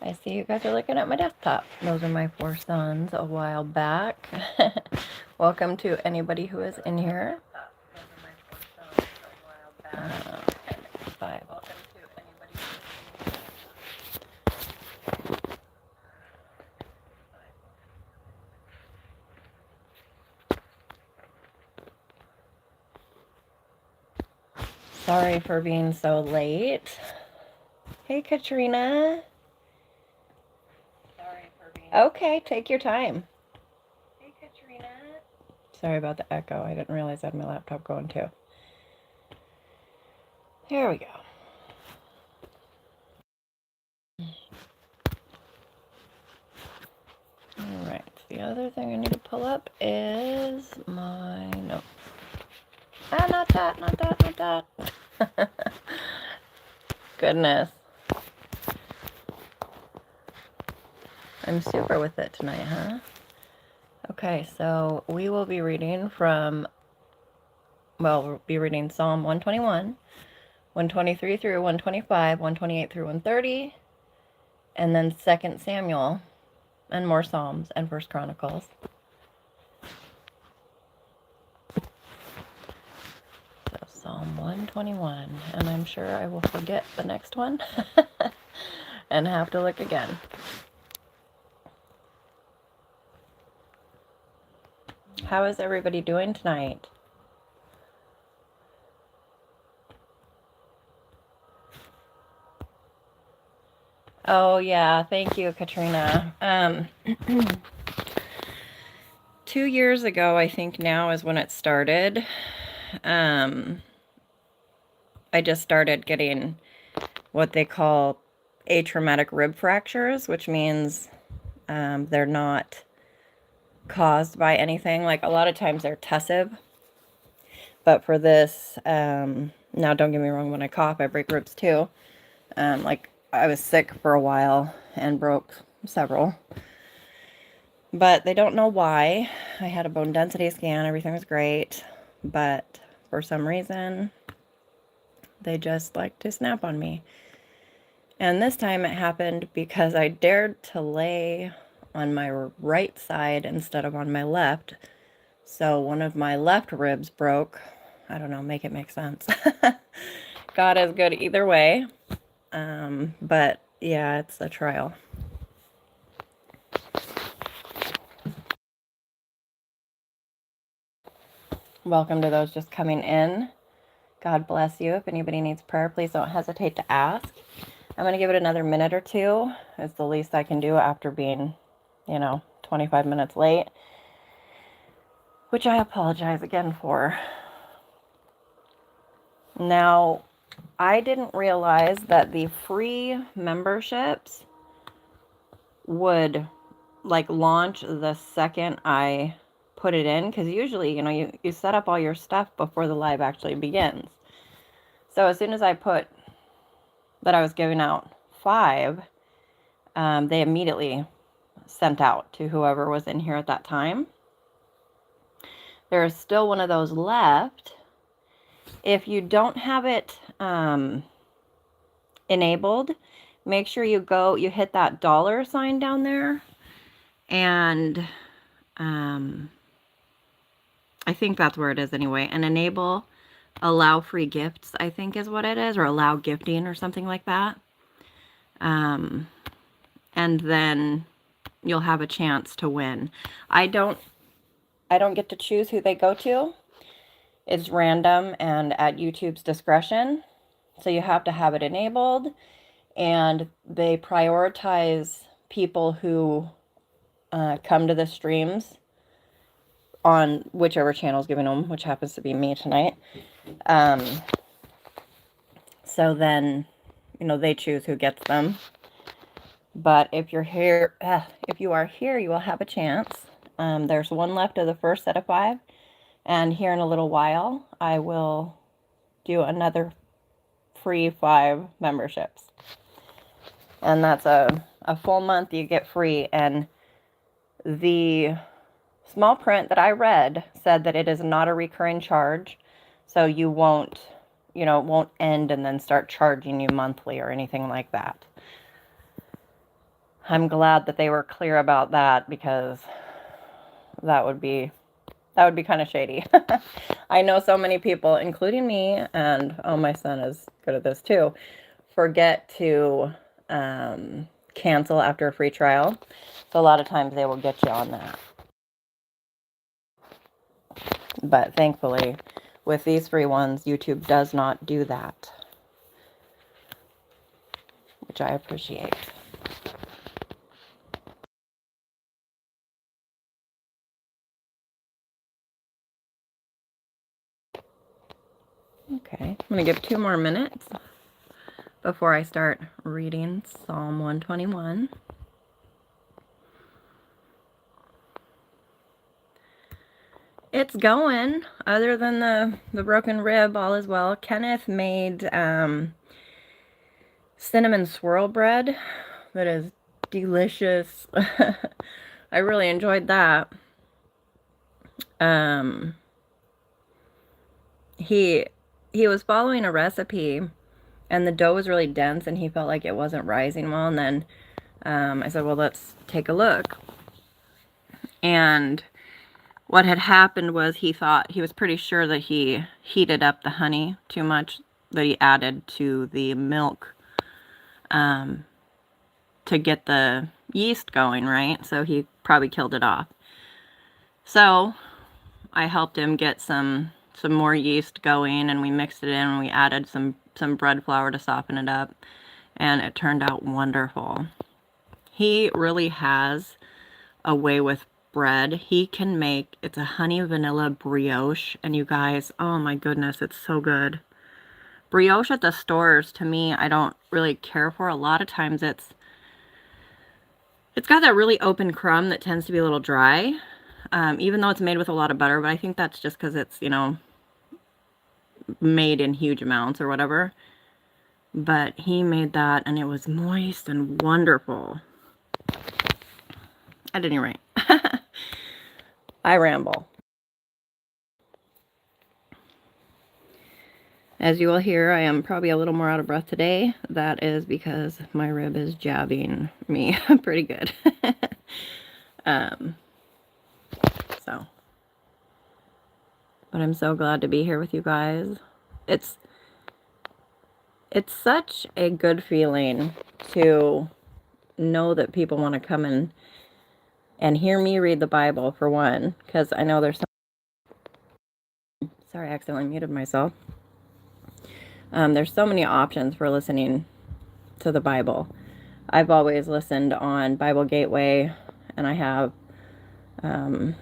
I see you guys are looking at my desktop. Those are my 4 sons a while back. Welcome to anybody who is in here. Uh, 5. Sorry for being so late. Hey, Katrina. Okay, take your time. Hey, Katrina. Sorry about the echo. I didn't realize I had my laptop going too. Here we go. All right. The other thing I need to pull up is my notes. Ah, not that, not that, not that. Goodness. I'm super with it tonight, huh? Okay, so we will be reading from, well, we'll be reading Psalm 121, 123 through 125, 128 through 130, and then 2 Samuel, and more Psalms, and 1 Chronicles. So Psalm 121, and I'm sure I will forget the next one and have to look again. How is everybody doing tonight? Oh, yeah. Thank you, Katrina. 2 years ago, I think now is when it started. I just started getting what they call atraumatic rib fractures, which means they're not caused by anything. Like a lot of times they're tussive. But for this, now don't get me wrong, when I cough, I break ribs too. Like I was sick for a while and broke several. But they don't know why. I had a bone density scan, everything was great. But for some reason, they just like to snap on me. And this time it happened because I dared to lay on my right side instead of on my left. So one of my left ribs broke. I don't know, make it make sense. God is good either way. But yeah, it's a trial. Welcome to those just coming in. God bless you. If anybody needs prayer, please don't hesitate to ask. I'm going to give it another minute or two. It's the least I can do after being, 25 minutes late, which I apologize again for. Now, I didn't realize that the free memberships would launch the second I put it in, because usually, you set up all your stuff before the live actually begins. So as soon as I put that I was giving out 5, they immediately sent out to whoever was in here at that time. There is still one of those left. If you don't have it enabled, make sure you hit that $sign down there, and I think that's where it is anyway, and enable allow free gifts, I think is what it is, or allow gifting or something like that. And then you'll have a chance to win. I don't get to choose who they go to. It's random and at YouTube's discretion. So you have to have it enabled, and they prioritize people who come to the streams on whichever channel is giving them, which happens to be me tonight. So then, they choose who gets them. But if you're here, if you are here, you will have a chance. There's one left of the first set of 5. And here in a little while, I will do another free 5 memberships. And that's a full month you get free. And the small print that I read said that it is not a recurring charge. So you won't, it won't end and then start charging you monthly or anything like that. I'm glad that they were clear about that, because that would be kind of shady. I know so many people, including me, and oh, my son is good at this too, forget to cancel after a free trial. So a lot of times they will get you on that. But thankfully, with these free ones, YouTube does not do that, which I appreciate. Okay, I'm going to give 2 more minutes before I start reading Psalm 121. It's going. Other than the broken rib, all is well. Kenneth made cinnamon swirl bread that is delicious. I really enjoyed that. He was following a recipe, and the dough was really dense, and he felt like it wasn't rising well. And then I said, well, let's take a look. And what had happened was he was pretty sure that he heated up the honey too much, that he added to the milk to get the yeast going, right? So he probably killed it off. So I helped him get some more yeast going, and we mixed it in, and we added some bread flour to soften it up, and it turned out wonderful. He really has a way with bread. He can make, it's a honey vanilla brioche, and you guys, oh my goodness, it's so good. Brioche at the stores, to me, I don't really care for. A lot of times it's got that really open crumb that tends to be a little dry, even though it's made with a lot of butter, but I think that's just because it's, you know, made in huge amounts or whatever. But he made that, and it was moist and wonderful. At any rate, I ramble. As you will hear, I am probably a little more out of breath today. That is because my rib is jabbing me pretty good. So, but I'm so glad to be here with you guys. It's such a good feeling to know that people want to come in and hear me read the Bible, for one, because I know there's sorry, I accidentally muted myself. There's so many options for listening to the Bible. I've always listened on Bible Gateway, and I have, I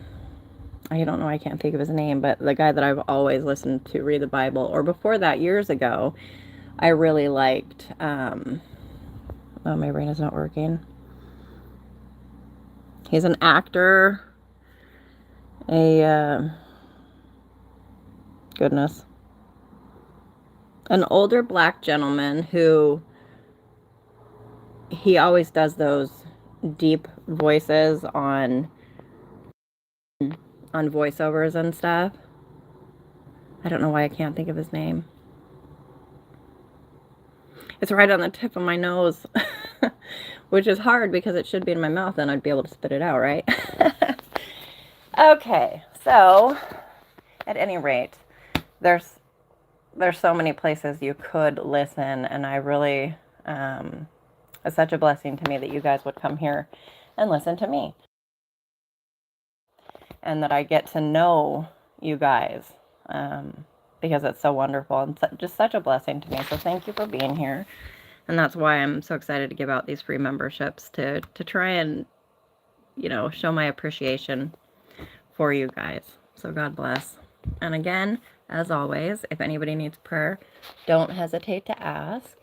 don't know, I can't think of his name, but the guy that I've always listened to read the Bible, or before that, years ago, I really liked, oh, my brain is not working. He's an actor, goodness, an older black gentleman who, he always does those deep voices on voiceovers and stuff. I don't know why I can't think of his name. It's right on the tip of my nose, which is hard because it should be in my mouth, and I'd be able to spit it out, right? Okay, so at any rate, there's so many places you could listen, and I really, it's such a blessing to me that you guys would come here and listen to me, and that I get to know you guys, because it's so wonderful and just such a blessing to me. So thank you for being here. And that's why I'm so excited to give out these free memberships, to try and, you know, show my appreciation for you guys. So God bless. And again, as always, if anybody needs prayer, don't hesitate to ask.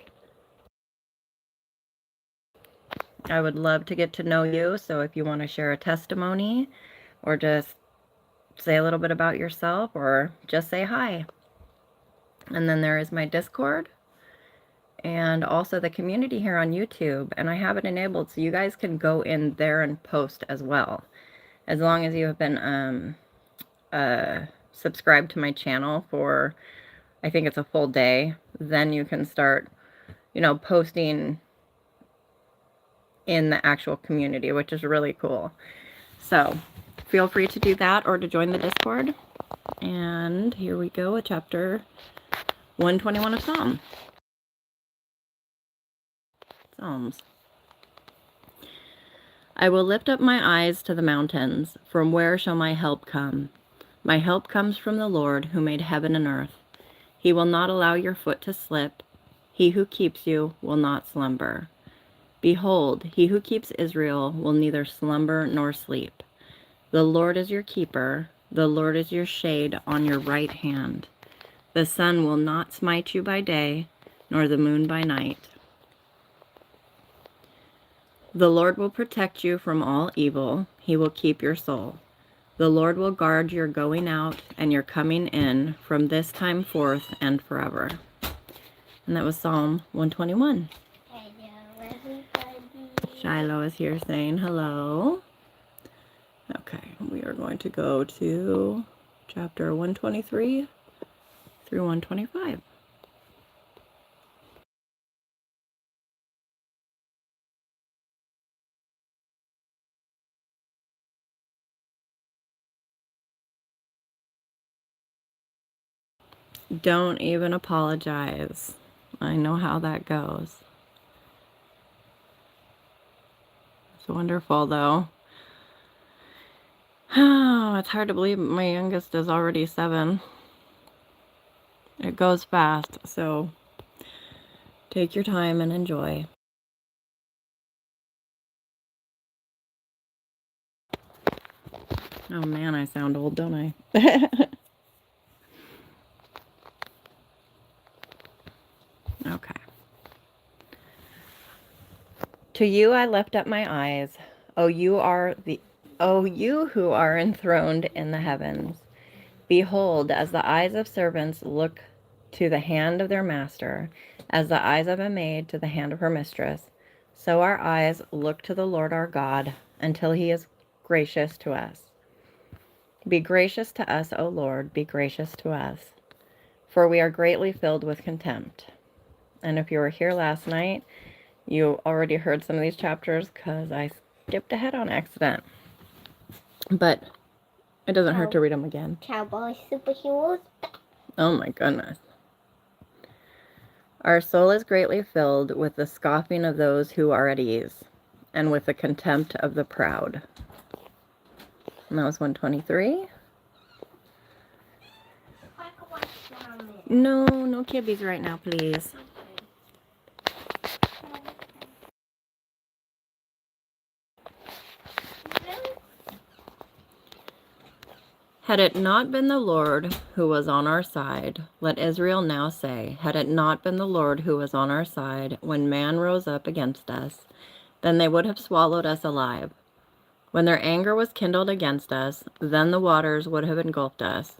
I would love to get to know you. So if you want to share a testimony, or just say a little bit about yourself, or just say hi. And then there is my Discord, and also the community here on YouTube, and I have it enabled so you guys can go in there and post as well, as long as you have been subscribed to my channel for, I think it's a full day. Then you can start, you know, posting in the actual community, which is really cool. So feel free to do that or to join the Discord. And here we go with chapter 121 of Psalms. I will lift up my eyes to the mountains. From where shall my help come? My help comes from the Lord who made heaven and earth. He will not allow your foot to slip. He who keeps you will not slumber. Behold, he who keeps Israel will neither slumber nor sleep. The Lord is your keeper. The Lord is your shade on your right hand. The sun will not smite you by day, nor the moon by night. The Lord will protect you from all evil. He will keep your soul. The Lord will guard your going out and your coming in from this time forth and forever. And that was Psalm 121. Hello, everybody. Shiloh is here saying hello. Okay, we are going to go to chapter 123 through 125. Don't even apologize. I know how that goes. It's wonderful, though. Oh, it's hard to believe my youngest is already 7. It goes fast, so take your time and enjoy. Oh man, I sound old, don't I? Okay. To you I lift up my eyes. Oh, you who are enthroned in the heavens. Behold, as the eyes of servants look to the hand of their master, as the eyes of a maid to the hand of her mistress, so our eyes look to the Lord our God until he is gracious to us. Be gracious to us, O Lord, be gracious to us, for we are greatly filled with contempt. And if you were here last night, you already heard some of these chapters because I skipped ahead on accident. But it doesn't hurt to read them again. Cowboy superheroes. Oh my goodness. Our soul is greatly filled with the scoffing of those who are at ease, and with the contempt of the proud. And that was 123. No kibbies right now, please. Had it not been the Lord who was on our side, let Israel now say, had it not been the Lord who was on our side when man rose up against us, then they would have swallowed us alive. When their anger was kindled against us, then the waters would have engulfed us.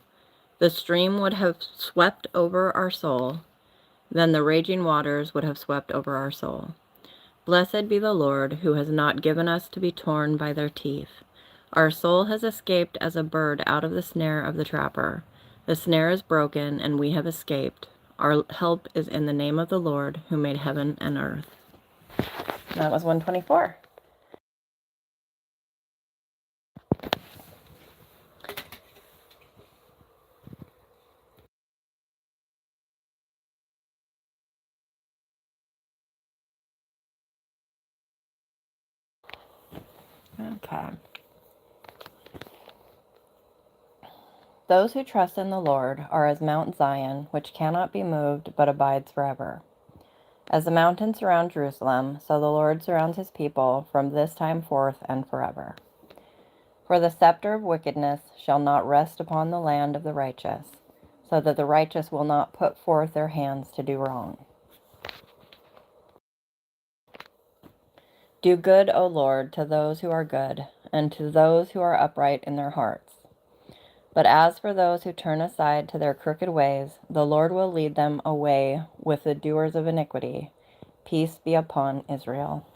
The stream would have swept over our soul, then the raging waters would have swept over our soul. Blessed be the Lord, who has not given us to be torn by their teeth. Our soul has escaped as a bird out of the snare of the trapper. The snare is broken, and we have escaped. Our help is in the name of the Lord, who made heaven and earth. That was 124. Okay. Those who trust in the Lord are as Mount Zion, which cannot be moved but abides forever. As the mountains surround Jerusalem, so the Lord surrounds his people from this time forth and forever. For the scepter of wickedness shall not rest upon the land of the righteous, so that the righteous will not put forth their hands to do wrong. Do good, O Lord, to those who are good, and to those who are upright in their hearts. But as for those who turn aside to their crooked ways, the Lord will lead them away with the doers of iniquity. Peace be upon Israel.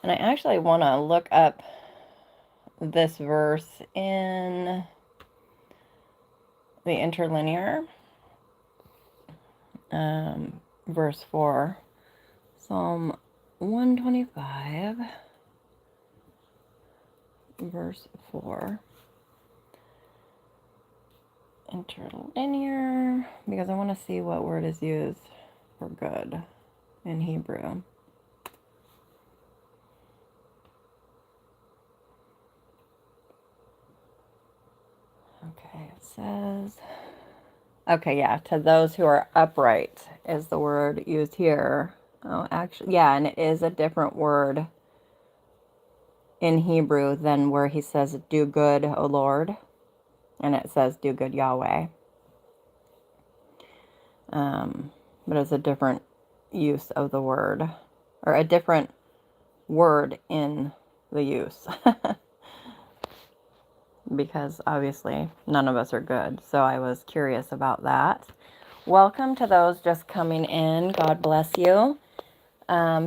And I actually want to look up this verse in the interlinear, verse 4, Psalm 125, verse 4. Interlinear, because I want to see what word is used for good in Hebrew. Okay, it says, okay, yeah, to those who are upright is the word used here. Oh, actually, yeah, and it is a different word in Hebrew than where he says, do good, O Lord, and it says, do good, Yahweh. But it's a different use of the word, or a different word in the use. Because obviously none of us are good. So I was curious about that. Welcome to those just coming in. God bless you.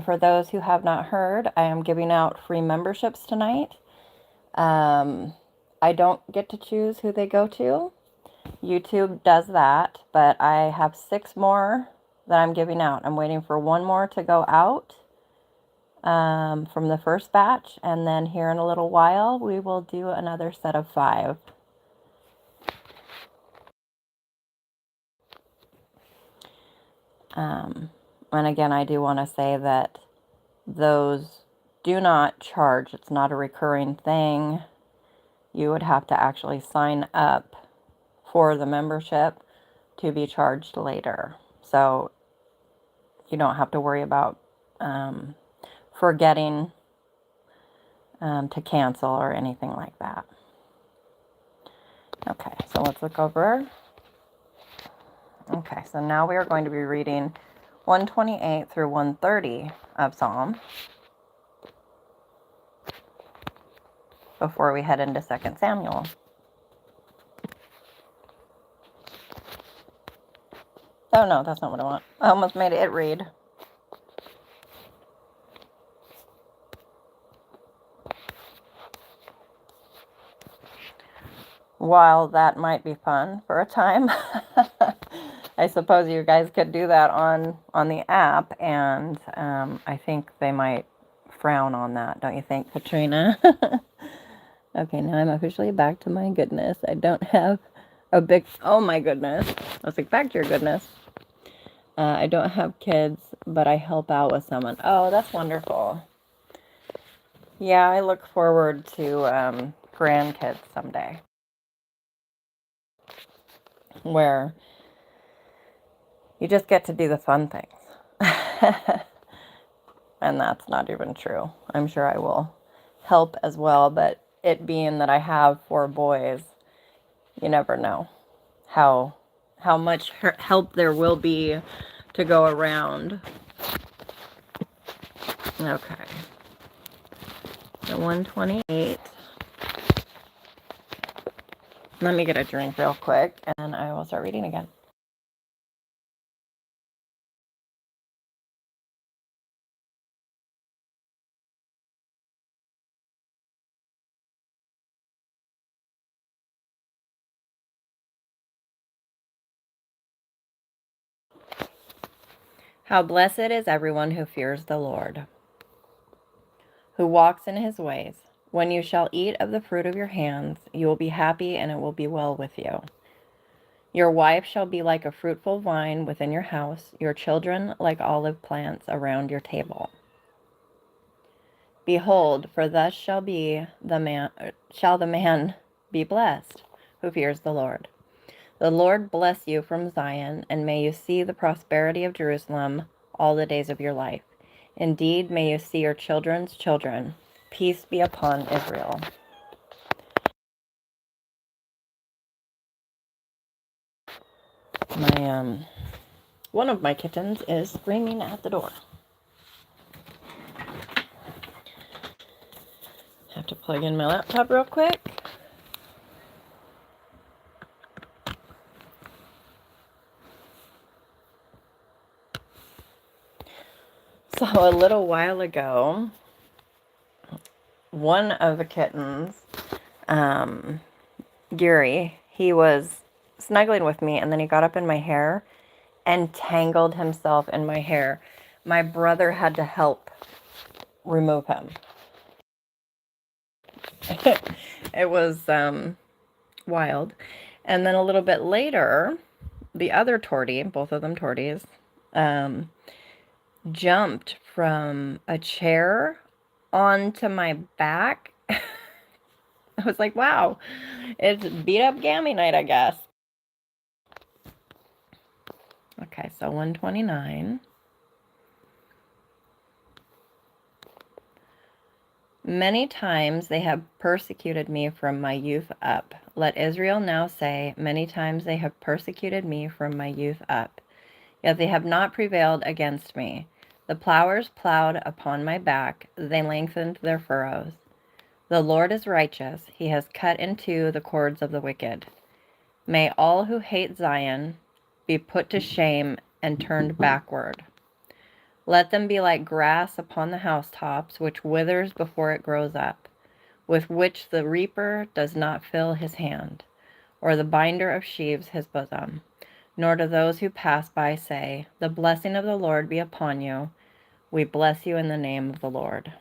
For those who have not heard, I am giving out free memberships tonight. I don't get to choose who they go to. YouTube does that, but I have 6 more that I'm giving out. I'm waiting for 1 more to go out from the first batch, and then here in a little while we will do another set of 5. And again, I do want to say that those do not charge. It's not a recurring thing. You would have to actually sign up for the membership to be charged later. So you don't have to worry about forgetting to cancel or anything like that. Okay, so let's look over. Okay, so now we are going to be reading 128 through 130 of Psalm before we head into 2 Samuel. Oh no, that's not what I want. I almost made it read. While that might be fun for a time, I suppose you guys could do that on the app, and I think they might frown on that, don't you think, Katrina? Okay, now I'm officially back to my goodness. I don't have a big... Oh my goodness. I was like, back to your goodness. I don't have kids, but I help out with someone. Oh, that's wonderful. Yeah, I look forward to grandkids someday, where you just get to do the fun things. And that's not even true. I'm sure I will help as well, but it being that I have 4 boys, you never know how much help there will be to go around. Okay. So 128. Let me get a drink real quick, and I will start reading again. How blessed is everyone who fears the Lord, who walks in his ways. When you shall eat of the fruit of your hands, you will be happy, and it will be well with you. Your wife shall be like a fruitful vine within your house, your children like olive plants around your table. Behold, for thus shall the man be blessed who fears the Lord. The Lord bless you from Zion, and may you see the prosperity of Jerusalem all the days of your life. Indeed, may you see your children's children. Peace be upon Israel. My one of my kittens is screaming at the door. Have to plug in my laptop real quick. So a little while ago, one of the kittens, Gary, he was snuggling with me, and then he got up in my hair and tangled himself in my hair. My brother had to help remove him. It was wild. And then a little bit later, the other tortie, both of them torties, jumped from a chair onto my back. I was like, wow, it's beat up gammy night, I guess. Okay, so 129. Many times they have persecuted me from my youth up. Let Israel now say, many times they have persecuted me from my youth up. Yet they have not prevailed against me. The plowers plowed upon my back, they lengthened their furrows. The Lord is righteous, he has cut in two the cords of the wicked. May all who hate Zion be put to shame and turned backward. Let them be like grass upon the housetops, which withers before it grows up, with which the reaper does not fill his hand, or the binder of sheaves his bosom. Nor do those who pass by say, the blessing of the Lord be upon you. We bless you in the name of the Lord.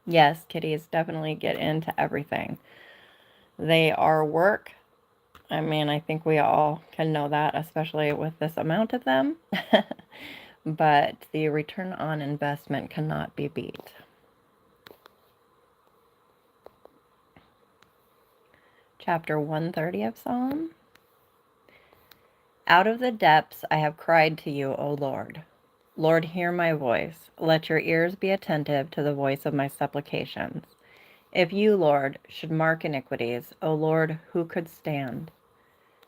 Yes, kitties definitely get into everything. They are work. I mean, I think we all can know that, especially with this amount of them. But the return on investment cannot be beat. Chapter 130 of Psalm. Out of the depths I have cried to you, O Lord. Lord, hear my voice. Let your ears be attentive to the voice of my supplications. If you, Lord, should mark iniquities, O Lord, who could stand?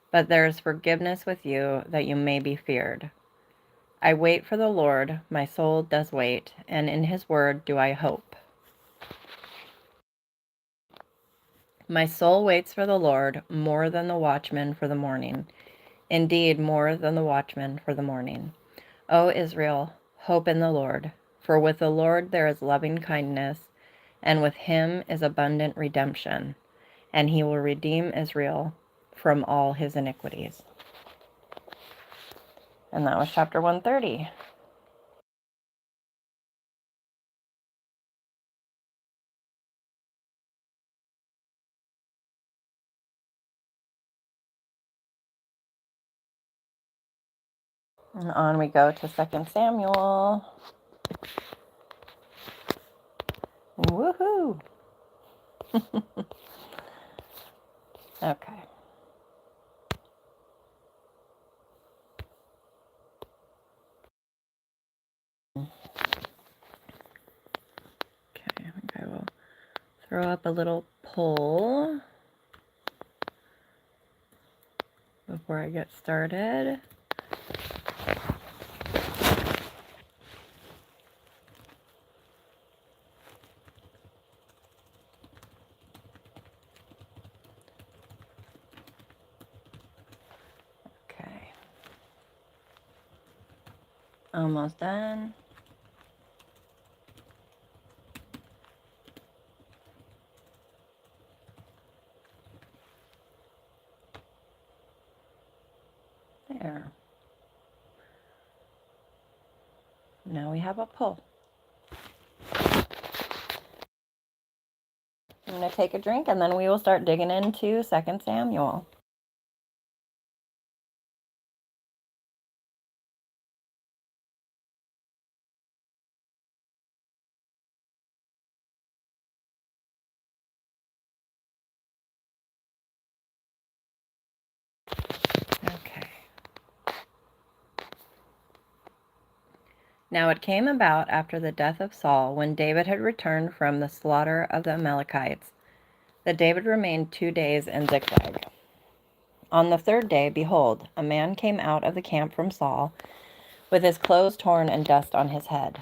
But there is forgiveness with you, that you may be feared. I wait for the Lord, my soul does wait, and in his word do I hope. My soul waits for the Lord more than the watchman for the morning. Indeed, more than the watchman for the morning. O Israel, hope in the Lord. For with the Lord there is loving kindness, and with him is abundant redemption, and he will redeem Israel from all his iniquities. And that was chapter 130. And on we go to 2 Samuel. Woohoo! Okay. Okay, I think I will throw up a little poll before I get started. Okay. Almost done. There. Now we have a poll. I'm going to take a drink and then we will start digging into 2 Samuel. Okay. Now it came about after the death of Saul, when David had returned from the slaughter of the Amalekites, that David remained 2 days in Ziklag. On the third day, behold, a man came out of the camp from Saul, with his clothes torn and dust on his head.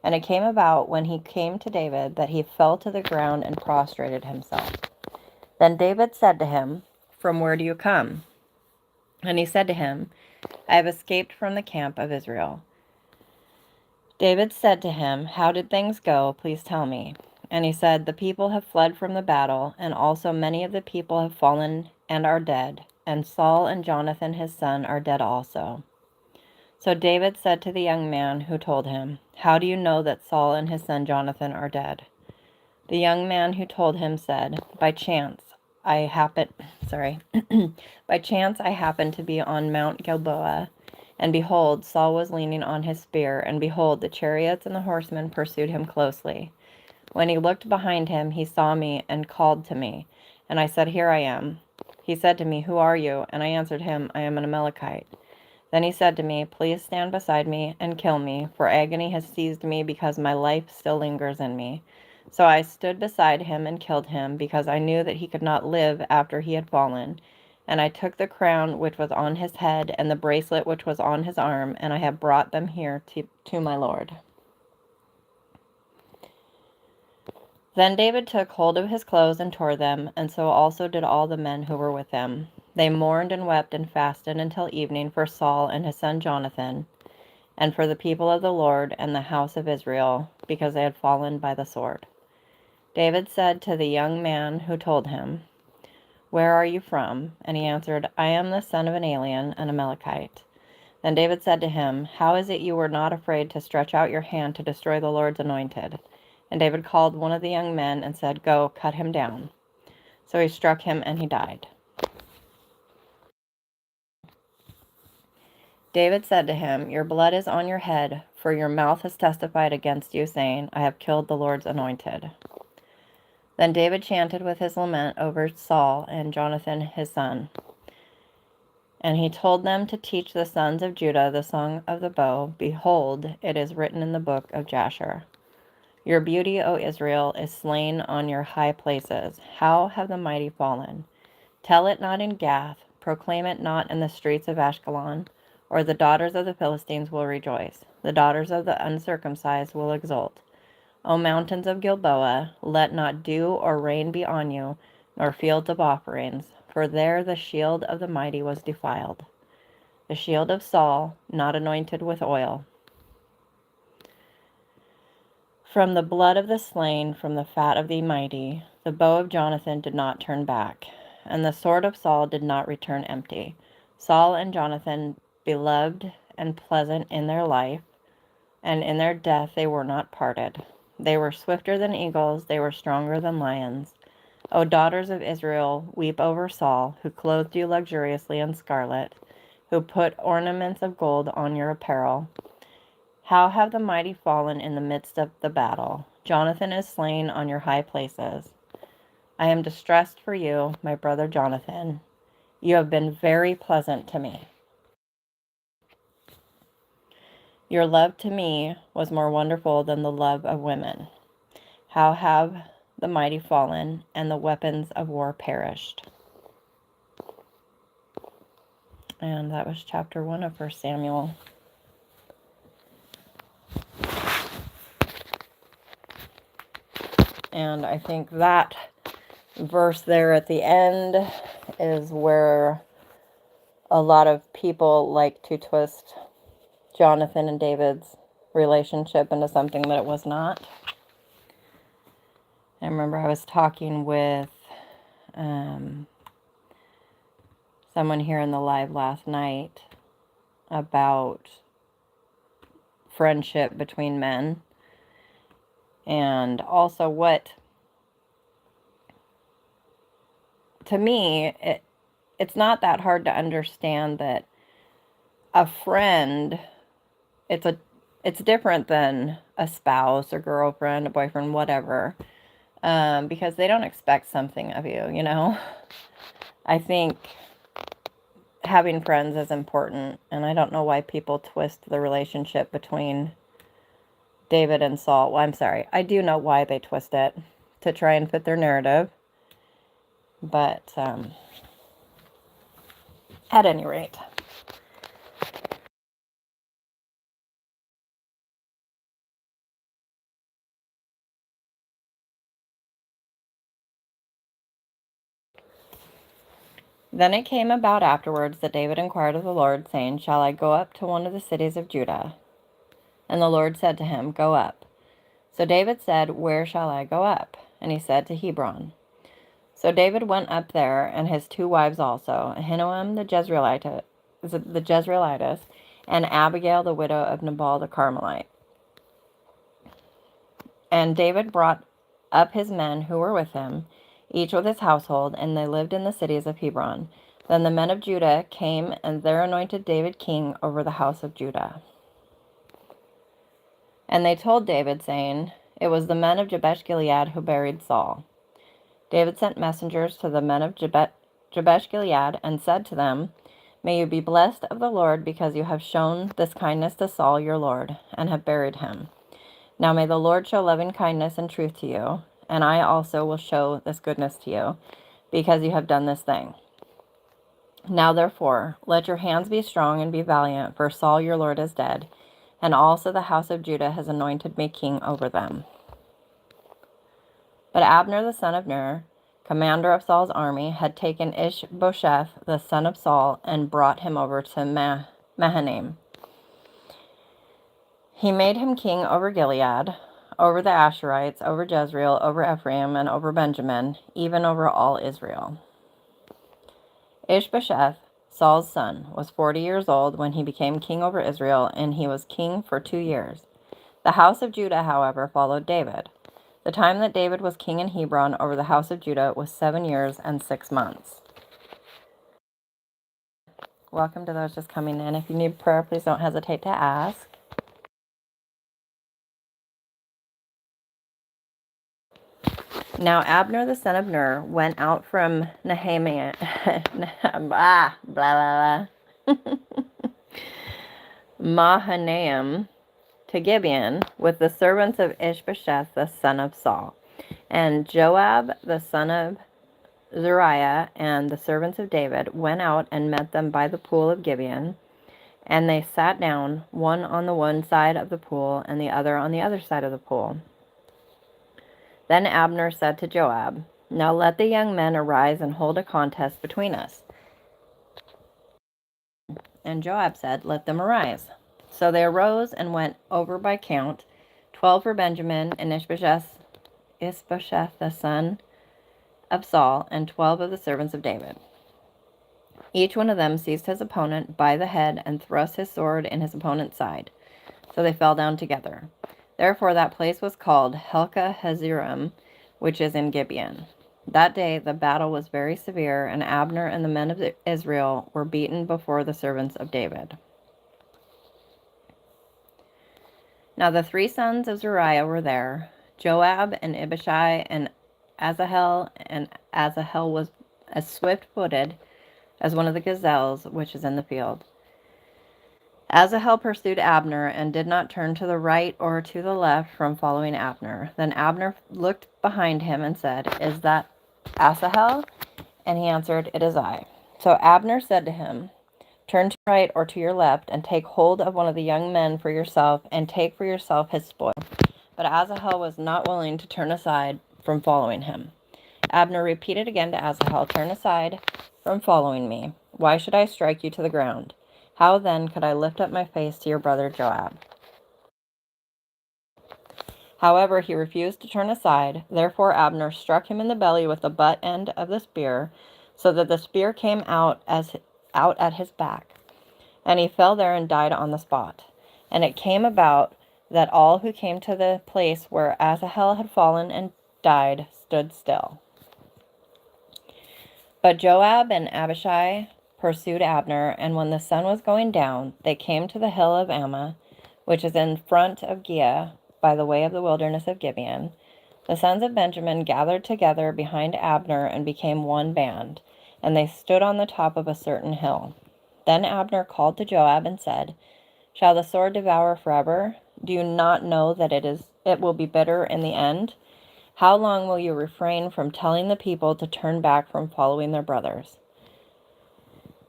And it came about when he came to David that he fell to the ground and prostrated himself. Then David said to him, From where do you come? And he said to him, I have escaped from the camp of Israel. David said to him, How did things go? Please tell me. And he said, The people have fled from the battle, and also many of the people have fallen and are dead, and Saul and Jonathan his son are dead also. So David said to the young man who told him, "How do you know that Saul and his son Jonathan are dead?" The young man who told him said, "By chance I happen sorry. By chance I happened to be on Mount Gilboa, and behold, Saul was leaning on his spear, and behold, the chariots and the horsemen pursued him closely. When he looked behind him, he saw me and called to me, and I said, 'Here I am.' He said to me, 'Who are you?' And I answered him, 'I am an Amalekite.' Then he said to me, 'Please stand beside me and kill me, for agony has seized me because my life still lingers in me.' So I stood beside him and killed him, because I knew that he could not live after he had fallen. And I took the crown which was on his head and the bracelet which was on his arm, and I have brought them here to my Lord." Then David took hold of his clothes and tore them, and so also did all the men who were with him. They mourned and wept and fasted until evening for Saul and his son Jonathan, and for the people of the Lord and the house of Israel, because they had fallen by the sword. David said to the young man who told him, "Where are you from?" And he answered, "I am the son of an alien, an Amalekite." Then David said to him, "How is it you were not afraid to stretch out your hand to destroy the Lord's anointed?" And David called one of the young men and said, "Go, cut him down." So he struck him and he died. David said to him, "Your blood is on your head, for your mouth has testified against you, saying, 'I have killed the Lord's anointed.'" Then David chanted with his lament over Saul and Jonathan his son. And he told them to teach the sons of Judah the song of the bow. Behold, it is written in the book of Jasher. "Your beauty, O Israel, is slain on your high places. How have the mighty fallen? Tell it not in Gath, proclaim it not in the streets of Ashkelon, or the daughters of the Philistines will rejoice. The daughters of the uncircumcised will exult. O mountains of Gilboa, let not dew or rain be on you, nor fields of offerings, for there the shield of the mighty was defiled, the shield of Saul, not anointed with oil. From the blood of the slain, from the fat of the mighty, the bow of Jonathan did not turn back, and the sword of Saul did not return empty. Saul and Jonathan, beloved and pleasant in their life, and in their death they were not parted. They were swifter than eagles, they were stronger than lions. O daughters of Israel, weep over Saul, who clothed you luxuriously in scarlet, who put ornaments of gold on your apparel. How have the mighty fallen in the midst of the battle? Jonathan is slain on your high places. I am distressed for you, my brother Jonathan. You have been very pleasant to me. Your love to me was more wonderful than the love of women. How have the mighty fallen, and the weapons of war perished." And that was chapter 1 of 1 Samuel. And I think that verse there at the end is where a lot of people like to twist Jonathan and David's relationship into something that it was not. I remember I was talking with someone here in the live last night about friendship between men, and also what, to me, it's not that hard to understand that a friend, it's different than a spouse or girlfriend, a boyfriend, whatever, because they don't expect something of you, you know? I think having friends is important, and I don't know why people twist the relationship between David and Saul. Well, I'm sorry, I do know why they twist it, to try and fit their narrative, but at any rate. Then it came about afterwards that David inquired of the Lord, saying, "Shall I go up to one of the cities of Judah?" And the Lord said to him, "Go up." So David said, "Where shall I go up?" And he said, "To Hebron." So David went up there, and his two wives also, Ahinoam the Jezreelitess, and Abigail, the widow of Nabal the Carmelite. And David brought up his men who were with him, each with his household, and they lived in the cities of Hebron. Then the men of Judah came, and there anointed David king over the house of Judah. And they told David, saying, It was the men of Jabesh-Gilead who buried Saul. David sent messengers to the men of Jabesh-Gilead and said to them, May you be blessed of the Lord, because you have shown this kindness to Saul your Lord, and have buried him. Now may the Lord show loving kindness and truth to you, and I also will show this goodness to you, because you have done this thing. Now therefore, let your hands be strong and be valiant, for Saul your Lord is dead, and also the house of Judah has anointed me king over them. But Abner the son of Ner, commander of Saul's army, had taken Ishbosheth the son of Saul and brought him over to Mahanaim. He made him king over Gilead, over the Asherites, over Jezreel, over Ephraim, and over Benjamin, even over all Israel. Ishbosheth, Saul's son, was 40 years old when he became king over Israel, and he was king for 2 years. The house of Judah, however, followed David. The time that David was king in Hebron over the house of Judah was 7 years and 6 months. Welcome to those just coming in. If you need prayer, please don't hesitate to ask. Now Abner the son of Ner went out from Nahamiah, Mahanaim to Gibeon with the servants of Ishbosheth the son of Saul. And Joab the son of Zeruiah and the servants of David went out and met them by the pool of Gibeon. And they sat down, one on the one side of the pool and the other on the other side of the pool. Then Abner said to Joab, Now let the young men arise and hold a contest between us. And Joab said, Let them arise. So they arose and went over by count, 12 for Benjamin and Ishbosheth the son of Saul, and 12 of the servants of David. Each one of them seized his opponent by the head and thrust his sword in his opponent's side. So they fell down together. Therefore that place was called Helka Hazirim, which is in Gibeon. That day the battle was very severe, and Abner and the men of Israel were beaten before the servants of David. Now the 3 sons of Zeruiah were there, Joab and Abishai and Asahel was as swift-footed as one of the gazelles which is in the field. Asahel pursued Abner and did not turn to the right or to the left from following Abner. Then Abner looked behind him and said, Is that Asahel? And he answered, It is I. So Abner said to him, Turn to your right or to your left, and take hold of one of the young men for yourself, and take for yourself his spoil. But Asahel was not willing to turn aside from following him. Abner repeated again to Asahel, Turn aside from following me. Why should I strike you to the ground? How then could I lift up my face to your brother Joab? However, he refused to turn aside. Therefore Abner struck him in the belly with the butt end of the spear, so that the spear came out at his back. And he fell there and died on the spot. And it came about that all who came to the place where Asahel had fallen and died stood still. But Joab and Abishai pursued Abner, and when the sun was going down, they came to the hill of Ammah, which is in front of Giah, by the way of the wilderness of Gibeon. The sons of Benjamin gathered together behind Abner and became one band, and they stood on the top of a certain hill. Then Abner called to Joab and said, Shall the sword devour forever? Do you not know that it will be bitter in the end? How long will you refrain from telling the people to turn back from following their brothers?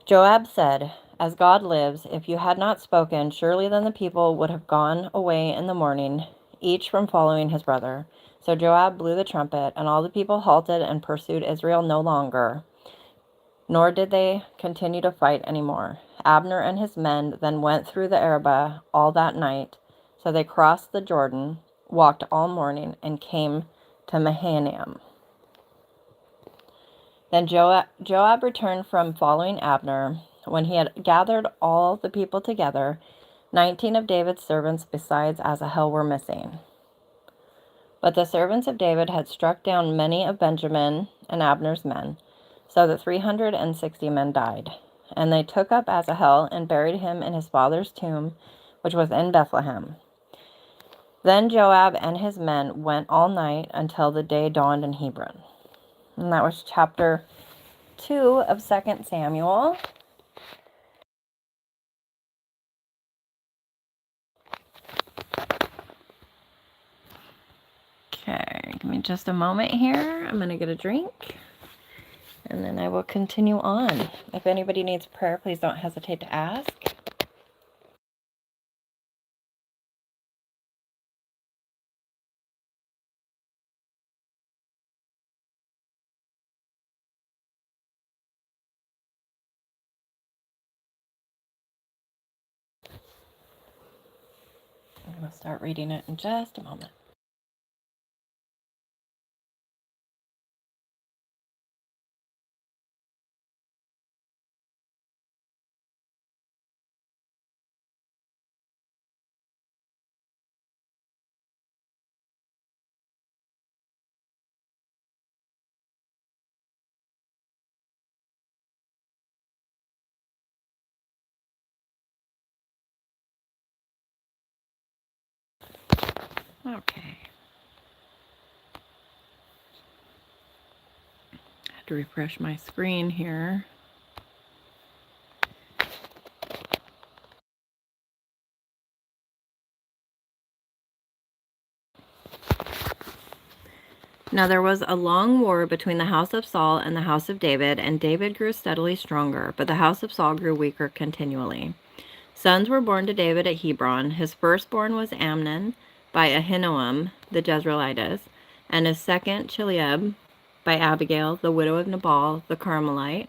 Joab said, As God lives, if you had not spoken, surely then the people would have gone away in the morning, each from following his brother. So Joab blew the trumpet, and all the people halted and pursued Israel no longer, nor did they continue to fight any more. Abner and his men then went through the Arabah all that night. So they crossed the Jordan, walked all morning, and came to Mahanaim. Then Joab returned from following Abner. When he had gathered all the people together, 19 of David's servants besides Asahel were missing. But the servants of David had struck down many of Benjamin and Abner's men, so that 360 men died. And they took up Asahel and buried him in his father's tomb, which was in Bethlehem. Then Joab and his men went all night until the day dawned in Hebron. And that was chapter 2 of 2 Samuel. Okay, give me just a moment here. I'm going to get a drink, and then I will continue on. If anybody needs prayer, please don't hesitate to ask. I'm going to start reading it in just a moment. Okay. I have to refresh my screen here. Now there was a long war between the house of Saul and the house of David, and David grew steadily stronger, but the house of Saul grew weaker continually. Sons were born to David at Hebron. His firstborn was Amnon by Ahinoam the Jezreelitess, and his second Chileab by Abigail, the widow of Nabal the Carmelite,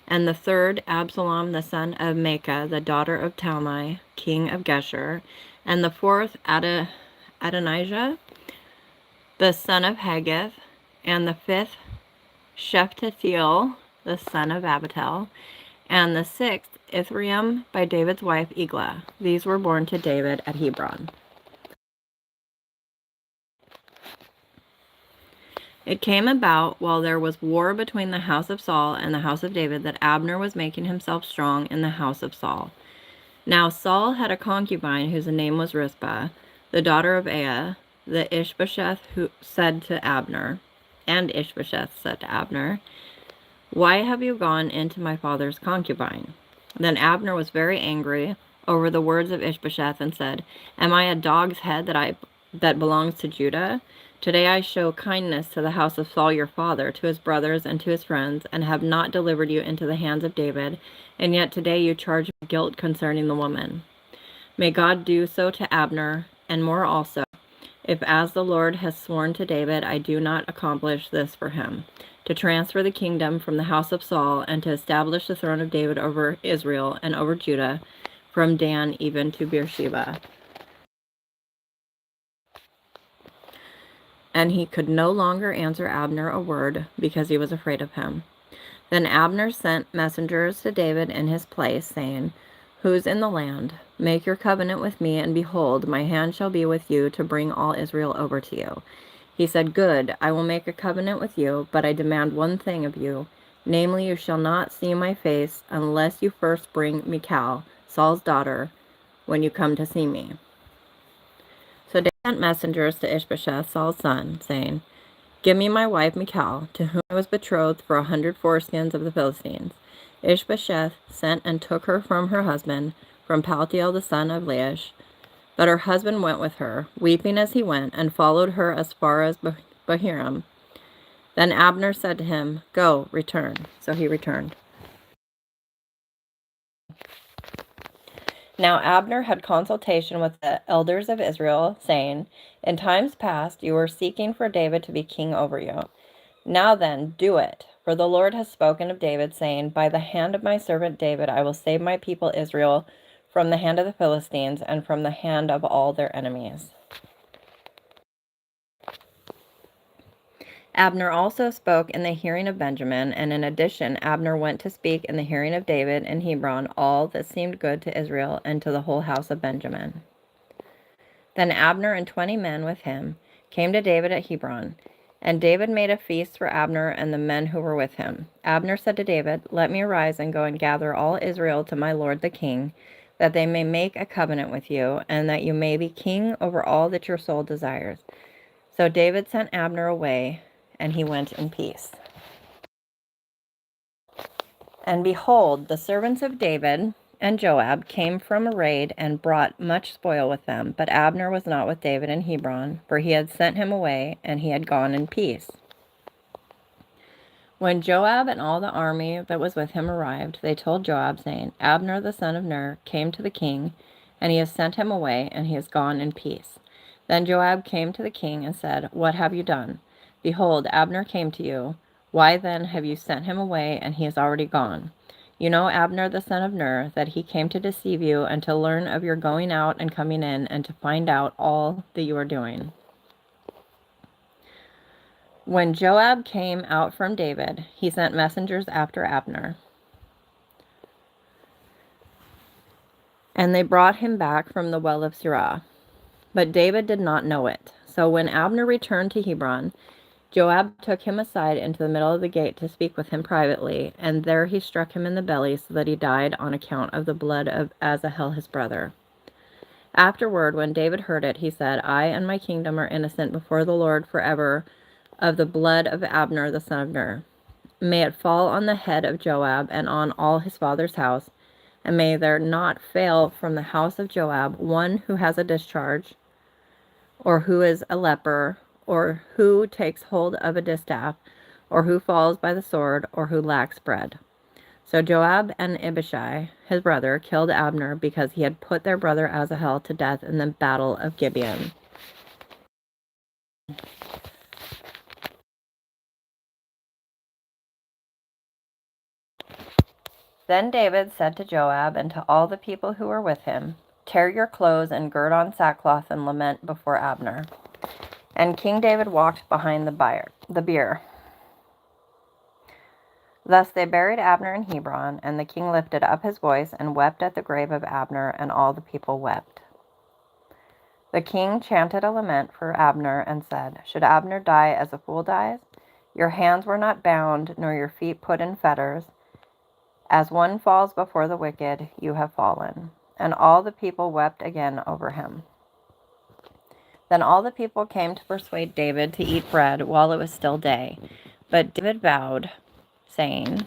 and the third Absalom the son of Maacah, the daughter of Talmai, king of Geshur, and the fourth Adonijah, the son of Haggith, and the fifth Shephtathiel, the son of Abital, and the sixth Ithream by David's wife Eglah. These were born to David at Hebron. It came about while there was war between the house of Saul and the house of David that Abner was making himself strong in the house of Saul. Now Saul had a concubine whose name was Rizpah, the daughter of Aiah, the Ishbosheth, who said to Abner, "Why have you gone into my father's concubine?" Then Abner was very angry over the words of Ishbosheth and said, "Am I a dog's head that belongs to Judah? Today I show kindness to the house of Saul your father, to his brothers and to his friends, and have not delivered you into the hands of David, and yet today you charge me guilt concerning the woman. May God do so to Abner, and more also, if as the Lord has sworn to David, I do not accomplish this for him, to transfer the kingdom from the house of Saul, and to establish the throne of David over Israel and over Judah, from Dan even to Beersheba." And he could no longer answer Abner a word, because he was afraid of him. Then Abner sent messengers to David in his place, saying, "Who's in the land? Make your covenant with me, and behold, my hand shall be with you to bring all Israel over to you." He said, "Good, I will make a covenant with you, but I demand one thing of you, namely, you shall not see my face unless you first bring Michal, Saul's daughter, when you come to see me." So David sent messengers to Ishbosheth, Saul's son, saying, "Give me my wife Michal, to whom I was betrothed for 100 foreskins of the Philistines." Ishbosheth sent and took her from her husband, from Paltiel the son of Laish. But her husband went with her, weeping as he went, and followed her as far as Bahurim. Then Abner said to him, "Go, return." So he returned. Now Abner had consultation with the elders of Israel, saying, "In times past you were seeking for David to be king over you. Now then, do it, for the Lord has spoken of David, saying, by the hand of my servant David I will save my people Israel from the hand of the Philistines and from the hand of all their enemies." Abner also spoke in the hearing of Benjamin, and in addition, Abner went to speak in the hearing of David in Hebron all that seemed good to Israel and to the whole house of Benjamin. Then Abner and 20 men with him came to David at Hebron, and David made a feast for Abner and the men who were with him. Abner said to David, "Let me arise and go and gather all Israel to my lord the king, that they may make a covenant with you, and that you may be king over all that your soul desires." So David sent Abner away, and he went in peace. And behold, the servants of David and Joab came from a raid and brought much spoil with them. But Abner was not with David in Hebron, for he had sent him away, and he had gone in peace. When Joab and all the army that was with him arrived, they told Joab, saying, "Abner the son of Ner came to the king, and he has sent him away, and he has gone in peace." Then Joab came to the king and said, "What have you done? Behold, Abner came to you. Why then have you sent him away, and he is already gone? You know Abner the son of Ner, that he came to deceive you, and to learn of your going out and coming in, and to find out all that you are doing." When Joab came out from David, he sent messengers after Abner, and they brought him back from the well of Sirah. But David did not know it. So when Abner returned to Hebron, Joab took him aside into the middle of the gate to speak with him privately, and there he struck him in the belly so that he died on account of the blood of Asahel his brother. Afterward, when David heard it, he said, "I and my kingdom are innocent before the Lord forever of the blood of Abner the son of Ner. May it fall on the head of Joab and on all his father's house, and may there not fail from the house of Joab one who has a discharge, or who is a leper, or who takes hold of a distaff, or who falls by the sword, or who lacks bread." So Joab and Abishai, his brother, killed Abner because he had put their brother Asahel to death in the battle of Gibeon. Then David said to Joab and to all the people who were with him, "Tear your clothes and gird on sackcloth and lament before Abner." And King David walked behind the bier. Thus they buried Abner in Hebron, and the king lifted up his voice and wept at the grave of Abner, and all the people wept. The king chanted a lament for Abner and said, "Should Abner die as a fool dies? Your hands were not bound, nor your feet put in fetters. As one falls before the wicked, you have fallen." And all the people wept again over him. Then all the people came to persuade David to eat bread while it was still day. But David vowed, saying,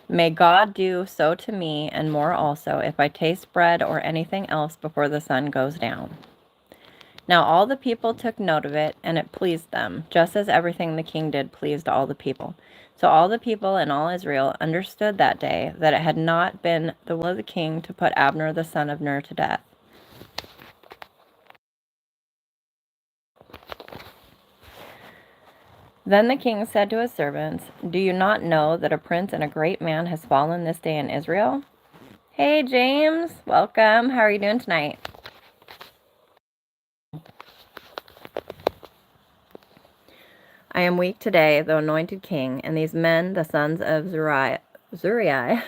"May God do so to me and more also, if I taste bread or anything else before the sun goes down." Now all the people took note of it, and it pleased them, just as everything the king did pleased all the people. So all the people and all Israel understood that day that it had not been the will of the king to put Abner the son of Ner to death. Then the king said to his servants, "Do you not know that a prince and a great man has fallen this day in Israel?" Hey, James. Welcome. How are you doing tonight? "I am weak today, the anointed king, and these men, the sons of Zuriah,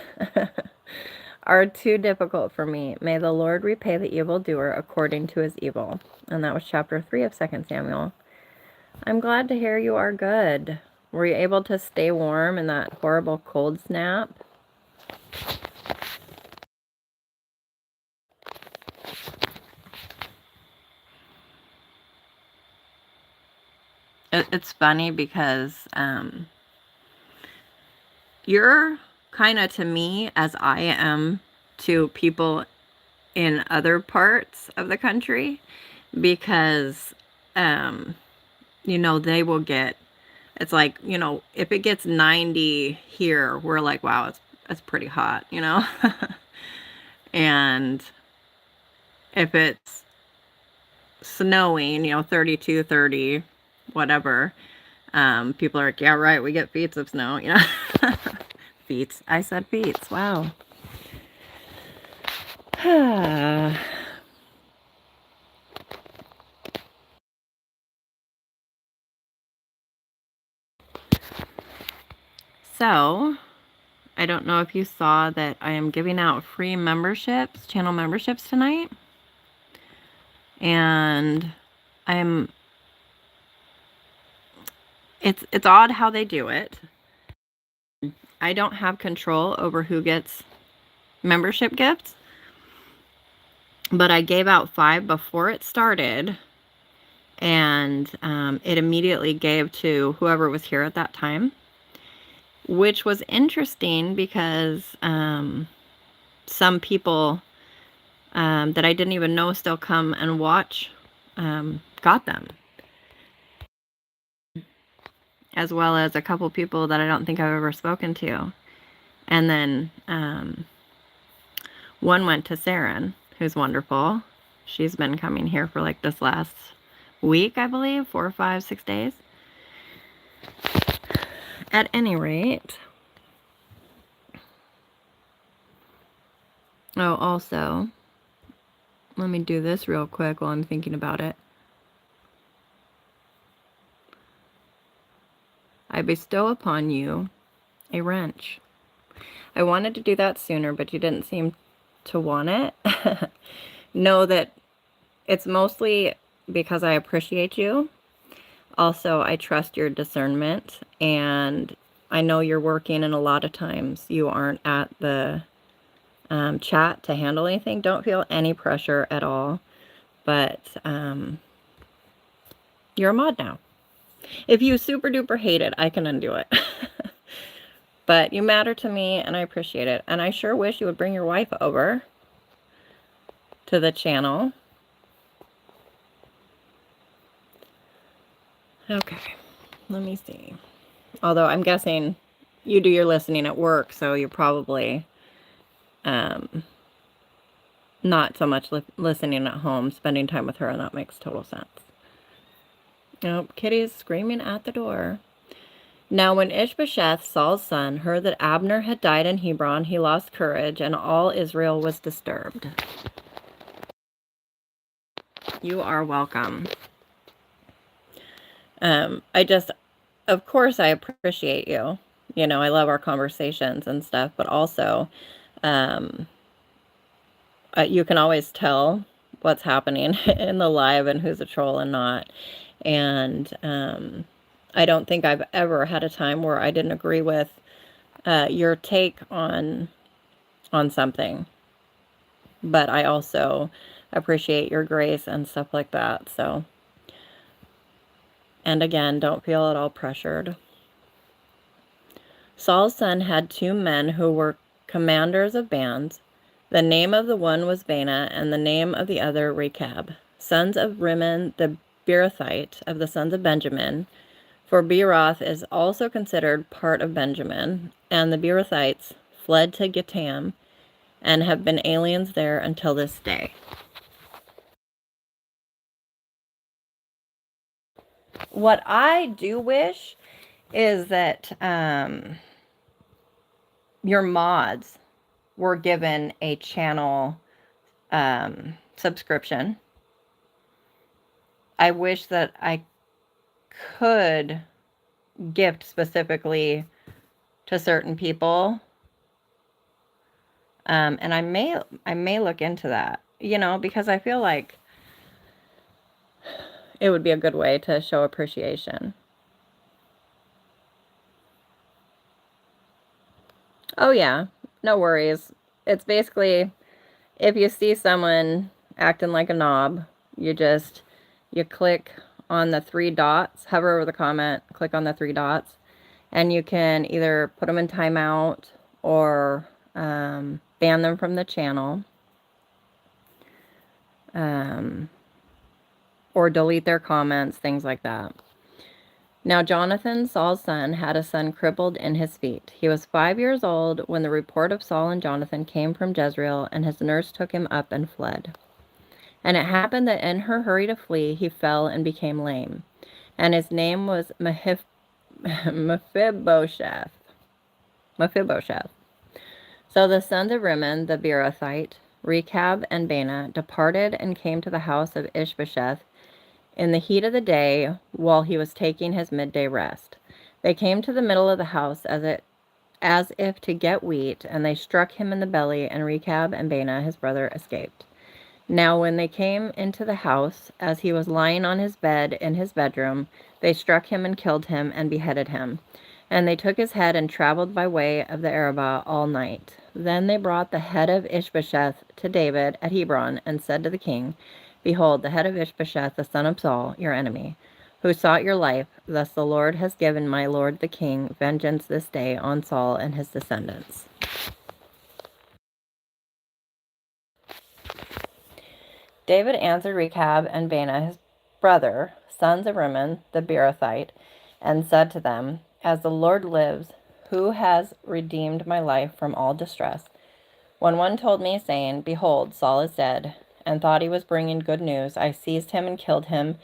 are too difficult for me. May the Lord repay the evildoer according to his evil." And that was chapter 3 of 2 Samuel. I'm glad to hear you are good. Were you able to stay warm in that horrible cold snap? It's funny because you're kind of to me as I am to people in other parts of the country, because they will get, it's like, if it gets 90 here, we're like, wow, it's pretty hot, and if it's snowing, 32, 30, whatever, people are like, yeah, right, we get feet of snow, feet. I said feet. Wow. So, I don't know if you saw that I am giving out free memberships, channel memberships tonight. And it's odd how they do it. I don't have control over who gets membership gifts, but I gave out 5 before it started, and it immediately gave to whoever was here at that time, which was interesting because some people that I didn't even know still come and watch got them, as well as a couple people that I don't think I've ever spoken to. And then one went to Saren, who's wonderful. She's been coming here for like this last week, I believe, 4 or 5, 6 days. At any rate, oh, also, let me do this real quick while I'm thinking about it. I bestow upon you a wrench. I wanted to do that sooner, but you didn't seem to want it. Know that it's mostly because I appreciate you. Also, I trust your discernment, and I know you're working, and a lot of times you aren't at the chat to handle anything. Don't feel any pressure at all, but you're a mod now. If you super duper hate it, I can undo it. But you matter to me, and I appreciate it. And I sure wish you would bring your wife over to the channel. Okay, let me see. Although I'm guessing you do your listening at work, so you're probably not so much listening at home, spending time with her, and that makes total sense. Nope, Kitty's screaming at the door. Now when Ishbosheth, Saul's son, heard that Abner had died in Hebron, he lost courage, and all Israel was disturbed. You are welcome. Of course, I appreciate you. You know, I love our conversations and stuff, but also, you can always tell what's happening in the live and who's a troll and not. And I don't think I've ever had a time where I didn't agree with your take on something. But I also appreciate your grace and stuff like that. So, and again, don't feel at all pressured. Saul's son had 2 men who were commanders of bands. The name of the one was Baanah, and the name of the other Rechab, sons of Rimmon the Beerothite of the sons of Benjamin. For Beeroth is also considered part of Benjamin, and the Beerothites fled to Gittim and have been aliens there until this day. What I do wish is that your mods were given a channel subscription. I wish that I could gift specifically to certain people. And I may look into that, you know, because I feel like it would be a good way to show appreciation. Oh yeah, no worries. It's basically, if you see someone acting like a knob, you click on the 3 dots, hover over the comment, click on the 3 dots, and you can either put them in timeout or ban them from the channel, or delete their comments, things like that. Now Jonathan, Saul's son, had a son crippled in his feet. He was 5 years old when the report of Saul and Jonathan came from Jezreel, and his nurse took him up and fled. And it happened that in her hurry to flee, he fell and became lame. And his name was Mephibosheth. So the sons of Rimmon, the Beerothite, Rechab and Baanah, departed and came to the house of Ishbosheth in the heat of the day while he was taking his midday rest. They came to the middle of the house as it as if to get wheat, and they struck him in the belly, and Rechab and Baanah his brother escaped. Now when they came into the house, as he was lying on his bed in his bedroom, they struck him and killed him and beheaded him. And they took his head and traveled by way of the Arabah all night. Then they brought the head of Ishbosheth to David at Hebron, and said to the king, Behold, the head of Ishbosheth, the son of Saul, your enemy, who sought your life. Thus the Lord has given my lord the king vengeance this day on Saul and his descendants. David answered Rechab and Baanah his brother, sons of Rimmon the Beerothite, and said to them, As the Lord lives, who has redeemed my life from all distress, when one told me, saying, Behold, Saul is dead, and thought he was bringing good news, I seized him and killed him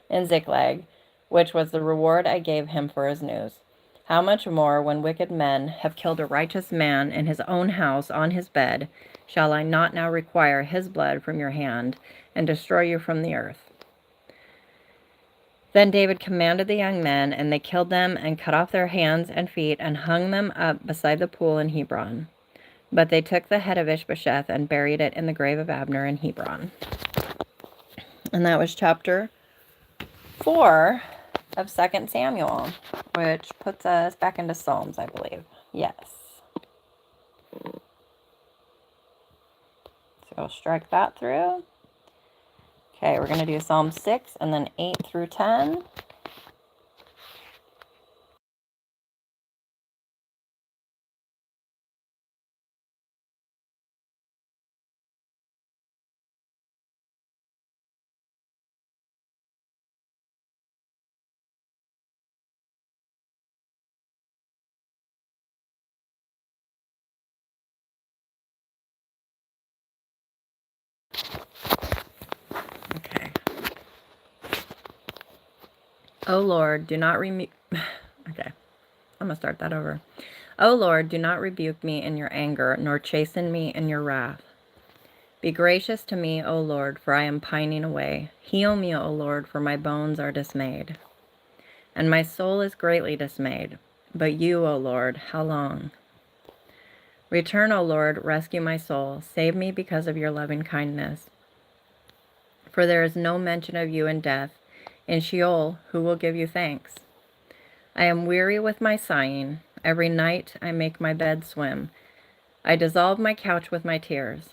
in Ziklag, which was the reward I gave him for his news. How much more, when wicked men have killed a righteous man in his own house on his bed, shall I not now require his blood from your hand, and destroy you from the earth? Then David commanded the young men, and they killed them, and cut off their hands and feet, and hung them up beside the pool in Hebron. But they took the head of Ishbosheth and buried it in the grave of Abner in Hebron. And that was chapter 4 of 2 Samuel, which puts us back into Psalms, I believe. Yes. So I'll strike that through. Okay, we're going to do Psalm 6 and then 8 through 10. Okay. O Lord, do not Okay, I'm going to start that over. O Lord, do not rebuke me in your anger, nor chasten me in your wrath. Be gracious to me, O Lord, for I am pining away. Heal me, O Lord, for my bones are dismayed. And my soul is greatly dismayed. But you, O Lord, how long? Return, O Lord, rescue my soul. Save me because of your loving kindness. For there is no mention of you in death. In Sheol, who will give you thanks? I am weary with my sighing. Every night I make my bed swim. I dissolve my couch with my tears.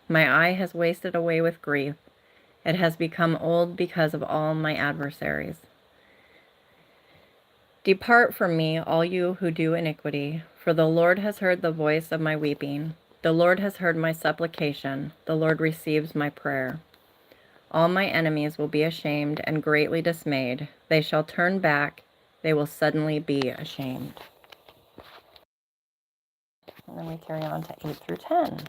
My eye has wasted away with grief. It has become old because of all my adversaries. Depart from me, all you who do iniquity, for the Lord has heard the voice of my weeping. The Lord has heard my supplication. The Lord receives my prayer. All my enemies will be ashamed and greatly dismayed. They shall turn back. They will suddenly be ashamed. And then we carry on to 8 through 10.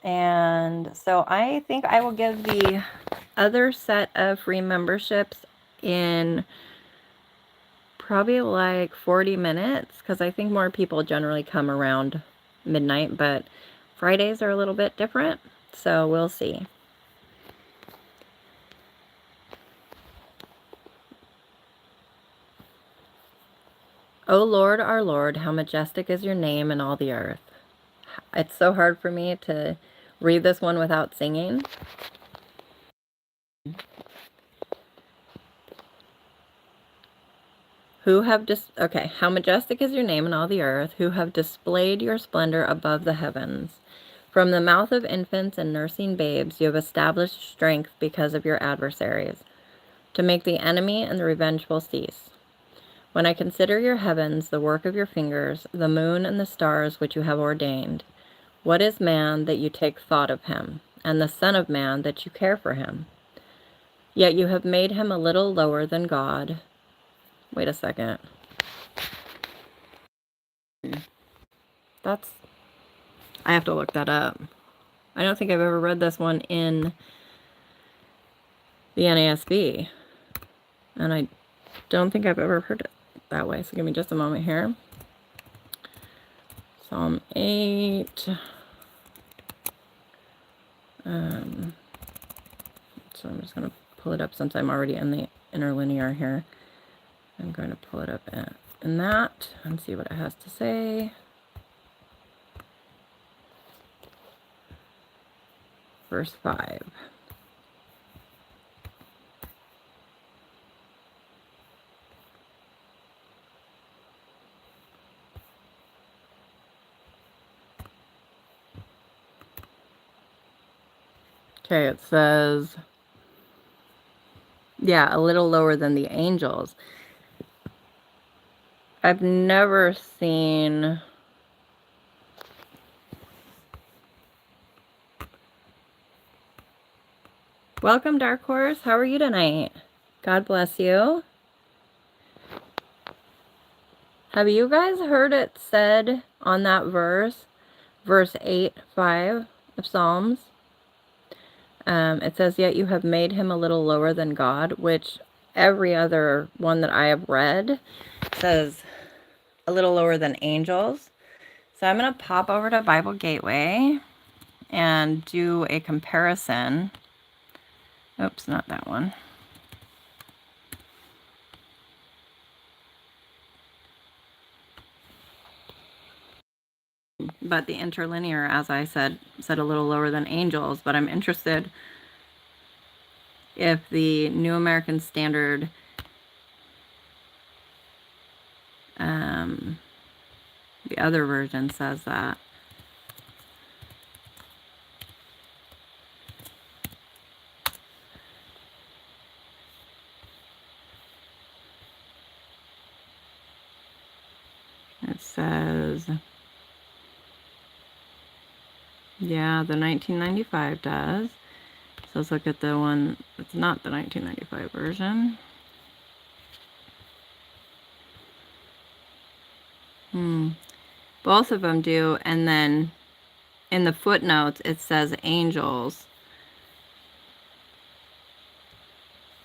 And so I think I will give the other set of free memberships in probably like 40 minutes, because I think more people generally come around midnight, but Fridays are a little bit different, so we'll see. O Lord, our Lord, how majestic is your name in all the earth. It's so hard for me to read this one without singing. How majestic is your name in all the earth, who have displayed your splendor above the heavens. From the mouth of infants and nursing babes, you have established strength because of your adversaries, to make the enemy and the revengeful cease. When I consider your heavens, the work of your fingers, the moon and the stars which you have ordained, what is man that you take thought of him, and the son of man that you care for him? Yet you have made him a little lower than God. Wait a second. I have to look that up. I don't think I've ever read this one in the NASB. And I don't think I've ever heard it that way. So give me just a moment here. Psalm 8. So I'm just going to pull it up since I'm already in the interlinear here. I'm going to pull it up in that and see what it has to say. Verse 5. Okay, it says, yeah, a little lower than the angels. I've never seen... Welcome, Dark Horse. How are you tonight? God bless you. Have you guys heard it said on that verse 8:5 of Psalms? It says, yet you have made him a little lower than God, which every other one that I have read says a little lower than angels. So I'm going to pop over to Bible Gateway and do a comparison. Oops, not that one. But the interlinear, as I said a little lower than angels, but I'm interested if the New American Standard the other version says that. It says, yeah, the 1995 does. So let's look at the one that's not the 1995 version. Both of them do, and then in the footnotes it says angels.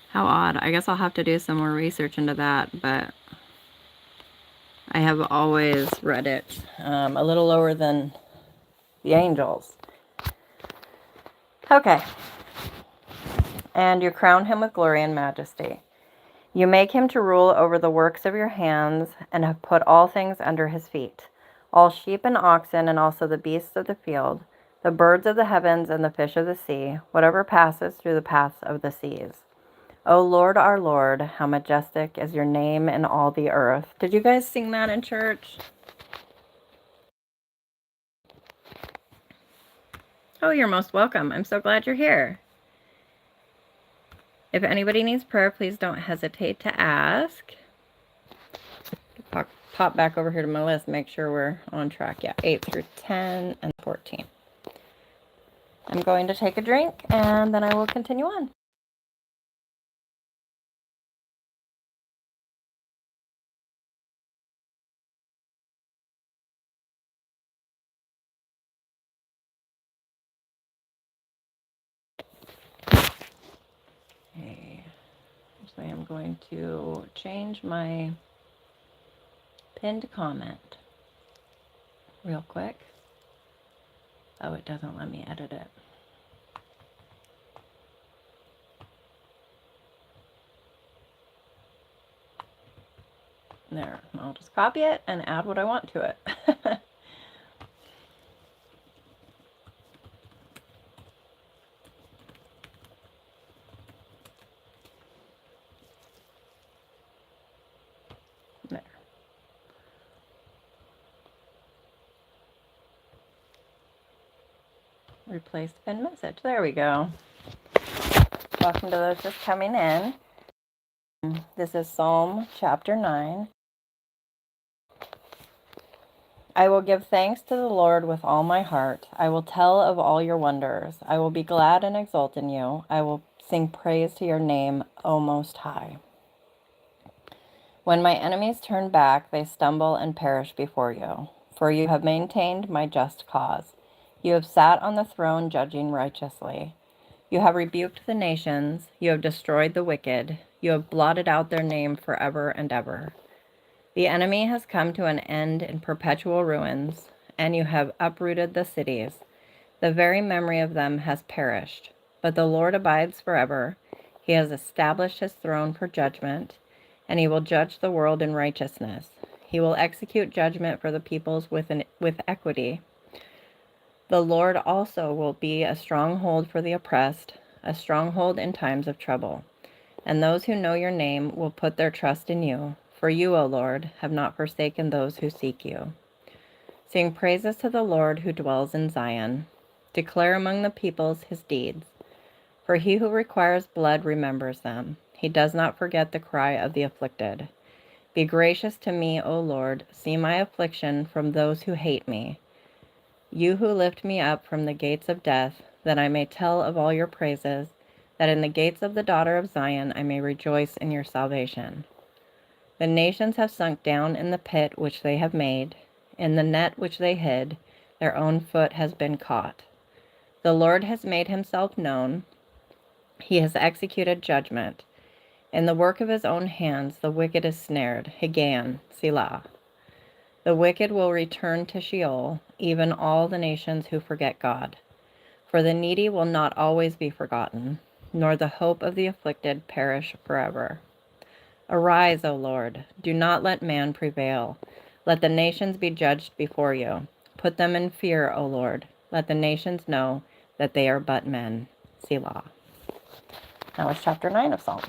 How odd. I guess I'll have to do some more research into that, but I have always read it a little lower than the angels. Okay. And you crown him with glory and majesty. You make him to rule over the works of your hands, and have put all things under his feet, all sheep and oxen, and also the beasts of the field, the birds of the heavens, and the fish of the sea, whatever passes through the paths of the seas. O Lord, our Lord, how majestic is your name in all the earth. Did you guys sing that in church? Oh, you're most welcome. I'm so glad you're here. If anybody needs prayer, please don't hesitate to ask. Pop back over here to my list, make sure we're on track. Yeah, 8 through 10 and 14. I'm going to take a drink, and then I will continue on. Okay. Actually, I'm going to change my pinned comment real quick. Oh, it doesn't let me edit it. There, I'll just copy it and add what I want to it. There. Replace pinned message. There we go. Welcome to those just coming in. This is Psalm chapter 9. I will give thanks to the Lord with all my heart. I will tell of all your wonders. I will be glad and exult in you. I will sing praise to your name, O Most High. When my enemies turn back, they stumble and perish before you. For you have maintained my just cause. You have sat on the throne judging righteously. You have rebuked the nations. You have destroyed the wicked. You have blotted out their name forever and ever. The enemy has come to an end in perpetual ruins, and you have uprooted the cities. The very memory of them has perished. But the Lord abides forever. He has established his throne for judgment, and he will judge the world in righteousness. He will execute judgment for the peoples with equity. The Lord also will be a stronghold for the oppressed, a stronghold in times of trouble. And those who know your name will put their trust in you, for you, O Lord, have not forsaken those who seek you. Sing praises to the Lord who dwells in Zion. Declare among the peoples his deeds. For he who requires blood remembers them. He does not forget the cry of the afflicted. Be gracious to me, O Lord. See my affliction from those who hate me. You who lift me up from the gates of death, that I may tell of all your praises, that in the gates of the daughter of Zion I may rejoice in your salvation. The nations have sunk down in the pit which they have made, in the net which they hid, their own foot has been caught. The Lord has made himself known. He has executed judgment. In the work of his own hands the wicked is snared. Hagan, Selah. The wicked will return to Sheol, even all the nations who forget God. For the needy will not always be forgotten, nor the hope of the afflicted perish forever. Arise, O Lord, do not let man prevail. Let the nations be judged before you. Put them in fear, O Lord. Let the nations know that they are but men. Selah. That was chapter 9 of Psalms.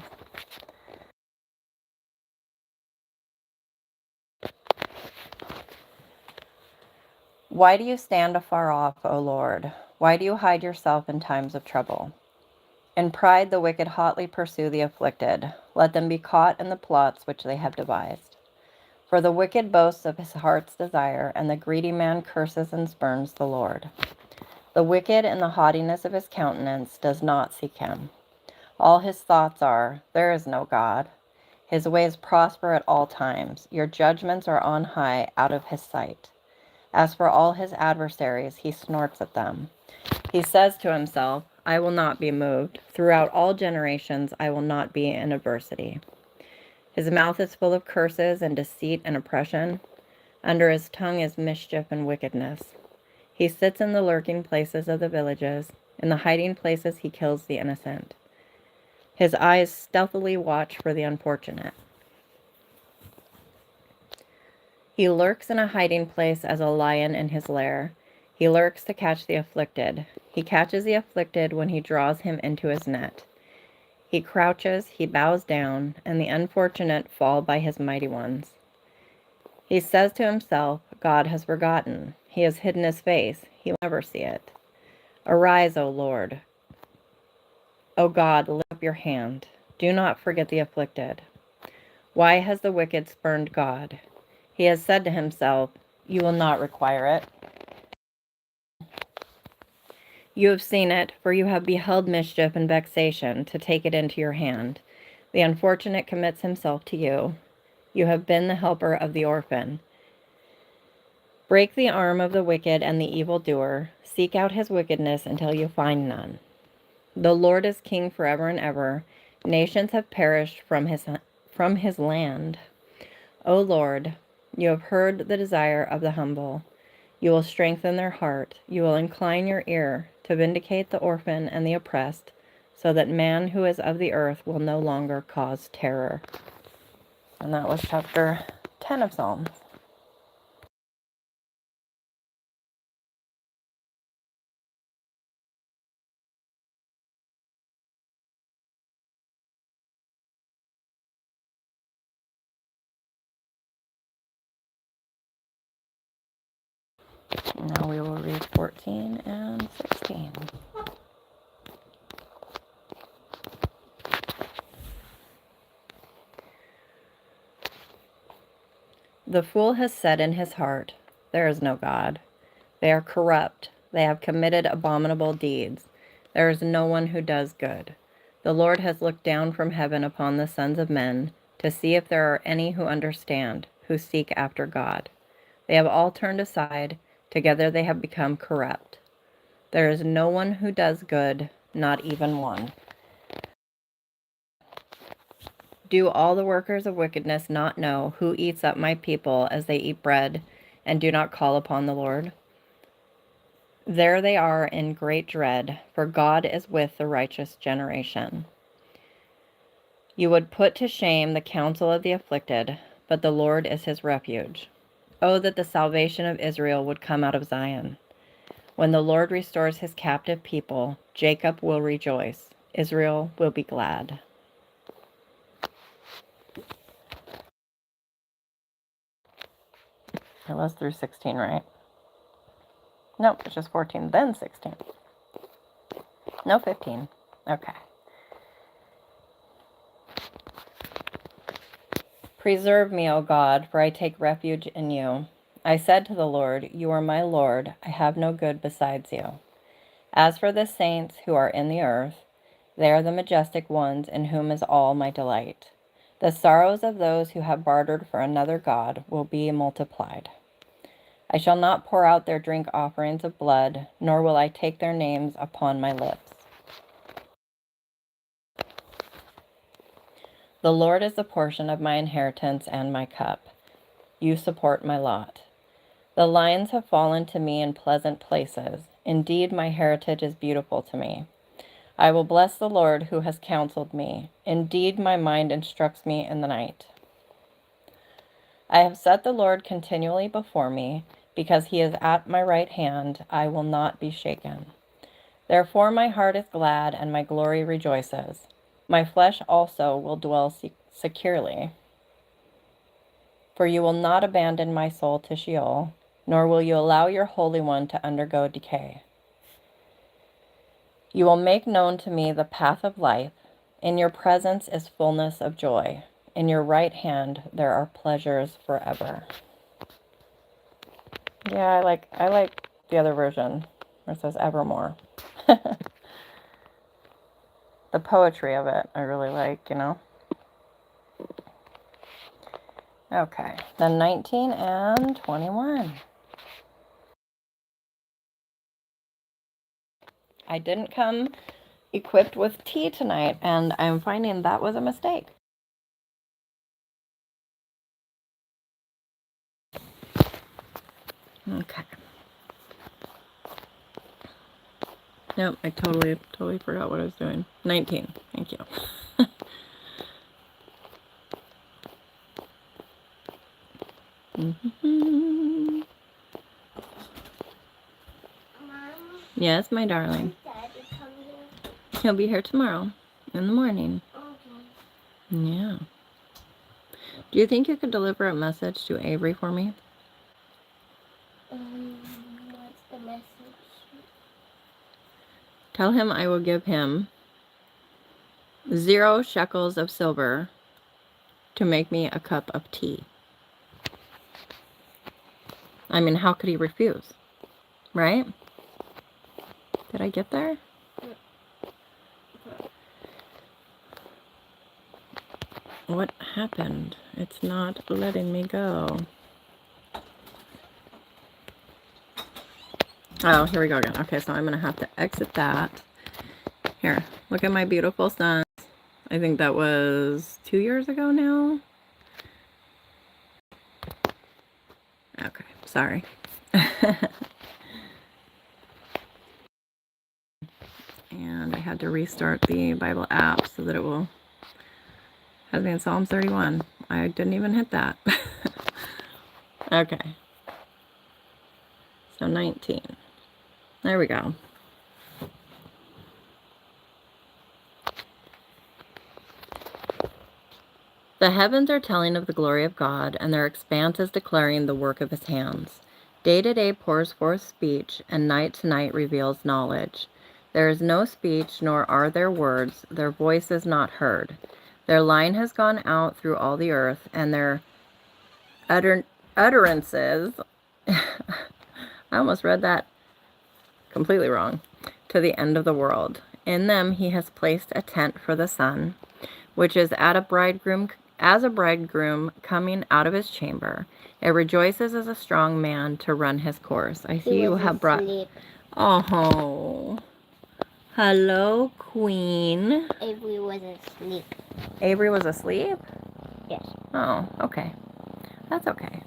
Why do you stand afar off, O Lord? Why do you hide yourself in times of trouble? In pride the wicked hotly pursue the afflicted. Let them be caught in the plots which they have devised. For the wicked boasts of his heart's desire, and the greedy man curses and spurns the Lord. The wicked in the haughtiness of his countenance does not seek him. All his thoughts are, there is no God. His ways prosper at all times. Your judgments are on high out of his sight. As for all his adversaries, he snorts at them. He says to himself, I will not be moved. Throughout all generations, I will not be in adversity. His mouth is full of curses and deceit and oppression. Under his tongue is mischief and wickedness. He sits in the lurking places of the villages. In the hiding places, he kills the innocent. His eyes stealthily watch for the unfortunate. He lurks in a hiding place as a lion in his lair. He lurks to catch the afflicted. He catches the afflicted when he draws him into his net. He crouches, he bows down, and the unfortunate fall by his mighty ones. He says to himself, God has forgotten. He has hidden his face. He will never see it. Arise, O Lord. O God, lift up your hand. Do not forget the afflicted. Why has the wicked spurned God? He has said to himself, you will not require it. You have seen it, for you have beheld mischief and vexation, to take it into your hand. The unfortunate commits himself to you. You have been the helper of the orphan. Break the arm of the wicked and the evildoer. Seek out his wickedness until you find none. The Lord is king forever and ever. Nations have perished from his land. O Lord, you have heard the desire of the humble. You will strengthen their heart. You will incline your ear to vindicate the orphan and the oppressed, so that man who is of the earth will no longer cause terror. And that was chapter 10 of Psalms. Now we will read 14 and 16. The fool has said in his heart, there is no God. They are corrupt. They have committed abominable deeds. There is no one who does good. The Lord has looked down from heaven upon the sons of men to see if there are any who understand, who seek after God. They have all turned aside. Together they have become corrupt. There is no one who does good, not even one. Do all the workers of wickedness not know who eats up my people as they eat bread and do not call upon the Lord? There they are in great dread, for God is with the righteous generation. You would put to shame the counsel of the afflicted, but the Lord is his refuge. Oh, that the salvation of Israel would come out of Zion. When the Lord restores his captive people, Jacob will rejoice. Israel will be glad. It was through 16, right? Nope, it's just 14, then 16. No, 15. Okay. Preserve me, O God, for I take refuge in you. I said to the Lord, you are my Lord. I have no good besides you. As for the saints who are in the earth, they are the majestic ones in whom is all my delight. The sorrows of those who have bartered for another God will be multiplied. I shall not pour out their drink offerings of blood, nor will I take their names upon my lips. The Lord is the portion of my inheritance and my cup. You support my lot. The lines have fallen to me in pleasant places. Indeed, my heritage is beautiful to me. I will bless the Lord who has counseled me. Indeed, my mind instructs me in the night. I have set the Lord continually before me. Because he is at my right hand, I will not be shaken. Therefore my heart is glad and my glory rejoices. My flesh also will dwell securely. For you will not abandon my soul to Sheol, nor will you allow your Holy One to undergo decay. You will make known to me the path of life. In your presence is fullness of joy. In your right hand there are pleasures forever. Yeah, I like the other version where it says evermore. The poetry of it I really like, you know. Okay, then 19 and 21. I didn't come equipped with tea tonight, and I'm finding that was a mistake. Okay. Nope, I totally forgot what I was doing. 19. Thank you. Mm-hmm. Mom, yes, my darling. Daddy come here? He'll be here tomorrow in the morning. Okay. Yeah. Do you think you could deliver a message to Avery for me? What's the message? Tell him I will give him 0 shekels of silver to make me a cup of tea. I mean, how could he refuse? Right? Did I get there? What happened? It's not letting me go. Oh, here we go again. Okay, so I'm going to have to exit that. Here, look at my beautiful sons. I think that was 2 years ago now. Okay, sorry. And I had to restart the Bible app so that it will have me in Psalm 31. I didn't even hit that. Okay. So 19. There we go. The heavens are telling of the glory of God, and their expanse is declaring the work of his hands. Day to day pours forth speech, and night to night reveals knowledge. There is no speech, nor are there words. Their voice is not heard. Their line has gone out through all the earth, and their utterances, I almost read that completely wrong, to the end of the world. In them he has placed a tent for the sun, which is as a bridegroom coming out of his chamber. It rejoices as a strong man to run his course. I see you have brought... Oh, hello, Queen. Avery was asleep. Avery was asleep? Yes. Oh, okay. That's okay.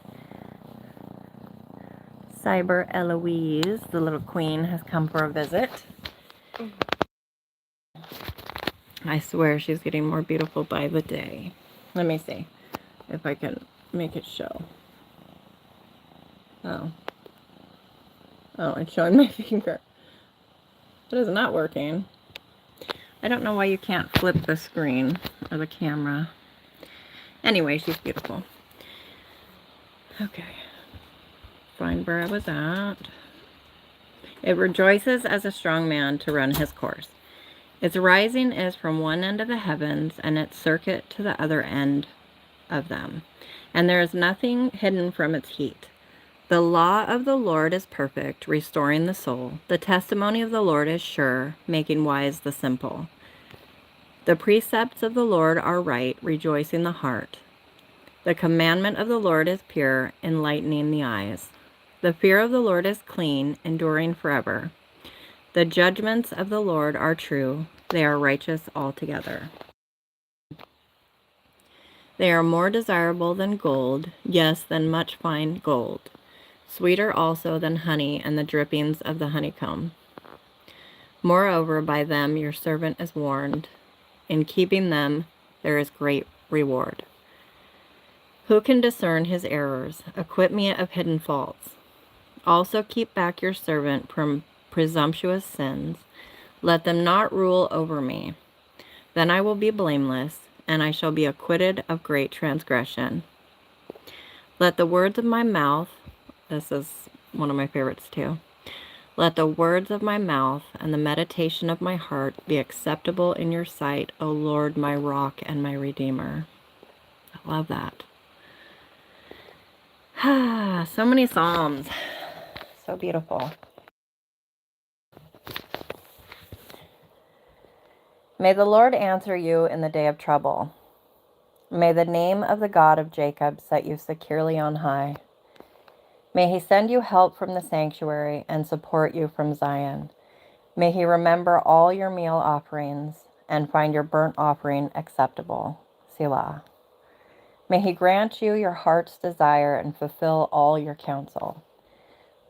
Cyber Eloise, the little queen, has come for a visit. I swear she's getting more beautiful by the day. Let me see if I can make it show. Oh. Oh, it's showing my finger. It is not working. I don't know why you can't flip the screen or the camera. Anyway, she's beautiful. Okay. Find where I was at. It rejoices as a strong man to run his course. Its rising is from one end of the heavens, and its circuit to the other end of them. And there is nothing hidden from its heat. The law of the Lord is perfect, restoring the soul. The testimony of the Lord is sure, making wise the simple. The precepts of the Lord are right, rejoicing the heart. The commandment of the Lord is pure, enlightening the eyes. The fear of the Lord is clean, enduring forever. The judgments of the Lord are true, they are righteous altogether. They are more desirable than gold, yes, than much fine gold. Sweeter also than honey and the drippings of the honeycomb. Moreover, by them your servant is warned. In keeping them there is great reward. Who can discern his errors? Acquit me of hidden faults. Also keep back your servant from presumptuous sins. Let them not rule over me. Then I will be blameless, and I shall be acquitted of great transgression. Let the words of my mouth, this is one of my favorites too. Let the words of my mouth and the meditation of my heart be acceptable in your sight, O Lord, my rock and my redeemer. I love that. So many Psalms. So beautiful. May the Lord answer you in the day of trouble. May the name of the God of Jacob set you securely on high. May he send you help from the sanctuary and support you from Zion. May he remember all your meal offerings and find your burnt offering acceptable. Selah. May he grant you your heart's desire and fulfill all your counsel.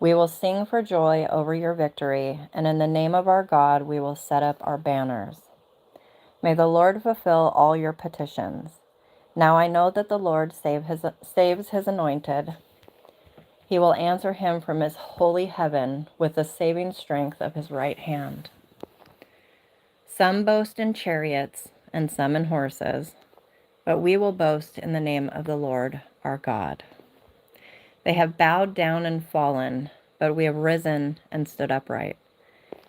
We will sing for joy over your victory, and in the name of our God we will set up our banners. May the Lord fulfill all your petitions. Now I know that the Lord saves his anointed. He will answer him from his holy heaven with the saving strength of his right hand. Some boast in chariots and some in horses, but we will boast in the name of the Lord our God. They have bowed down and fallen, but we have risen and stood upright.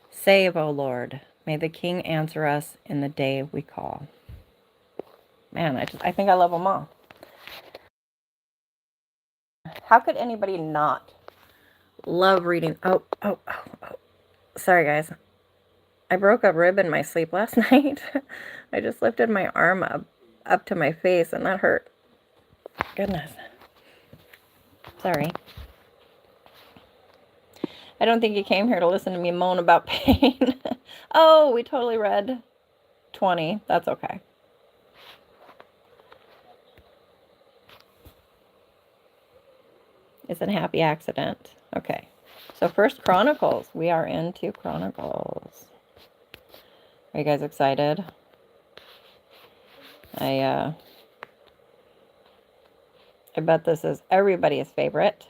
Save, O Lord. May the King answer us in the day we call. Man, I think I love them all. How could anybody not love reading? Oh. Sorry, guys. I broke a rib in my sleep last night. I just lifted my arm up to my face, and that hurt. Goodness. Sorry. I don't think you came here to listen to me moan about pain. Oh, we totally read 20. That's okay. It's a happy accident. Okay. So first Chronicles. We are into Chronicles. Are you guys excited? I bet this is everybody's favorite.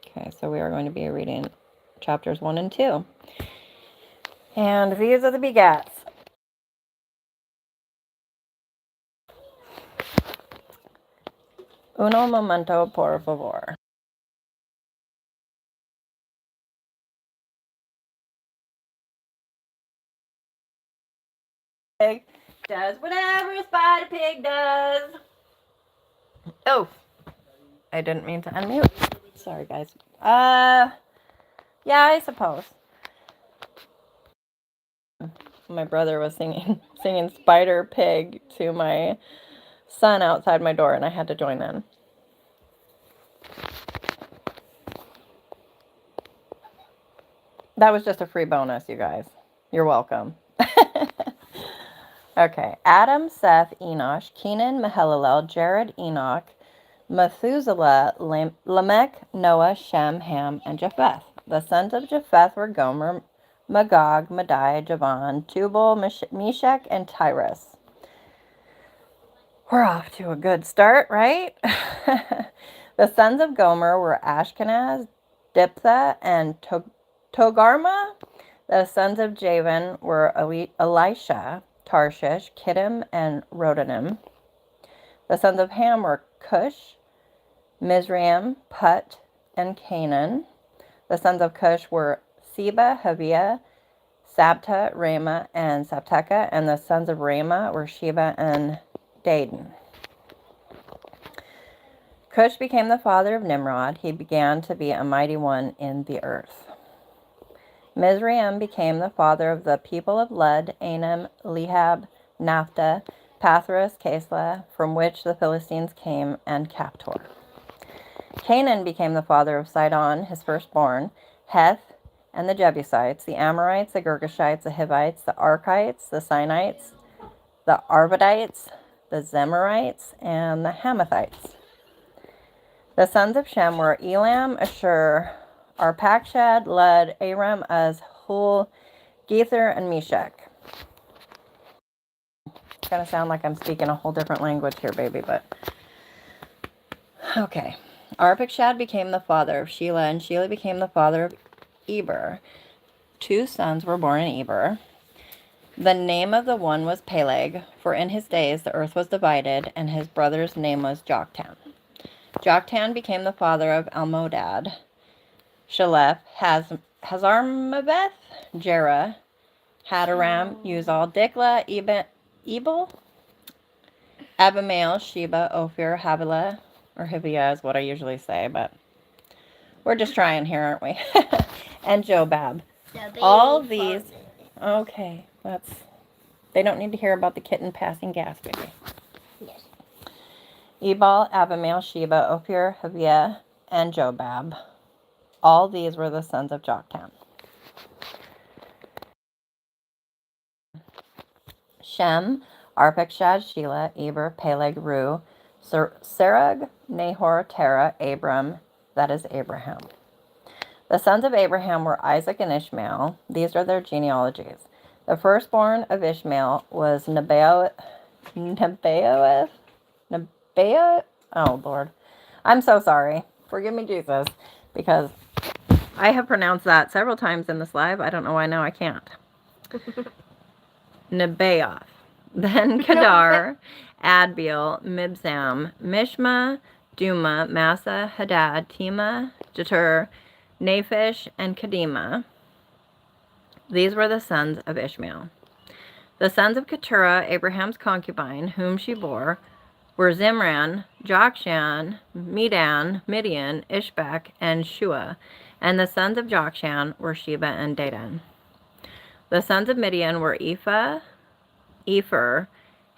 Okay, so we are going to be reading chapters 1 and 2. And these are the begats. Uno momento, por favor. Pig does whatever a spider pig does. Oh, I didn't mean to unmute. Sorry, guys. Yeah, I suppose. My brother was singing Spider Pig to my son outside my door, and I had to join in. That was just a free bonus, you guys. You're welcome. Okay. Adam, Seth, Enosh, Kenan, Mahalalel, Jared, Enoch, Methuselah, Lamech, Noah, Shem, Ham, and Japheth. The sons of Japheth were Gomer, Magog, Madai, Javan, Tubal, Meshach, and Tyrus. We're off to a good start, right? The sons of Gomer were Ashkenaz, Diptha, and Togarmah. The sons of Javan were Elisha, Tarshish, Kittim, and Rodanim. The sons of Ham were Cush, Mizraim, Put, and Canaan. The sons of Cush were Seba, Havia, Sabta, Ramah, and Sabteca. And the sons of Ramah were Sheba and Dedan. Cush became the father of Nimrod. He began to be a mighty one in the earth. Mizraim became the father of the people of Lud, Anam, Lehab, Naphtah, Pathros, Casla, from which the Philistines came, and Captor. Canaan became the father of Sidon, his firstborn, Heth, and the Jebusites, the Amorites, the Girgashites, the Hivites, the Archites, the Sinites, the Arvadites, the Zemarites, and the Hamathites. The sons of Shem were Elam, Ashur, Arpachshad, Lud, Aram, Uz, Hul, Gether, and Meshach. It's going to sound like I'm speaking a whole different language here, baby, but okay. Arpachshad became the father of Shelah, and Shelah became the father of Eber. 2 sons were born in Eber. The name of the one was Peleg, for in his days the earth was divided, and his brother's name was Joktan. Joktan became the father of Almodad, Shalef, Hazarmaveth, Jerah, Hadaram, Uzal, Dikla, Ebel, Abimael, Sheba, Ophir, Havilah, or Hivia is what I usually say, but we're just trying here, aren't we? And Jobab. All these, okay, they don't need to hear about the kitten passing gas, baby. Yes. Ebal, Abimael, Sheba, Ophir, Havia, and Jobab. All these were the sons of Joktan. Shem, Arpachshad, Shelah, Eber, Peleg, Ru, Serug, Nahor, Terah, Abram, that is Abraham. The sons of Abraham were Isaac and Ishmael. These are their genealogies. The firstborn of Ishmael was Nebaioth. Oh, Lord. I'm so sorry. Forgive me, Jesus, because I have pronounced that several times in this live. I don't know why now I can't. Nebaioth. Then Kedar, Adbeel, Mibsam, Mishma, Duma, Massa, Hadad, Tema, Jetur, Naphish, and Kedema. These were the sons of Ishmael. The sons of Keturah, Abraham's concubine, whom she bore, were Zimran, Jokshan, Medan, Midian, Ishbak, and Shua. And the sons of Jokshan were Sheba and Dedan. The sons of Midian were Ephah, Epher,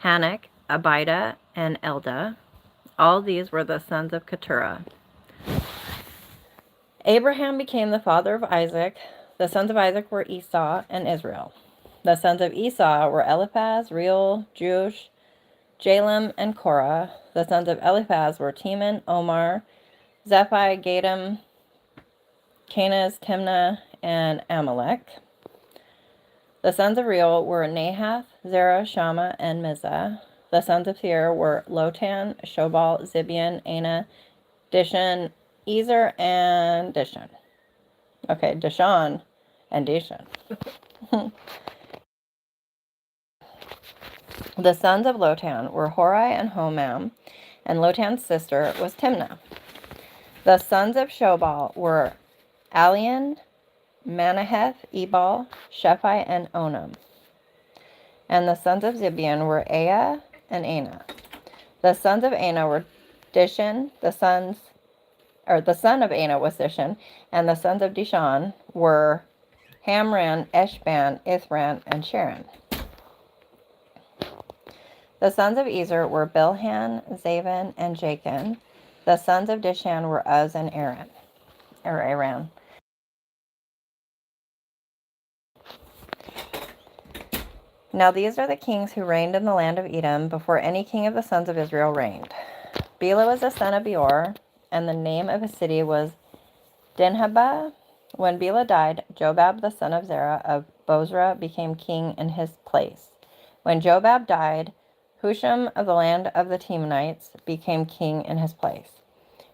Hanok, Abida, and Eldah. All these were the sons of Keturah. Abraham became the father of Isaac. The sons of Isaac were Esau and Israel. The sons of Esau were Eliphaz, Reuel, Jeush, Jalem, and Korah. The sons of Eliphaz were Teman, Omar, Zephi, Gatam, Kenaz, Timnah, and Amalek. The sons of Reuel were Nahath, Zerah, Shammah, and Mizah. The sons of Seir were Lotan, Shobal, Zibeon, Anah, Dishon, Ezer, and Dishon. Okay, Dishon and Dishon. The sons of Lotan were Horai and Homam, and Lotan's sister was Timnah. The sons of Shobal were Alian, Manaheth, Ebal, Shephi, and Onam. And the sons of Zibeon were Ea and Anah. The sons of Anah were Dishon. The son of Anah was Dishon, and the sons of Dishon were Hamran, Eshban, Ithran, and Sharon. The sons of Ezer were Bilhan, Zavan, and Jachin. The sons of Dishan were Uz and Aran. Now these are the kings who reigned in the land of Edom before any king of the sons of Israel reigned. Bela was the son of Beor, and the name of his city was Dinhabah. When Bela died, Jobab the son of Zerah of Bozrah became king in his place. When Jobab died, Husham of the land of the Temanites became king in his place.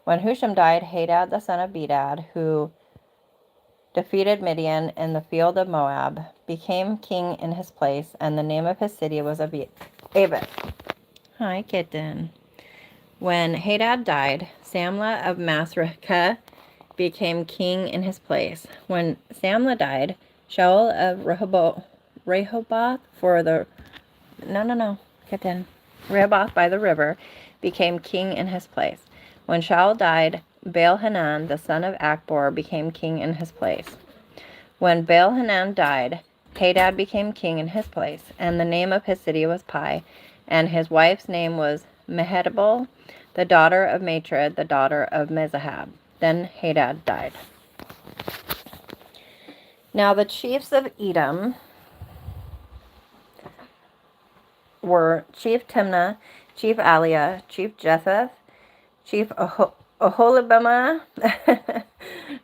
When Husham died, Hadad the son of Bedad, who defeated Midian in the field of Moab, became king in his place, and the name of his city was Avith. Hi, kitten. When Hadad died, Samlah of Masrekah became king in his place. When Samlah died, Shaul of Rehoboth Rehoboth by the river became king in his place. When Shaul died, Baal-Hanan, the son of Akbor, became king in his place. When Baal-Hanan died, Hadad became king in his place, and the name of his city was Pai, and his wife's name was Mehetabel, the daughter of Matred, the daughter of Mezahab. Then Hadad died. Now the chiefs of Edom were Chief Timnah, Chief Aliah, Chief Jetheth, Chief Oholibamah,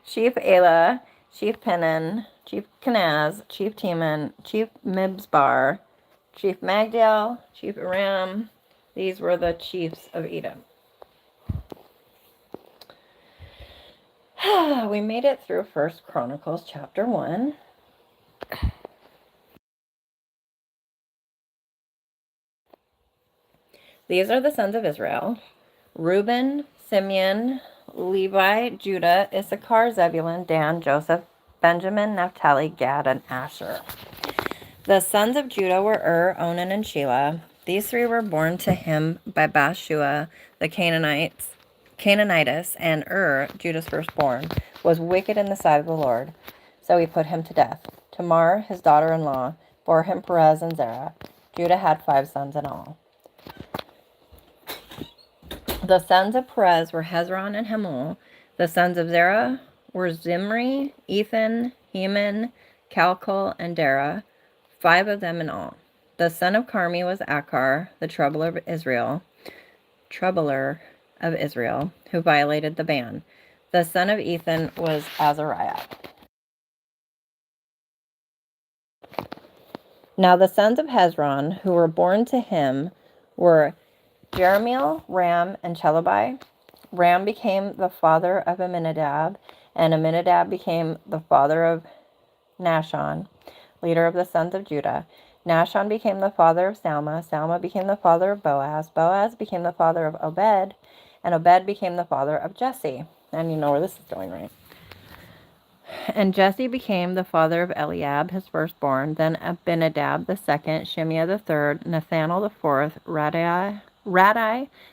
Chief Elah, Chief Penan, Chief Kenaz, Chief Teman, Chief Mibzbar, Chief Magdiel, Chief Aram. These were the chiefs of Edom. We made it through 1 Chronicles chapter 1. These are the sons of Israel: Reuben, Simeon, Levi, Judah, Issachar, Zebulun, Dan, Joseph, Benjamin, Naphtali, Gad, and Asher. The sons of Judah were Onan, and Shelah. These three were born to him by Bathshua the Canaanitess, and Judah's firstborn, was wicked in the sight of the Lord, so he put him to death. Tamar, his daughter-in-law, bore him Perez and Zerah. Judah had 5 sons in all. The sons of Perez were Hezron and Hamul. The sons of Zerah were Zimri, Ethan, Heman, Calcol, and Dara, 5 of them in all. The son of Carmi was Achar, the troubler of Israel, who violated the ban. The son of Ethan was Azariah. Now the sons of Hezron, who were born to him, were Jeremiel, Ram, and Chelubai. Ram became the father of Amminadab, and Amminadab became the father of Nahshon, leader of the sons of Judah. Nahshon became the father of Salma. Salma became the father of Boaz. Boaz became the father of Obed, and Obed became the father of Jesse. And you know where this is going, right? And Jesse became the father of Eliab, his firstborn, then Abinadab the second, Shimea the third, Nathanael the fourth, Radai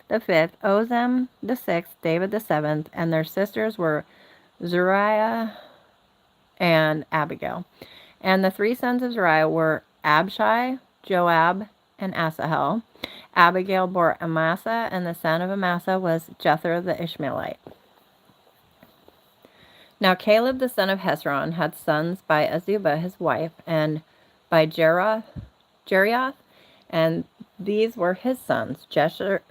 the fifth, Ozem the sixth, David the seventh, and their sisters were Zuriah and Abigail. And the 3 sons of Zuriah were Abishai, Joab, and Asahel. Abigail bore Amasa, and the son of Amasa was Jether the Ishmaelite. Now Caleb the son of Hezron had sons by Azubah his wife, and by Jerioth, and these were his sons: Jesher,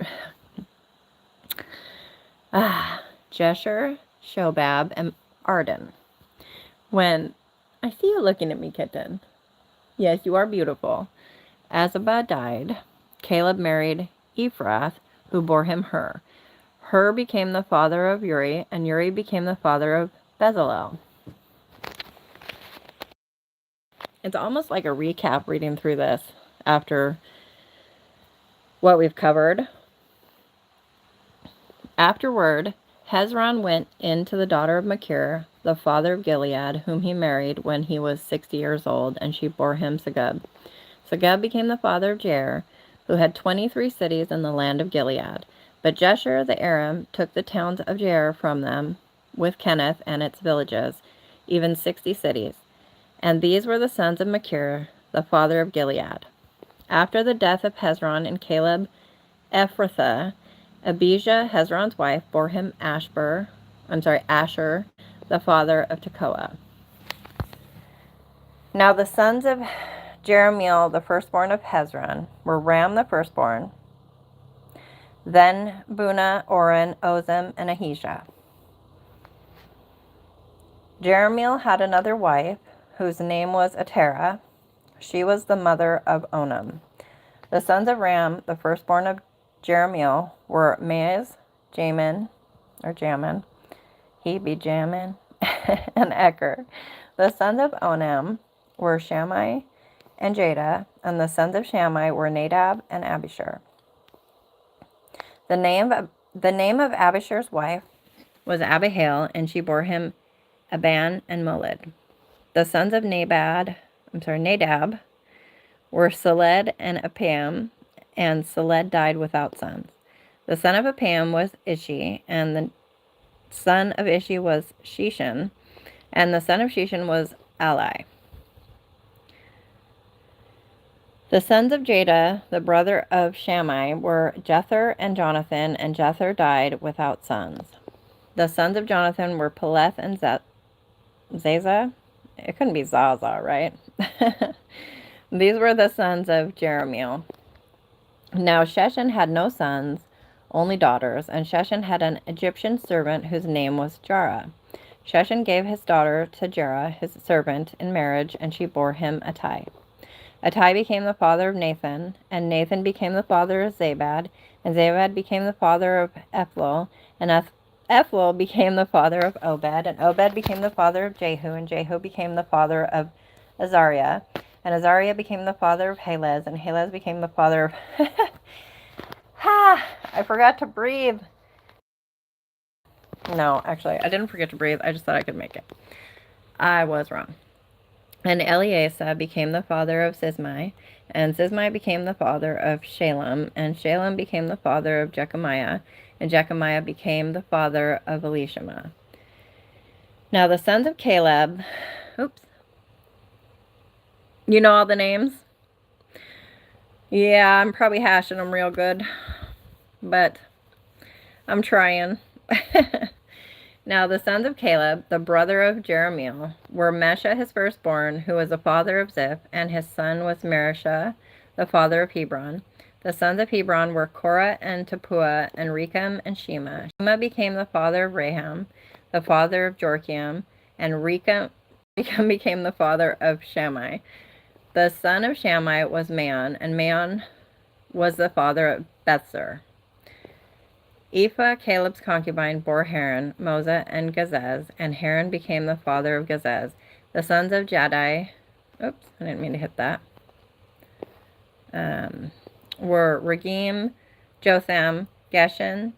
Shobab, and Arden. When I see you looking at me, kitten. Yes, you are beautiful. Azubah died. Caleb married Ephrath, who bore him Hur. Hur became the father of Uri, and Uri became the father of Bezalel. It's almost like a recap reading through this after what we've covered. Afterward, Hezron went in to the daughter of Machir, the father of Gilead, whom he married when he was 60 years old, and she bore him Segub. Segub became the father of Jair, who had 23 cities in the land of Gilead. But Jeshur the Aram took the towns of Jair from them, with Kenneth and its villages, even 60 cities. And these were the sons of Machir, the father of Gilead. After the death of Hezron and Caleb Ephrathah, Abijah, Hezron's wife, bore him Asher, the father of Tekoa. Now the sons of Jeremiel, the firstborn of Hezron, were Ram the firstborn, then Bunah, Oren, Ozem, and Ahijah. Jerahmeel had another wife, whose name was Atera. She was the mother of Onam. The sons of Ram, the firstborn of Jerahmeel, were Maaz, Jamin, he be Jamin, and Eker. The sons of Onam were Shammai and Jada, and the sons of Shammai were Nadab and Abishur. The name of Abishur's wife was Abihail, and she bore him Aban and Molid. The sons of Nadab were Seled and Apam, and Seled died without sons. The son of Apam was Ishi, and the son of Ishi was Shishan, and the son of Shishan was Ali. The sons of Jada, the brother of Shammai, were Jether and Jonathan, and Jether died without sons. The sons of Jonathan were Peleth and Zaza. It couldn't be Zaza, right? These were the sons of Jerahmeel. Now Sheshan had no sons, only daughters, and Sheshan had an Egyptian servant whose name was Jarah. Sheshan gave his daughter to Jarah, his servant, in marriage, and she bore him Attai. Attai became the father of Nathan, and Nathan became the father of Zabad, and Zabad became the father of Ephlol, and Ephlol became the father of Obed, and Obed became the father of Jehu, and Jehu became the father of Azariah, and Azariah became the father of Helez, and Helez became the father of... I forgot to breathe. No, actually, I didn't forget to breathe. I just thought I could make it. I was wrong. And Eleasa became the father of Sismai, and Sismai became the father of Shalem, and Shalem became the father of Jechamiah, and Jechamiah became the father of Elishama. Now the sons of Caleb, oops, you know all the names? Yeah, I'm probably hashing them real good, but I'm trying. Now the sons of Caleb, the brother of Jerahmeel, were Mesha his firstborn, who was the father of Ziph, and his son was Marishah, the father of Hebron. The sons of Hebron were Korah and Tapua, and Rechem and Shema. Shema became the father of Raham, the father of Jorkiam, and Rechem became the father of Shammai. The son of Shammai was Man, and Man was the father of Bethzur. Ephah, Caleb's concubine, bore Haran, Moza, and Gazez, and Haran became the father of Gazez. The sons of Jaddai, oops, I didn't mean to hit that, were Regem, Jotham, Geshen,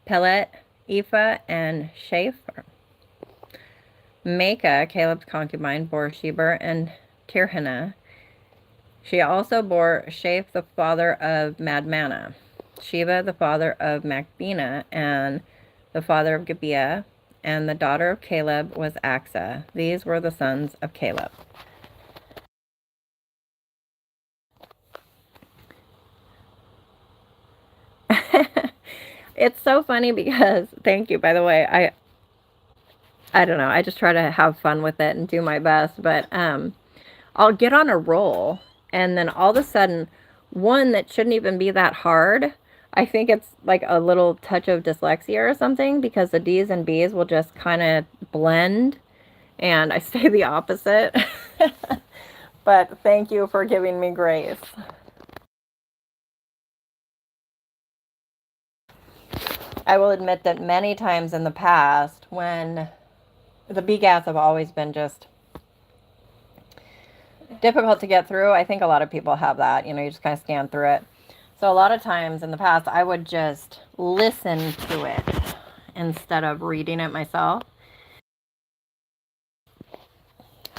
Pelet, Ephah, and Shapher. Maacah, Caleb's concubine, bore Sheber and Tirhana. She also bore Shaph, the father of Madmannah, Sheba, the father of Macbena, and the father of Gibeah, and the daughter of Caleb was Axa. These were the sons of Caleb. It's so funny because, thank you, by the way, I don't know, I just try to have fun with it and do my best, but I'll get on a roll, and then all of a sudden, one that shouldn't even be that hard, I think it's like a little touch of dyslexia or something, because the D's and B's will just kind of blend, and I say the opposite. But thank you for giving me grace. I will admit that many times in the past, when the BGAS have always been just difficult to get through. I think a lot of people have that. You know, you just kind of scan through it. So a lot of times in the past, I would just listen to it instead of reading it myself.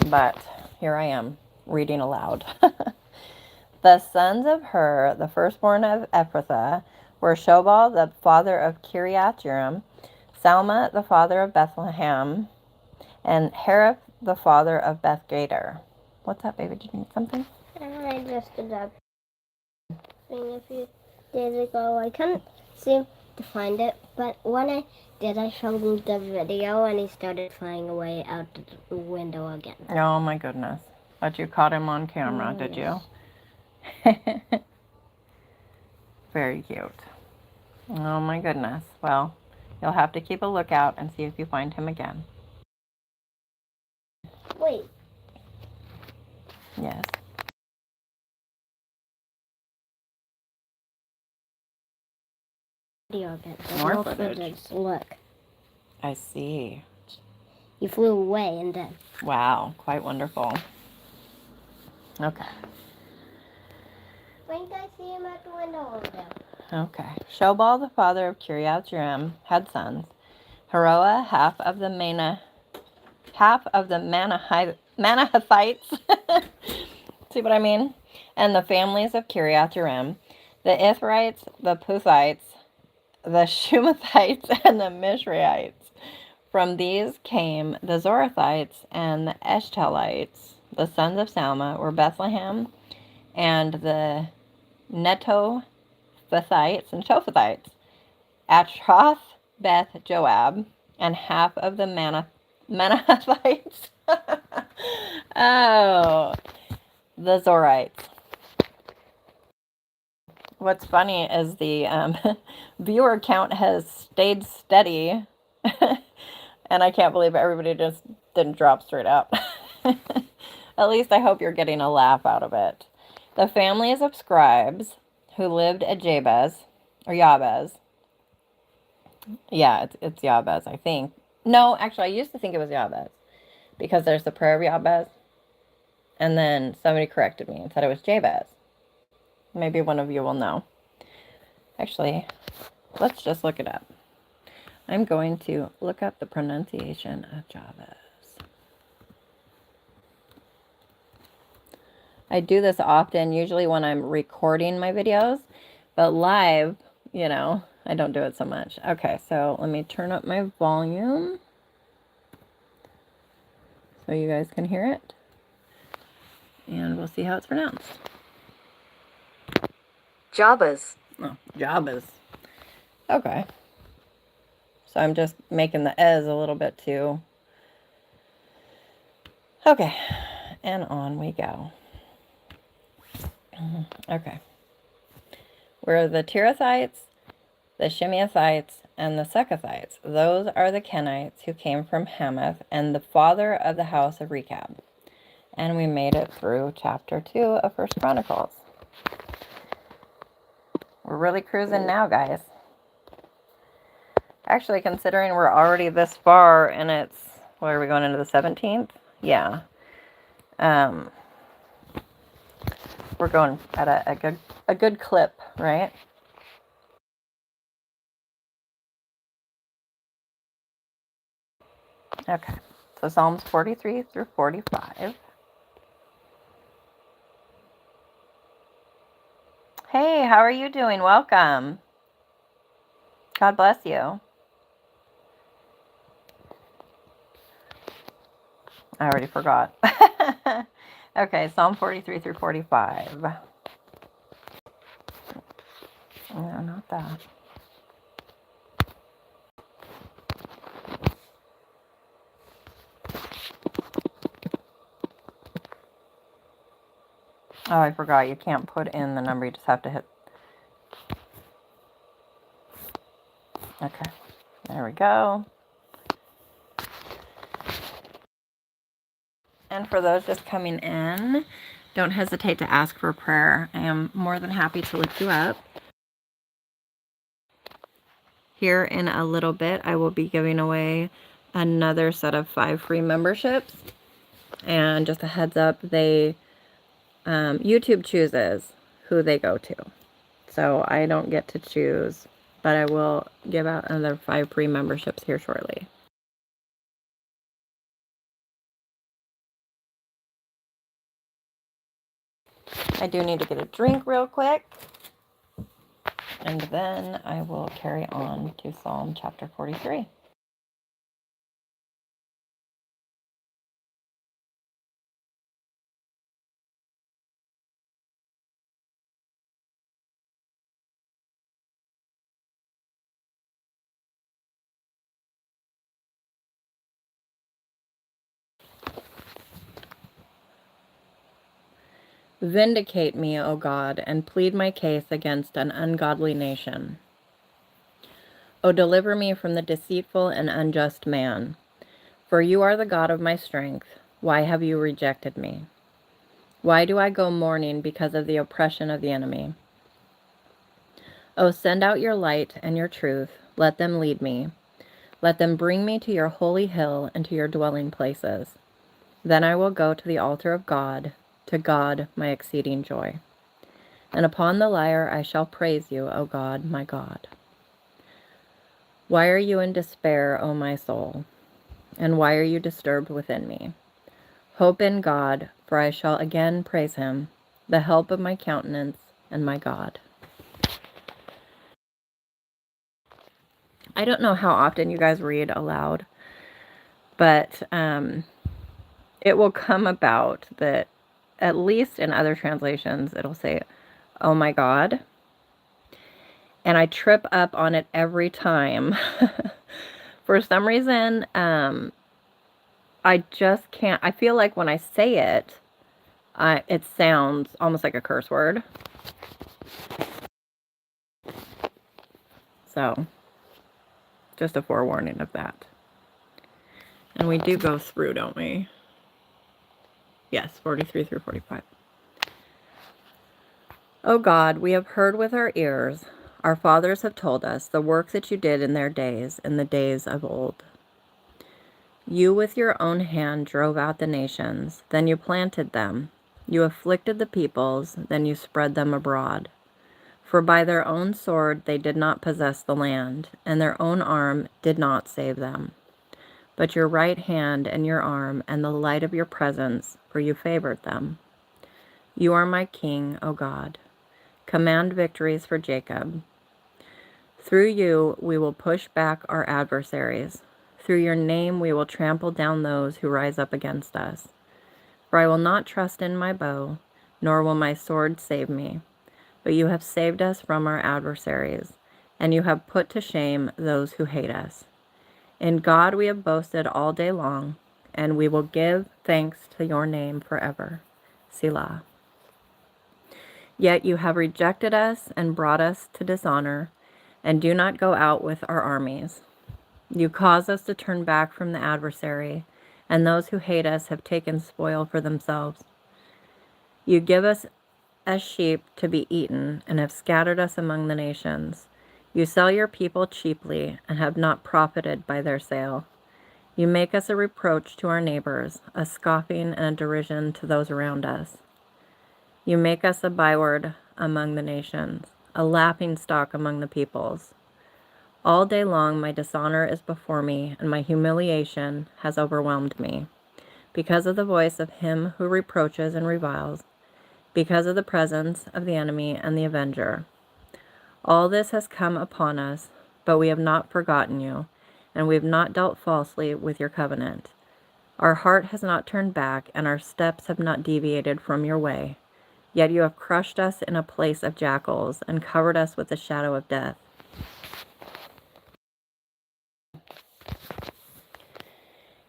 But here I am, reading aloud. The sons of Hur, the firstborn of Ephrathah, were Shobal, the father of Kiriath Jearim, Salma, the father of Bethlehem, and Hariph, the father of Beth Gader. What's up, baby? Did you need something? I just did that thing a few days ago. I couldn't seem to find it, but when I did, I showed him the video, and he started flying away out the window again. Oh my goodness. But you caught him on camera, did Yes. you? Very cute. Oh my goodness. Well, you'll have to keep a lookout and see if you find him again. Wait. Yes. Video again. More footage. Look. I see. You flew away and then. Wow, quite wonderful. Okay. I think I see him at the window over there. Okay. Shobal, the father of Kiriath Jearim, had sons. Haroah, half of the Manahathites. See what I mean? And the families of Kiriath Jearim, the Ithrites, the Puthites, the Shumathites, and the Mishraites. From these came the Zorathites and the Eshtalites. The sons of Salma were Bethlehem and the Netophathites and Tophathites, Atroth, Beth Joab, and half of the Manahathites. Oh, the Zorites. What's funny is the viewer count has stayed steady. And I can't believe everybody just didn't drop straight out. At least I hope you're getting a laugh out of it. The families of scribes who lived at Jabez, or Yabez. Yeah, it's Yabez, I think. No, actually, I used to think it was Yabez. Because there's the prayer of Yabez. And then somebody corrected me and said it was Jabez. Maybe one of you will know. Actually, let's just look it up. I'm going to look up the pronunciation of Jabez. I do this often, usually when I'm recording my videos, but live, I don't do it so much. Okay, so let me turn up my volume so you guys can hear it. And we'll see how it's pronounced. Jabez. Oh, Jabez. Okay. So I'm just making the Ez a little bit too. Okay. And on we go. Okay. We're the Tirathites, the Shimeathites, and the Sekathites. Those are the Kenites who came from Hamath and the father of the house of Rechab. And we made it through chapter 2 of 1 Chronicles. We're really cruising now, guys. Actually, considering we're already this far and it's, what are we going into the 17th? Yeah. We're going at a good clip, right? Okay. So Psalms 43 through 45. Hey, how are you doing? Welcome. God bless you. I already forgot. Okay, Psalm 43 through 45. No, not that. Oh, I forgot. You can't put in the number. You just have to hit. Okay, there we go. And for those just coming in, don't hesitate to ask for prayer. I am more than happy to lift you up. Here in a little bit, I will be giving away another set of 5 free memberships. And just a heads up, YouTube chooses who they go to. So I don't get to choose, but I will give out another 5 free memberships here shortly. I do need to get a drink real quick. And then I will carry on to Psalm chapter 43. Vindicate me, O God, and plead my case against an ungodly nation. O deliver me from the deceitful and unjust man. For you are the God of my strength. Why have you rejected me? Why do I go mourning because of the oppression of the enemy? Oh, send out your light and your truth. Let them lead me. Let them bring me to your holy hill and to your dwelling places. Then I will go to the altar of God, to God my exceeding joy. And upon the lyre I shall praise you, O God, my God. Why are you in despair, O my soul? And why are you disturbed within me? Hope in God, for I shall again praise him, the help of my countenance and my God. I don't know how often you guys read aloud, but it will come about that, at least in other translations, it'll say, oh my God. And I trip up on it every time. For some reason, I just can't. I feel like when I say it, it sounds almost like a curse word. So, just a forewarning of that. And we do go through, don't we? Yes, 43 through 45. O God, we have heard with our ears. Our fathers have told us the work that you did in their days, in the days of old. You with your own hand drove out the nations, then you planted them. You afflicted the peoples, then you spread them abroad. For by their own sword they did not possess the land, and their own arm did not save them. But your right hand and your arm and the light of your presence, for you favored them. You are my king, O God. Command victories for Jacob. Through you we will push back our adversaries. Through your name we will trample down those who rise up against us. For I will not trust in my bow, nor will my sword save me. But you have saved us from our adversaries, and you have put to shame those who hate us. In God we have boasted all day long, and we will give thanks to your name forever. Selah. Yet you have rejected us and brought us to dishonor, and do not go out with our armies. You cause us to turn back from the adversary, and those who hate us have taken spoil for themselves. You give us as sheep to be eaten, and have scattered us among the nations. You sell your people cheaply, and have not profited by their sale. You make us a reproach to our neighbors, a scoffing and a derision to those around us. You make us a byword among the nations, a laughingstock among the peoples. All day long my dishonor is before me, and my humiliation has overwhelmed me, because of the voice of him who reproaches and reviles, because of the presence of the enemy and the avenger. All this has come upon us, but we have not forgotten you, and we have not dealt falsely with your covenant. Our heart has not turned back, and our steps have not deviated from your way. Yet you have crushed us in a place of jackals, and covered us with the shadow of death.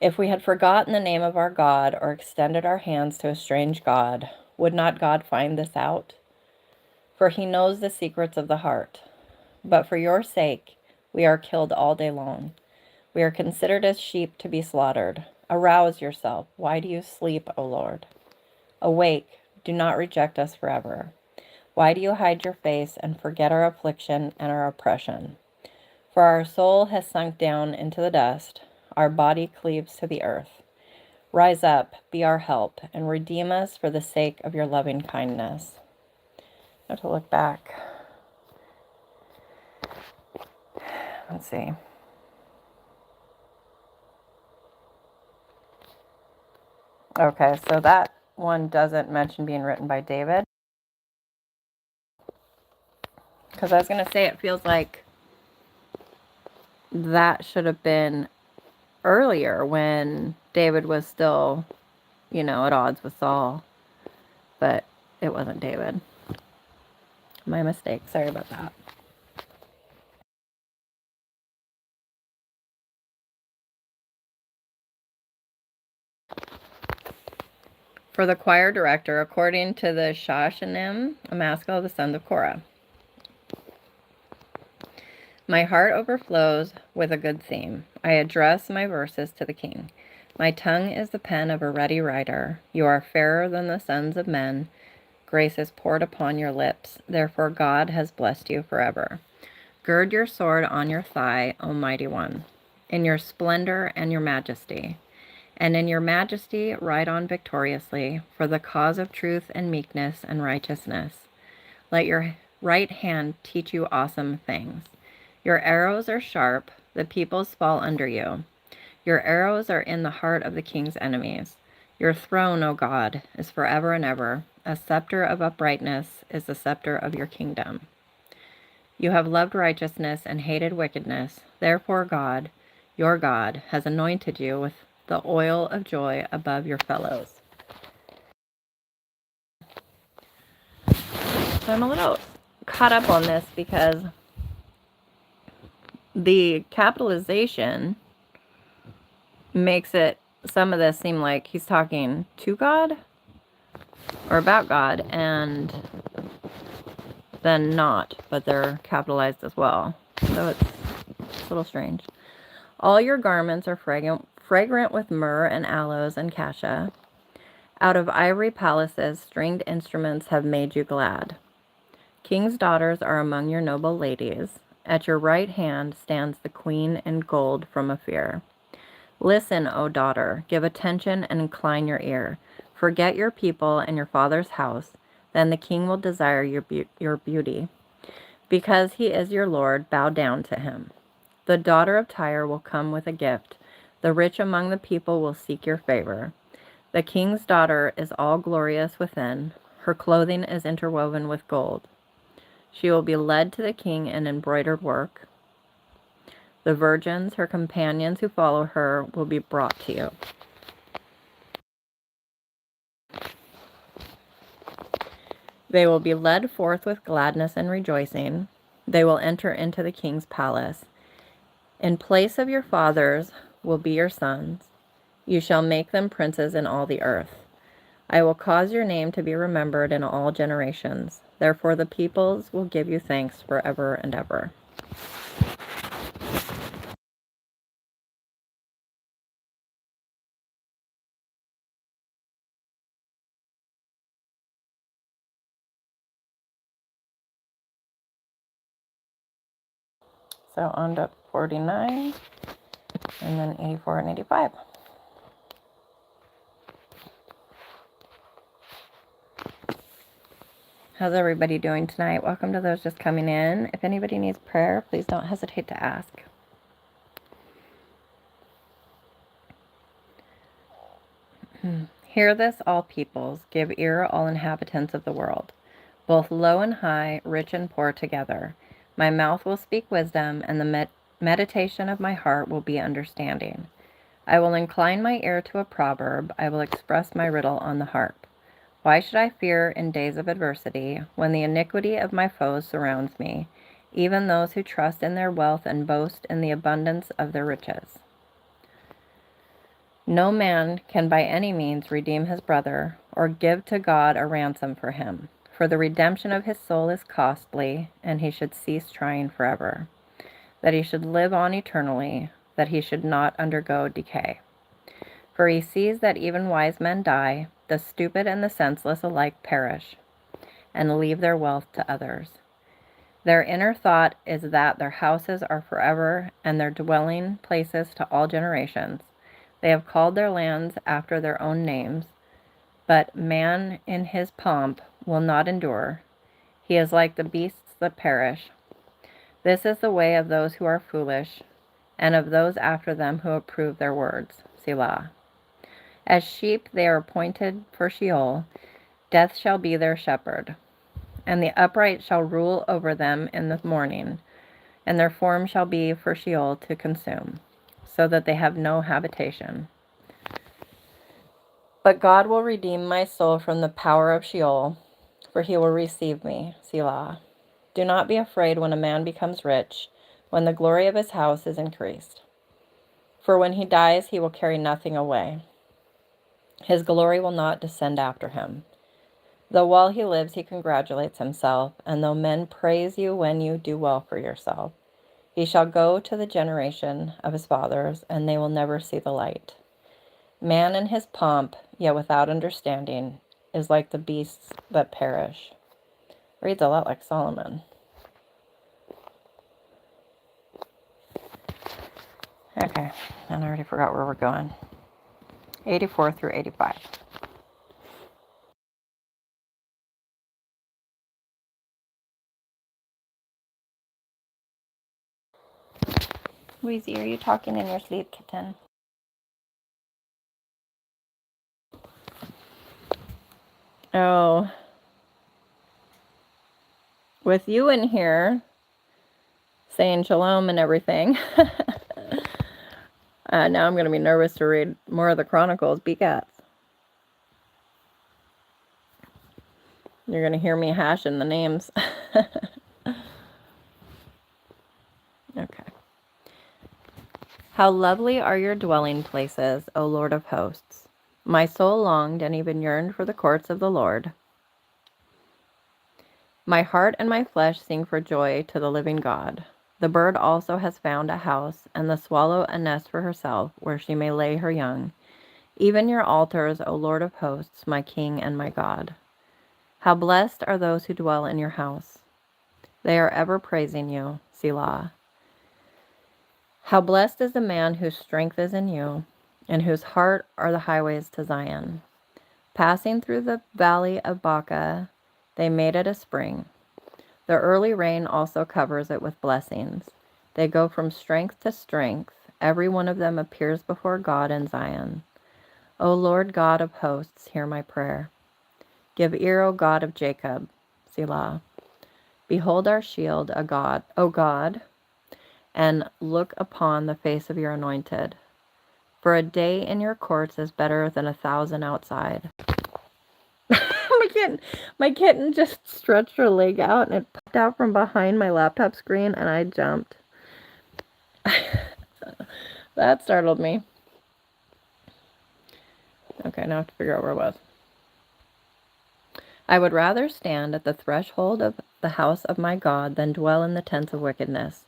If we had forgotten the name of our God, or extended our hands to a strange God, would not God find this out? For he knows the secrets of the heart. But for your sake we are killed all day long. We are considered as sheep to be slaughtered. Arouse yourself. Why do you sleep, O Lord? Awake, do not reject us forever. Why do you hide your face and forget our affliction and our oppression? For our soul has sunk down into the dust, our body cleaves to the earth. Rise up, be our help, and redeem us for the sake of your loving kindness. I have to look back. Let's see. Okay, so that one doesn't mention being written by David. Because I was going to say, it feels like that should have been earlier when David was still, at odds with Saul. But it wasn't David. My mistake. Sorry about that. For the choir director, according to the Shoshanim, a maskil of the sons of Korah. My heart overflows with a good theme. I address my verses to the king. My tongue is the pen of a ready writer. You are fairer than the sons of men. Grace is poured upon your lips. Therefore God has blessed you forever. Gird your sword on your thigh, O mighty one, in your splendor and your majesty. And in your majesty ride on victoriously for the cause of truth and meekness and righteousness. Let your right hand teach you awesome things. Your arrows are sharp, the peoples fall under you. Your arrows are in the heart of the king's enemies. Your throne, O God, is forever and ever. A scepter of uprightness is the scepter of your kingdom. You have loved righteousness and hated wickedness. Therefore God, your God, has anointed you with the oil of joy above your fellows. So I'm a little caught up on this because the capitalization makes some of this seem like he's talking to God or about God, and then not, but they're capitalized as well. So it's a little strange. All your garments are fragrant with myrrh and aloes and cassia. Out of ivory palaces, stringed instruments have made you glad. King's daughters are among your noble ladies. At your right hand stands the queen in gold from Ophir. Listen, O daughter, give attention and incline your ear. Forget your people and your father's house, then the king will desire your beauty. Because he is your Lord, bow down to him. The daughter of Tyre will come with a gift. The rich among the people will seek your favor. The king's daughter is all glorious within. Her clothing is interwoven with gold. She will be led to the king in embroidered work. The virgins, her companions who follow her, will be brought to you. They will be led forth with gladness and rejoicing. They will enter into the king's palace. In place of your fathers will be your sons. You shall make them princes in all the earth. I will cause your name to be remembered in all generations. Therefore the peoples will give you thanks forever and ever. So on to 49, and then 84 and 85. How's everybody doing tonight? Welcome to those just coming in. If anybody needs prayer, please don't hesitate to ask. Hear this, all peoples. Give ear, all inhabitants of the world, both low and high, rich and poor together. My mouth will speak wisdom, and the meditation of my heart will be understanding. I will incline my ear to a proverb. I will express my riddle on the harp. Why should I fear in days of adversity, when the iniquity of my foes surrounds me, even those who trust in their wealth and boast in the abundance of their riches? No man can by any means redeem his brother, or give to God a ransom for him. For the redemption of his soul is costly, and he should cease trying forever. That he should live on eternally, that he should not undergo decay. For he sees that even wise men die, the stupid and the senseless alike perish, and leave their wealth to others. Their inner thought is that their houses are forever, and their dwelling places to all generations. They have called their lands after their own names, but man in his pomp will not endure. He is like the beasts that perish. This is the way of those who are foolish, and of those after them who approve their words. Selah. As sheep they are appointed for Sheol. Death shall be their shepherd, and the upright shall rule over them in the morning, and their form shall be for Sheol to consume, so that they have no habitation. But God will redeem my soul from the power of Sheol, for he will receive me. Selah. Do not be afraid when a man becomes rich, when the glory of his house is increased. For when he dies, he will carry nothing away. His glory will not descend after him. Though while he lives, he congratulates himself, and though men praise you when you do well for yourself, he shall go to the generation of his fathers, and they will never see the light. Man in his pomp, yet without understanding, is like the beasts that perish. Reads a lot like Solomon. Okay, and I already forgot where we're going. 84 through 85. Wheezy, are you talking in your sleep, kitten? Oh, with you in here saying shalom and everything. Now I'm going to be nervous to read more of the Chronicles. Becats. You're going to hear me hashing the names. Okay. How lovely are your dwelling places, O Lord of hosts. My soul longed and even yearned for the courts of the Lord. My heart and my flesh sing for joy to the living God. The bird also has found a house, and the swallow a nest for herself, where she may lay her young. Even your altars, O Lord of hosts, my King and my God. How blessed are those who dwell in your house. They are ever praising you, Selah. How blessed is the man whose strength is in you, and whose heart are the highways to Zion. Passing through the valley of Baca, they made it a spring. The early rain also covers it with blessings. They go from strength to strength. Every one of them appears before God in Zion. O Lord God of hosts, hear my prayer. Give ear, O God of Jacob, Selah. Behold our shield, O God, and look upon the face of your anointed. For a day in your courts is better than 1,000 outside. my kitten just stretched her leg out and it popped out from behind my laptop screen and I jumped. That startled me. Okay, now I have to figure out where I was. I would rather stand at the threshold of the house of my God than dwell in the tents of wickedness.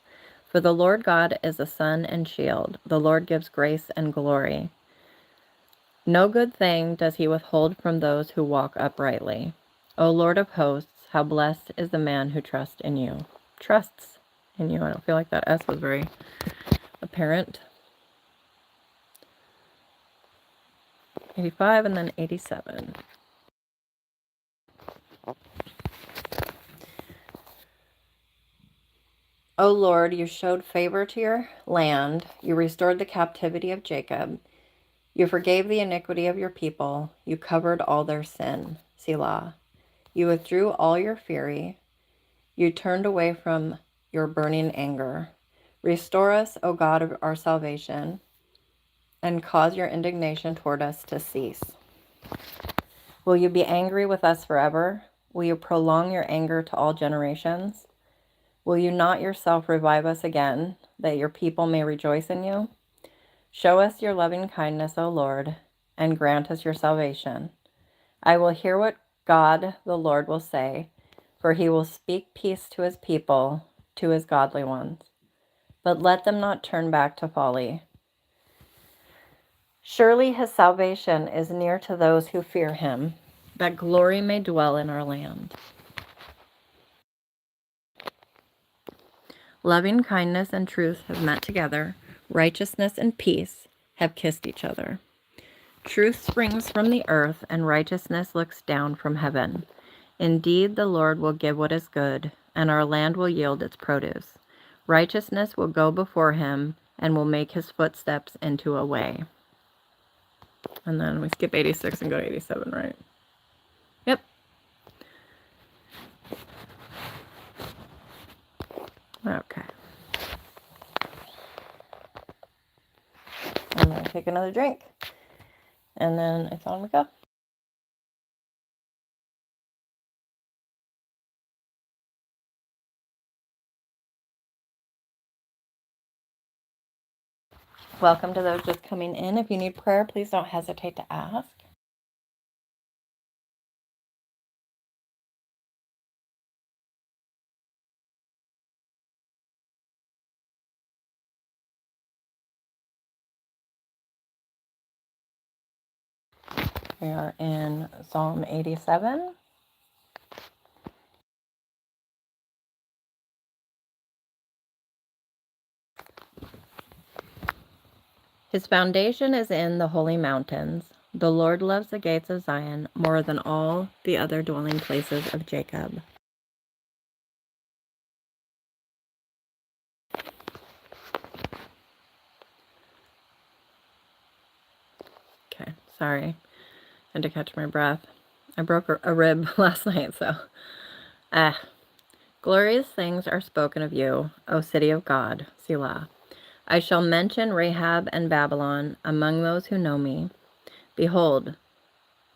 For the Lord God is a sun and shield. The Lord gives grace and glory. No good thing does he withhold from those who walk uprightly. O Lord of hosts, how blessed is the man who trusts in you. Trusts in you. I don't feel like that S was very apparent. 85 and then 87. O Lord, you showed favor to your land. You restored the captivity of Jacob. You forgave the iniquity of your people. You covered all their sin. Selah. You withdrew all your fury. You turned away from your burning anger. Restore us, O God of our salvation, and cause your indignation toward us to cease. Will you be angry with us forever? Will you prolong your anger to all generations? Will you not yourself revive us again, that your people may rejoice in you? Show us your loving kindness, O Lord, and grant us your salvation. I will hear what God the Lord will say, for he will speak peace to his people, to his godly ones. But let them not turn back to folly. Surely his salvation is near to those who fear him, that glory may dwell in our land. Loving kindness and truth have met together. Righteousness and peace have kissed each other. Truth springs from the earth, and righteousness looks down from heaven. Indeed, the Lord will give what is good, and our land will yield its produce. Righteousness will go before him, and will make his footsteps into a way. And then we skip 86 and go to 87, right? Yep. Okay. I'm going to take another drink. And then it's on we go. Welcome to those just coming in. If you need prayer, please don't hesitate to ask. We are in Psalm 87. His foundation is in the holy mountains. The Lord loves the gates of Zion more than all the other dwelling places of Jacob. Okay, sorry. I had to catch my breath. I broke a rib last night, so. Glorious things are spoken of you, O city of God, Selah. I shall mention Rahab and Babylon among those who know me. Behold,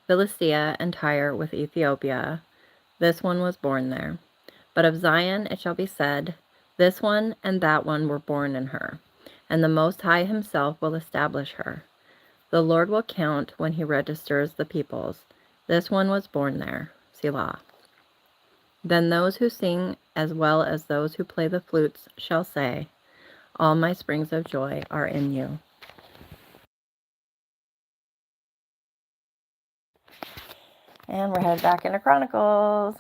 Philistia and Tyre with Ethiopia. This one was born there. But of Zion it shall be said, this one and that one were born in her, and the Most High himself will establish her. The Lord will count when he registers the peoples. This one was born there, Selah. Then those who sing as well as those who play the flutes shall say, all my springs of joy are in you. And we're headed back into Chronicles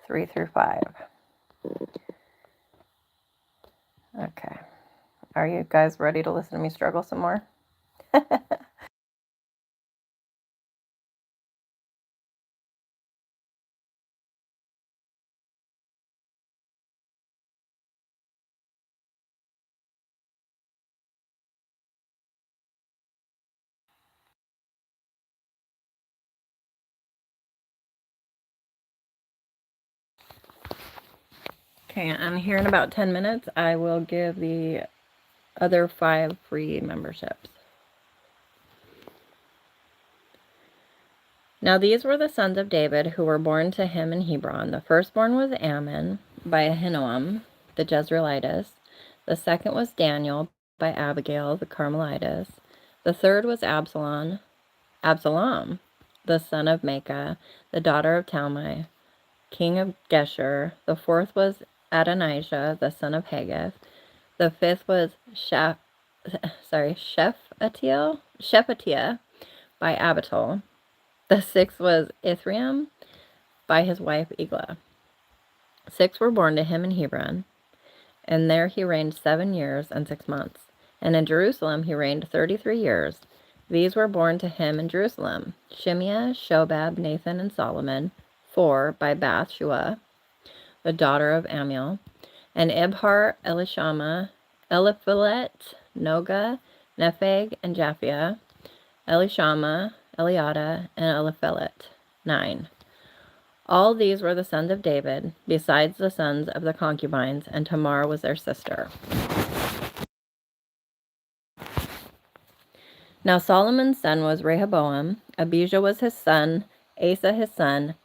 3 through 5. Okay. Are you guys ready to listen to me struggle some more? Okay, and here in about 10 minutes, I will give the other 5 free memberships. Now these were the sons of David who were born to him in Hebron. The firstborn was Ammon by Ahinoam the Jezreelitess. The second was Daniel by Abigail the Carmelitess. The third was Absalom, the son of Maacah, the daughter of Talmai, king of Geshur. The fourth was Adonijah, the son of Haggith. The fifth was Shephatiah by Abital. The sixth was Ithream by his wife Eglah. 6 were born to him in Hebron, and there he reigned 7 years and 6 months. And in Jerusalem he reigned 33 years. These were born to him in Jerusalem: Shimea, Shobab, Nathan, and Solomon. 4 by Bathshua, the daughter of Amiel, and Ibhar, Elishama, Eliphalet, Noga, Nepheg, and Japhia, Elishama, Eliada, and Eliphalet. 9. All these were the sons of David, besides the sons of the concubines, and Tamar was their sister. Now Solomon's son was Rehoboam, Abijah was his son, Asa his son,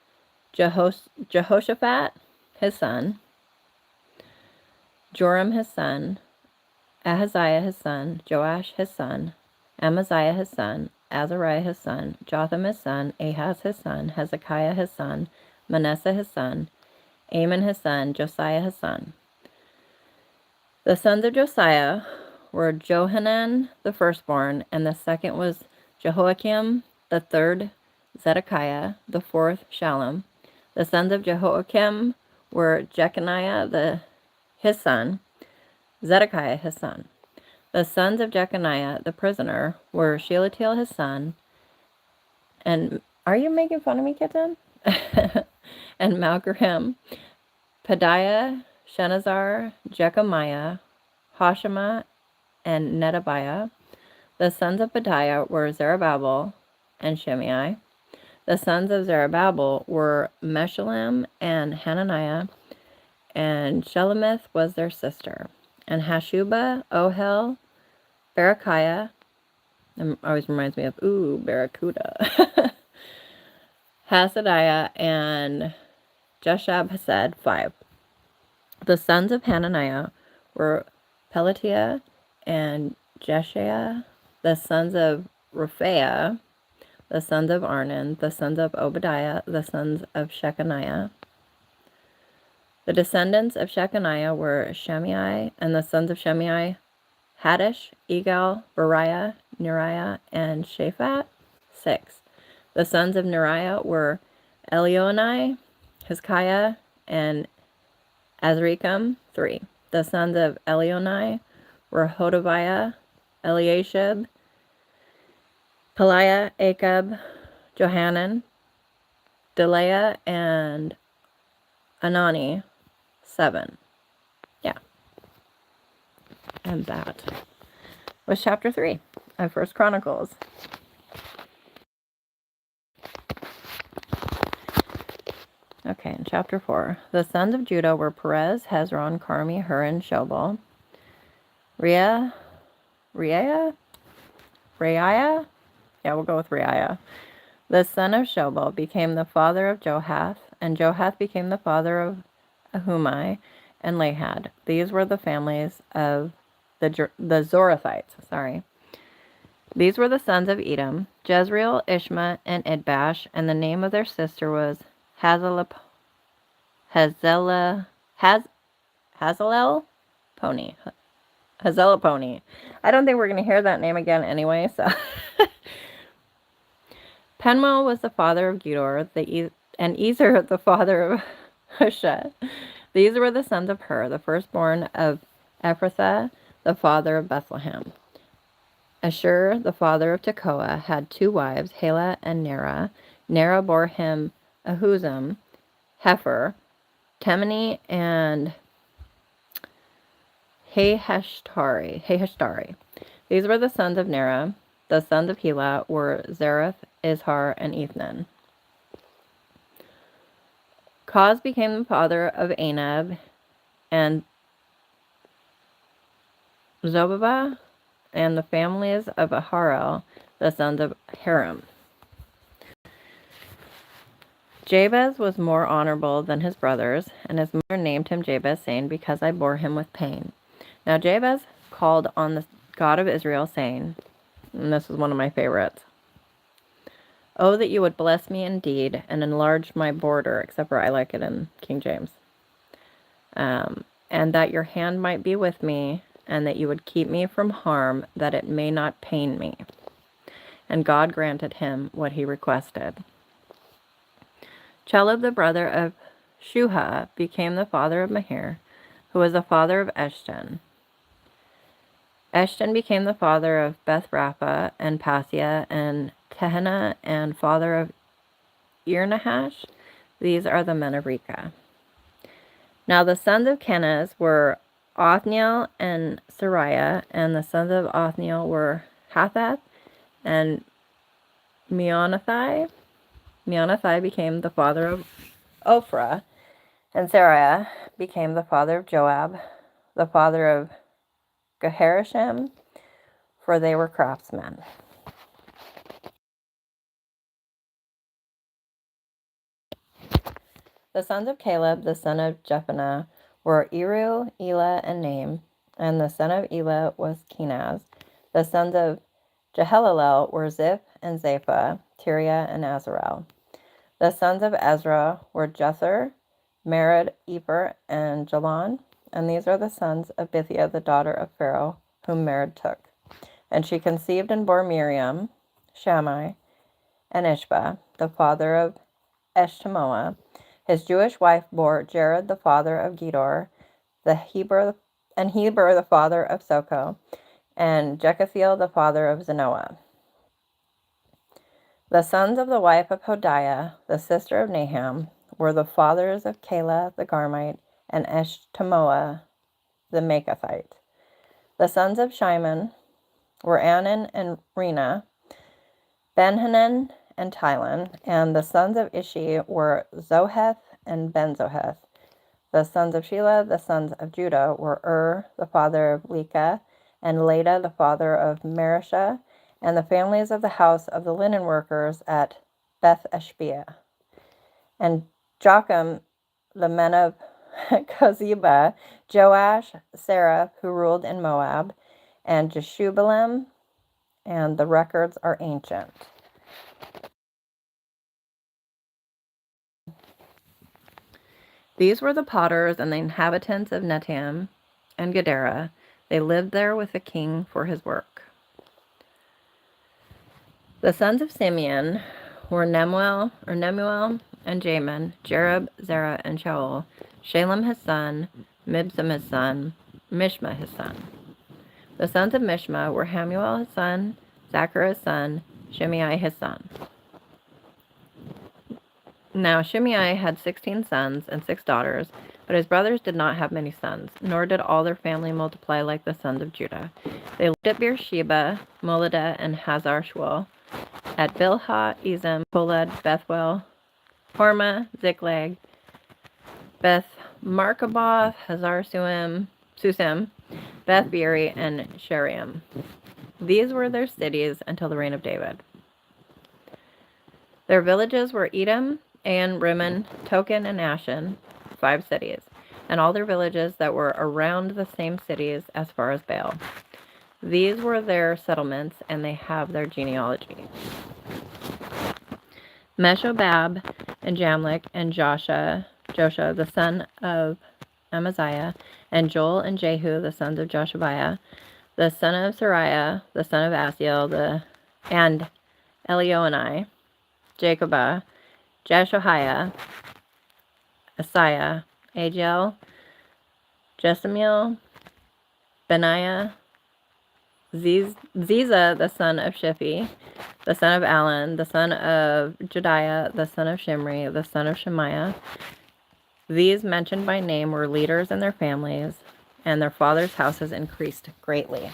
Jehoshaphat his son, Joram his son, Ahaziah his son, Joash his son, Amaziah his son, Azariah his son, Jotham his son, Ahaz his son, Hezekiah his son, Manasseh his son, Amon his son, Josiah his son. The sons of Josiah were Johanan the firstborn, and the second was Jehoiakim, the third Zedekiah, the fourth Shallum. The sons of Jehoiakim were Jeconiah his son, Zedekiah his son. The sons of Jeconiah the prisoner were Shealtiel his son, and are you making fun of me, kitten? And Malchram, Pedaiah, Shenazar, Jechemiah, Hoshama, and Nedabiah. The sons of Pedaiah were Zerubbabel and Shimei. The sons of Zerubbabel were Meshullam and Hananiah, and Shelemith was their sister. And Hashubah, Ohel, Berechiah, it always reminds me of, Barracuda, Hasadiah, and Jeshab-Hesed, 5. The sons of Hananiah were Pelatiah and Jeshaiah. The sons of Rephaiah, the sons of Arnan, the sons of Obadiah, the sons of Shechaniah. The descendants of Shechaniah were Shimei, and the sons of Shimei, Haddish, Egal, Beriah, Neriah, and Shaphat, 6. The sons of Neriah were Elionai, Hezekiah, and Azrikam. 3. The sons of Elionai were Hodaviah, Eliashib, Peliah, Achab, Johanan, Delaiah, and Anani. 7. Yeah. And that was chapter 3 of First Chronicles. Okay, in chapter 4. The sons of Judah were Perez, Hezron, Carmi, Hur, Shobal. Reiah? Yeah, we'll go with Reiah. The son of Shobal became the father of Johath, and Johath became the father of Ahumai and Lahad. These were the families of the Zorathites. These were the sons of Edom, Jezreel, Ishma, and Idbash, and the name of their sister was Hazelel Pony. Hazelapony. I don't think we're going to hear that name again anyway, so. Penuel was the father of Gedor, and Ezer the father of Hushah. These were the sons of Hur, the firstborn of Ephrathah, the father of Bethlehem. Ashur, the father of Tekoa, had 2 wives, Helah and Nerah. Nerah bore him Ahuzam, Hefer, Temeni, and Heheshtari. These were the sons of Nerah. The sons of Helah were Zereth, Izhar, and Ethnan. Koz became the father of Anab and Zobabah, and the families of Aharel, the sons of Haram. Jabez was more honorable than his brothers, and his mother named him Jabez, saying, Because I bore him with pain. Now Jabez called on the God of Israel, saying, and this is one of my favorites, Oh, that you would bless me indeed and enlarge my border, except for I like it in King James, and that your hand might be with me, and that you would keep me from harm, that it may not pain me. And God granted him what he requested. Chelub, the brother of Shuha, became the father of Mahir, who was the father of Eshton. Eshton became the father of Beth-Rapha and Paseah and Tehanah, and father of Ir-Nahash. These are the men of Rechah. Now the sons of Kenaz were Othniel and Sariah, and the sons of Othniel were Hathath and Meonothai. Meonothai became the father of Ophrah, and Sariah became the father of Joab, the father of Geharashim, for they were craftsmen. The sons of Caleb, the son of Jephunneh, were Eru, Elah, and Naam, and the son of Elah was Kenaz. The sons of Jehalelel were Ziph and Zaphah, Tiriah, and Azarel. The sons of Ezra were Jether, Mered, Eber, and Jalon, and these are the sons of Bithiah, the daughter of Pharaoh, whom Mered took. And she conceived and bore Miriam, Shammai, and Ishbah, the father of Eshtemoa. His Jewish wife bore Jared, the father of Gedor, Heber, the father of Soko, and Jekathiel, the father of Zanoah. The sons of the wife of Hodiah, the sister of Naham, were the fathers of Keilah the Garmite and Eshtemoa the Maachathite. The sons of Shimon were Anan and Rena, Benhanan and Tilon, and the sons of Ishi were Zoheth and Ben-Zoheth. The sons of Shelah, the sons of Judah, were the father of Leka, and Leda, the father of Marishah, and the families of the house of the linen workers at Beth Eshbiah. And Jocham, the men of Kozeba, Joash, Sarah, who ruled in Moab, and Jeshubalem, and the records are ancient. These were the potters and the inhabitants of Netam and Gedera. They lived there with the king for his work. The sons of Simeon were Nemuel and Jamin, Jerub, Zerah, and Shaul, Shalem his son, Mibsam his son, Mishma his son. The sons of Mishma were Hamuel his son, Zachar his son, Shimei his son. Now Shimei had 16 sons and 6 daughters, but his brothers did not have many sons, nor did all their family multiply like the sons of Judah. They lived at Beersheba, Moladah, and Hazar-Shual, at Bilhah, Ezem, Tolad, Bethwel, Hormah, Ziklag, Beth Markaboth, Susem, Beth Beri, and Sheraim. These were their cities until the reign of David. Their villages were Edom, An, Rimmon, Token, and Ashan, 5 cities, and all their villages that were around the same cities as far as Baal. These were their settlements, and they have their genealogy. Meshobab and Jamlech and Joshua, the son of Amaziah, and Joel and Jehu, the sons of Joshabiah, the son of Sariah, the son of Asiel, and Elionai, Jacobah, Jeshoiah, Asaiah, Agiel, Jesamiel, Benaiah, Ziza, the son of Shiphi, the son of Alan, the son of Jediah, the son of Shimri, the son of Shemaiah. These mentioned by name were leaders in their families, and their fathers' houses increased greatly.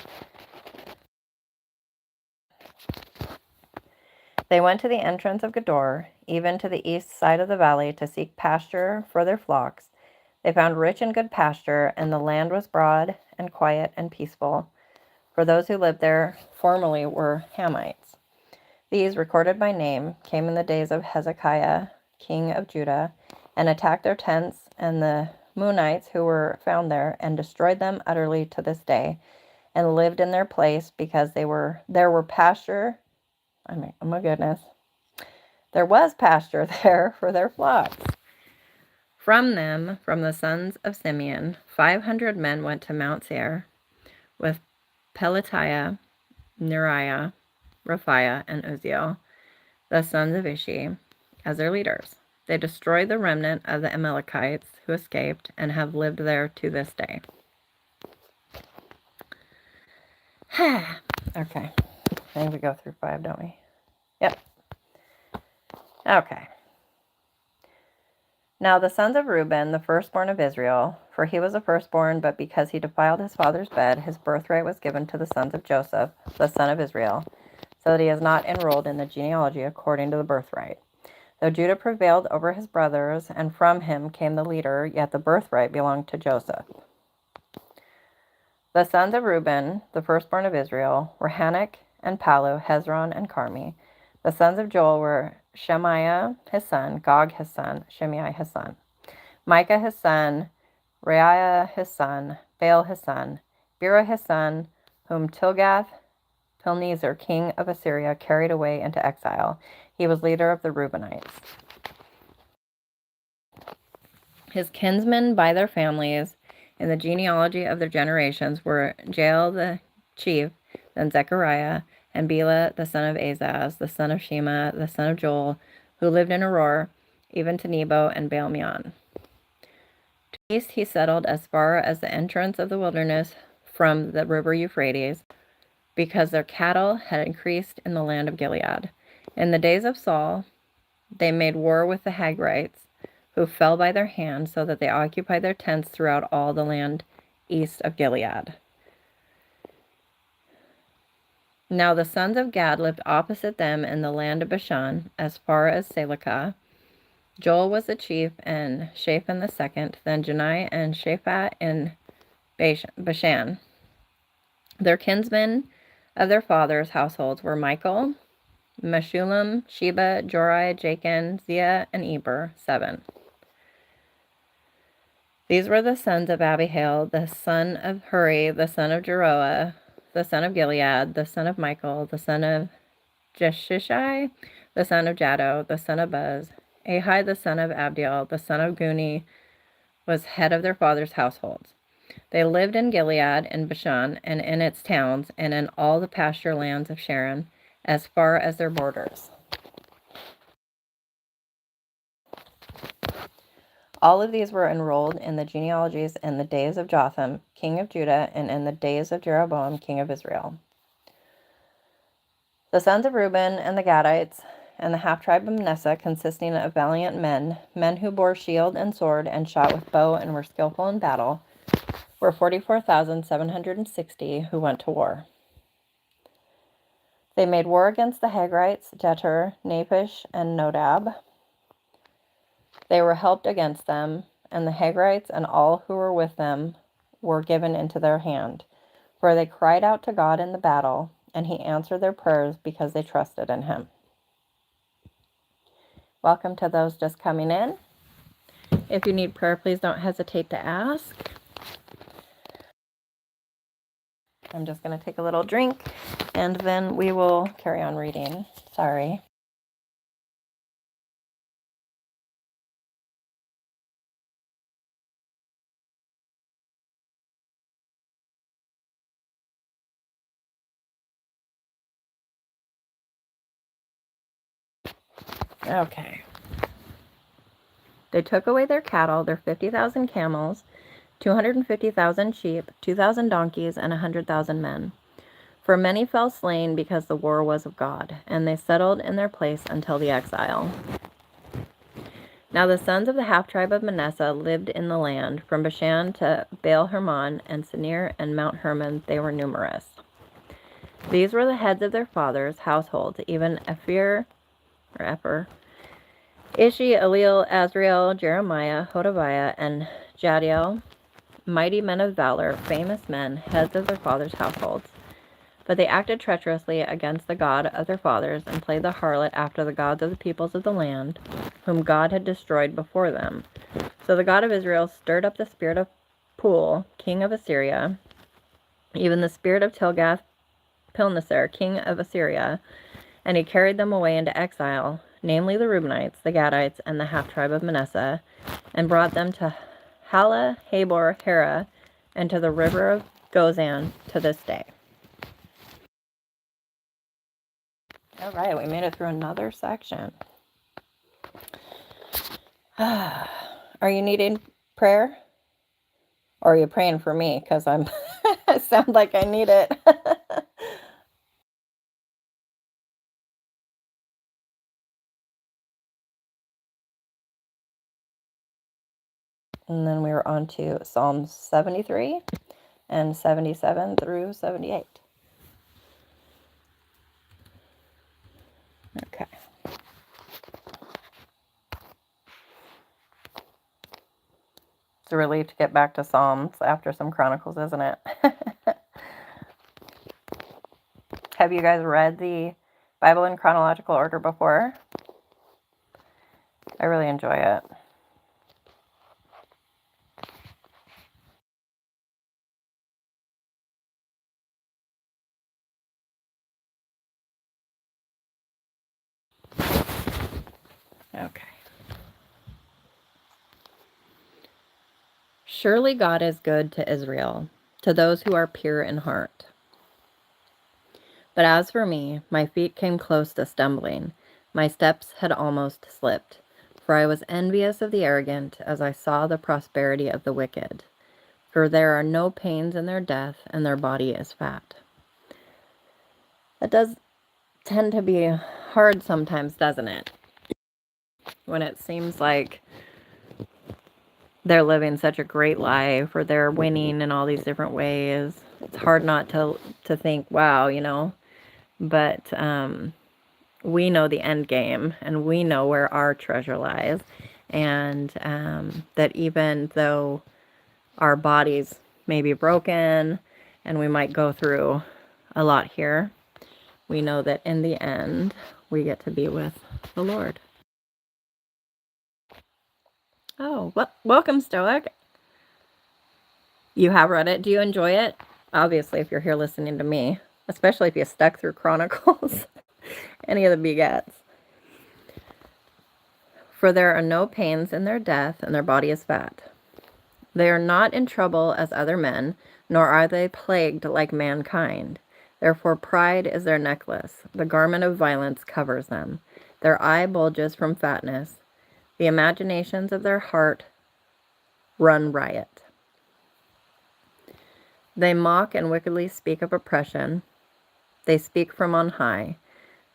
They went to the entrance of Gedor, even to the east side of the valley, to seek pasture for their flocks. They found rich and good pasture, and the land was broad and quiet and peaceful, for those who lived there formerly were Hamites. These, recorded by name, came in the days of Hezekiah, king of Judah, and attacked their tents and the Moonites who were found there, and destroyed them utterly to this day, and lived in their place because there were pasture. Oh my goodness. There was pasture there for their flocks. From them, from the sons of Simeon, 500 men went to Mount Seir, with Pelatiah, Neriah, Raphiah, and Uzziel, the sons of Ishi, as their leaders. They destroyed the remnant of the Amalekites who escaped and have lived there to this day. Okay. I think we go through 5, don't we? Yep. Okay. Now the sons of Reuben, the firstborn of Israel, for he was the firstborn, but because he defiled his father's bed, his birthright was given to the sons of Joseph, the son of Israel, so that he is not enrolled in the genealogy according to the birthright. Though Judah prevailed over his brothers, and from him came the leader, yet the birthright belonged to Joseph. The sons of Reuben, the firstborn of Israel, were Hanok and Palu, Hezron and Carmi. The sons of Joel were Shemaiah his son, Gog his son, Shimei his son, Micah his son, Reiah his son, Baal his son, Bera his son, whom Tilgath-Pilneser, king of Assyria, carried away into exile. He was leader of the Reubenites. His kinsmen by their families in the genealogy of their generations were Jael the chief, then Zechariah, and Bela the son of Azaz, the son of Shema, the son of Joel, who lived in Auror, even to Nebo and Baal-meon. To the east he settled as far as the entrance of the wilderness from the river Euphrates, because their cattle had increased in the land of Gilead. In the days of Saul, they made war with the Hagrites, who fell by their hand, so that they occupied their tents throughout all the land east of Gilead. Now the sons of Gad lived opposite them in the land of Bashan, as far as Salecah. Joel was the chief, and Shaphan the second, then Janai and Shaphat in Bashan. Their kinsmen of their fathers' households were Michael, Meshullam, Sheba, Jorai, Jachin, Zia, and Eber, 7. These were the sons of Abihail, the son of Huri, the son of Jeroah, the son of Gilead, the son of Michael, the son of Jeshishai, the son of Jaddo, the son of Buz. Ahai, the son of Abdiel, the son of Guni, was head of their fathers' households. They lived in Gilead, in Bashan, and in its towns, and in all the pasture lands of Sharon, as far as their borders. All of these were enrolled in the genealogies in the days of Jotham, king of Judah, and in the days of Jeroboam, king of Israel. The sons of Reuben and the Gadites and the half-tribe of Manasseh, consisting of valiant men, men who bore shield and sword and shot with bow and were skillful in battle, were 44,760 who went to war. They made war against the Hagrites, Jetur, Naphish, and Nodab. They were helped against them, and the Hagrites and all who were with them were given into their hand, for they cried out to God in the battle, and he answered their prayers because they trusted in him. Welcome to those just coming in. If you need prayer, please don't hesitate to ask. I'm just going to take a little drink, and then we will carry on reading. Sorry. Okay. They took away their cattle, their 50,000 camels, 250,000 sheep, 2,000 donkeys, and 100,000 men. For many fell slain because the war was of God, and they settled in their place until the exile. Now the sons of the half-tribe of Manasseh lived in the land, from Bashan to Baal-Hermon and Sinir and Mount Hermon. They were numerous. These were the heads of their fathers' households, even Epher, Ishi, Eliel, Azriel, Jeremiah, Hodaviah, and Jadiel, mighty men of valor, famous men, heads of their fathers' households. But they acted treacherously against the God of their fathers, and played the harlot after the gods of the peoples of the land, whom God had destroyed before them. So the God of Israel stirred up the spirit of Pul, king of Assyria, even the spirit of Tilgath-Pilneser, king of Assyria, and he carried them away into exile, namely the Reubenites, the Gadites, and the half-tribe of Manasseh, and brought them to Hala, Habor, Hera, and to the river of Gozan to this day. All right, we made it through another section. Are you needing prayer? Or are you praying for me? Because I'm sound like I need it. And then we were on to Psalms 73 and 77 through 78. Okay. It's a relief to get back to Psalms after some Chronicles, isn't it? Have you guys read the Bible in chronological order before? I really enjoy it. Okay. Surely God is good to Israel, to those who are pure in heart. But as for me, my feet came close to stumbling. My steps had almost slipped, for I was envious of the arrogant as I saw the prosperity of the wicked. For there are no pains in their death, and their body is fat. That does tend to be hard sometimes, doesn't it? When it seems like they're living such a great life, or they're winning in all these different ways. It's hard not to think, wow, you know. But we know the end game, and we know where our treasure lies, and that even though our bodies may be broken and we might go through a lot here, we know that in the end we get to be with the Lord. Oh, welcome, Stoic. You have read it. Do you enjoy it? Obviously, if you're here listening to me, especially if you stuck through Chronicles, any of the begats. For there are no pains in their death, and their body is fat. They are not in trouble as other men, nor are they plagued like mankind. Therefore pride is their necklace. The garment of violence covers them. Their eye bulges from fatness. The imaginations of their heart run riot. They mock and wickedly speak of oppression. They speak from on high.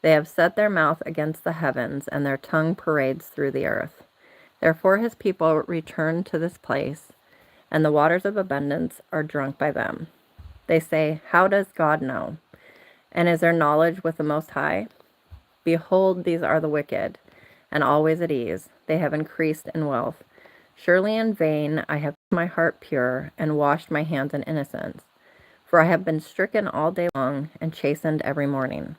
They have set their mouth against the heavens, and their tongue parades through the earth. Therefore his people return to this place, and the waters of abundance are drunk by them. They say, how does God know? And is there knowledge with the Most High? Behold, these are the wicked, and always at ease. They have increased in wealth. Surely in vain I have kept my heart pure and washed my hands in innocence. For I have been stricken all day long and chastened every morning.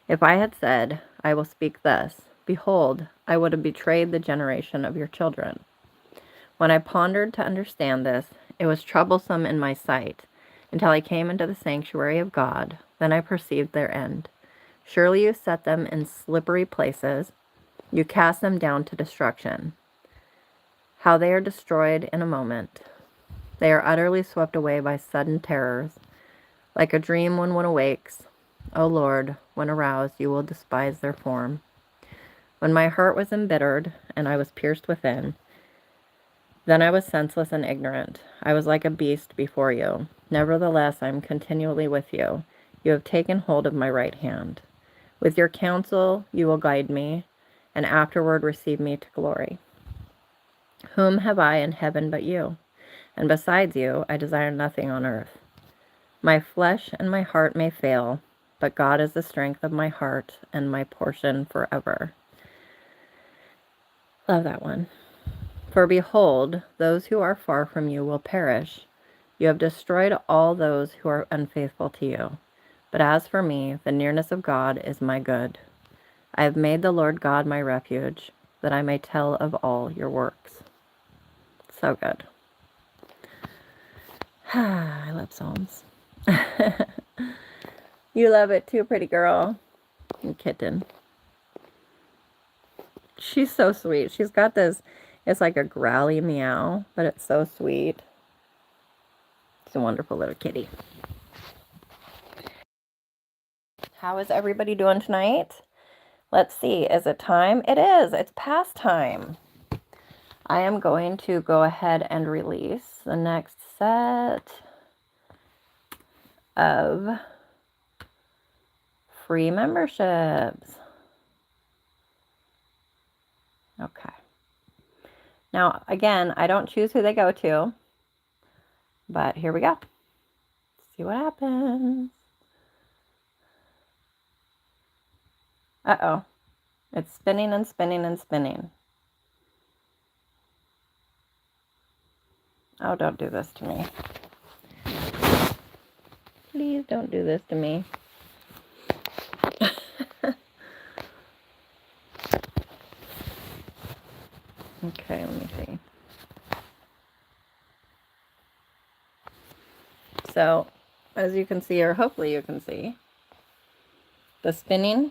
If I had said, I will speak thus, behold, I would have betrayed the generation of your children. When I pondered to understand this, it was troublesome in my sight, until I came into the sanctuary of God. Then I perceived their end. Surely you set them in slippery places. You cast them down to destruction. How they are destroyed in a moment. They are utterly swept away by sudden terrors. Like a dream when one awakes. O Lord, when aroused, you will despise their form. When my heart was embittered, and I was pierced within, then I was senseless and ignorant. I was like a beast before you. Nevertheless, I am continually with you. You have taken hold of my right hand. With your counsel you will guide me, and afterward receive me to glory. Whom have I in heaven but you? And besides you, I desire nothing on earth. My flesh and my heart may fail, but God is the strength of my heart and my portion forever. Love that one. For behold, those who are far from you will perish. You have destroyed all those who are unfaithful to you. But as for me, the nearness of God is my good. I have made the Lord God my refuge, that I may tell of all your works. So good. I love Psalms. You love it too, pretty girl. And kitten. She's so sweet. She's got this, it's like a growly meow, but it's so sweet. It's a wonderful little kitty. How is everybody doing tonight? Let's see. Is it time? It is. It's past time. I am going to go ahead and release the next set of free memberships. Okay. Now, again, I don't choose who they go to, but here we go. Let's see what happens. Uh-oh. It's spinning and spinning and spinning. Oh, don't do this to me. Please don't do this to me. Okay, let me see. So, as you can see, or hopefully you can see, the spinning.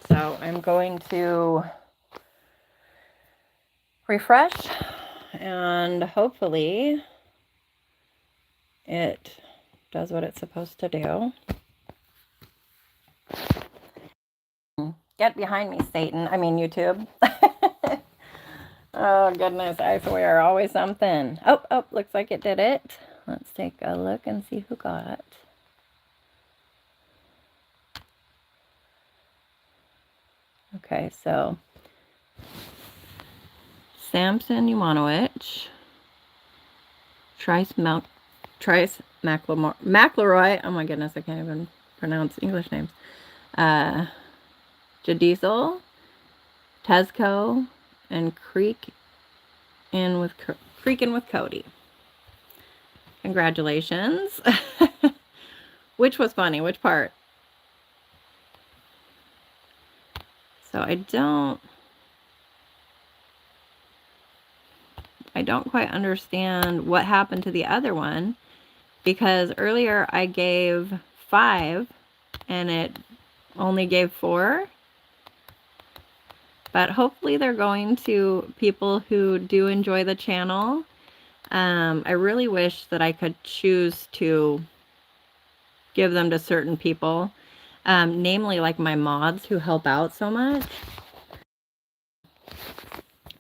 So I'm going to refresh, and hopefully it does what it's supposed to do. Get behind me, Satan. I mean, YouTube. Oh, goodness. I swear, always something. Oh, looks like it did it. Let's take a look and see who got. Okay, so Samson Umanowicz, Trice McElroy. Oh my goodness, I can't even pronounce English names. Jadiesel, Tezco, and Creakin' with Cody. Congratulations. Which was funny? Which part? So I don't quite understand what happened to the other one, because earlier I gave 5 and it only gave 4. But hopefully they're going to people who do enjoy the channel. I really wish that I could choose to give them to certain people, namely like my mods who help out so much.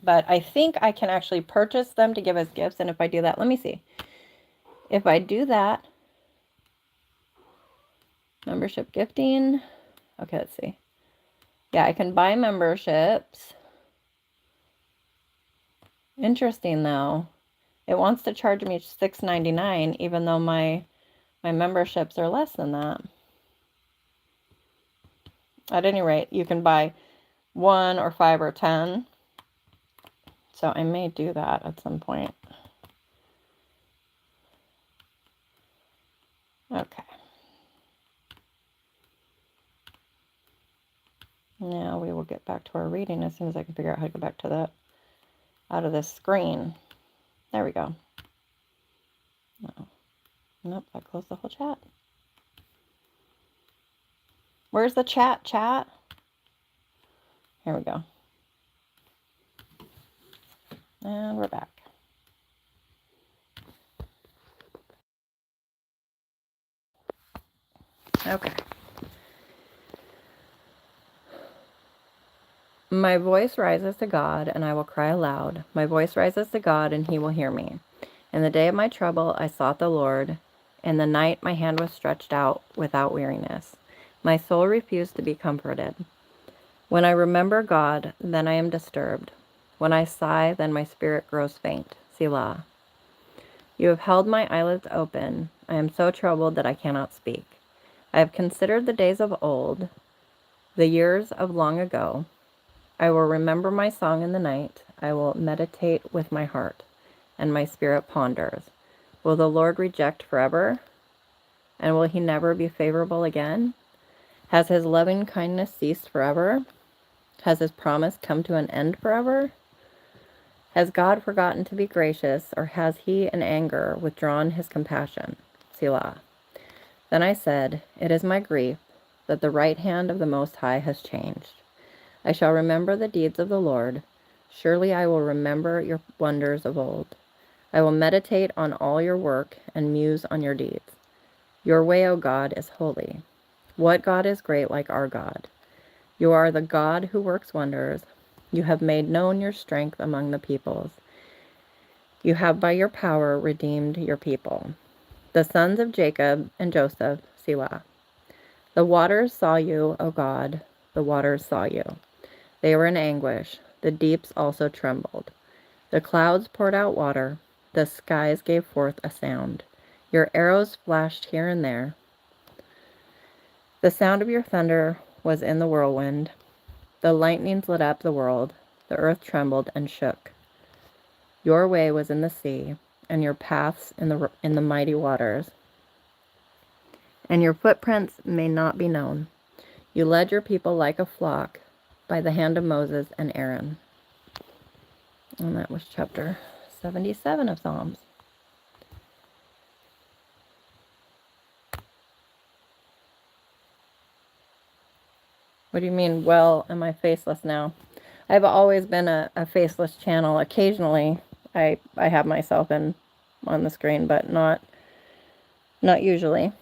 But I think I can actually purchase them to give as gifts. And if I do that, let me see. If I do that, membership gifting. Okay, let's see. Yeah, I can buy memberships. Interesting though. It wants to charge me $6.99 even though my memberships are less than that. At any rate, you can buy 1 or 5 or 10. So I may do that at some point. Okay. Now we will get back to our reading as soon as I can figure out how to go back to that out of this screen. There we go. No. Nope, I closed the whole chat. Where's the chat? Here we go. And we're back. Okay. My voice rises to God, and I will cry aloud. My voice rises to God, and he will hear me. In the day of my trouble, I sought the Lord. In the night, my hand was stretched out without weariness. My soul refused to be comforted. When I remember God, then I am disturbed. When I sigh, then my spirit grows faint. Selah. You have held my eyelids open. I am so troubled that I cannot speak. I have considered the days of old, the years of long ago. I will remember my song in the night. I will meditate with my heart, and my spirit ponders. Will the Lord reject forever? And will he never be favorable again? Has his loving kindness ceased forever? Has his promise come to an end forever? Has God forgotten to be gracious, or has he in anger withdrawn his compassion? Selah. Then I said, it is my grief that the right hand of the Most High has changed. I shall remember the deeds of the Lord. Surely I will remember your wonders of old. I will meditate on all your work and muse on your deeds. Your way, O God, is holy. What God is great like our God? You are the God who works wonders. You have made known your strength among the peoples. You have by your power redeemed your people, the sons of Jacob and Joseph, Selah. The waters saw you, O God, the waters saw you. They were in anguish. The deeps also trembled. The clouds poured out water. The skies gave forth a sound. Your arrows flashed here and there. The sound of your thunder was in the whirlwind. The lightnings lit up the world. The earth trembled and shook. Your way was in the sea, and your paths in the mighty waters. And your footprints may not be known. You led your people like a flock by the hand of Moses and Aaron. And that was chapter 77 of Psalms. What do you mean, well, am I faceless now? I've always been a faceless channel. Occasionally, I have myself on the screen, but not usually.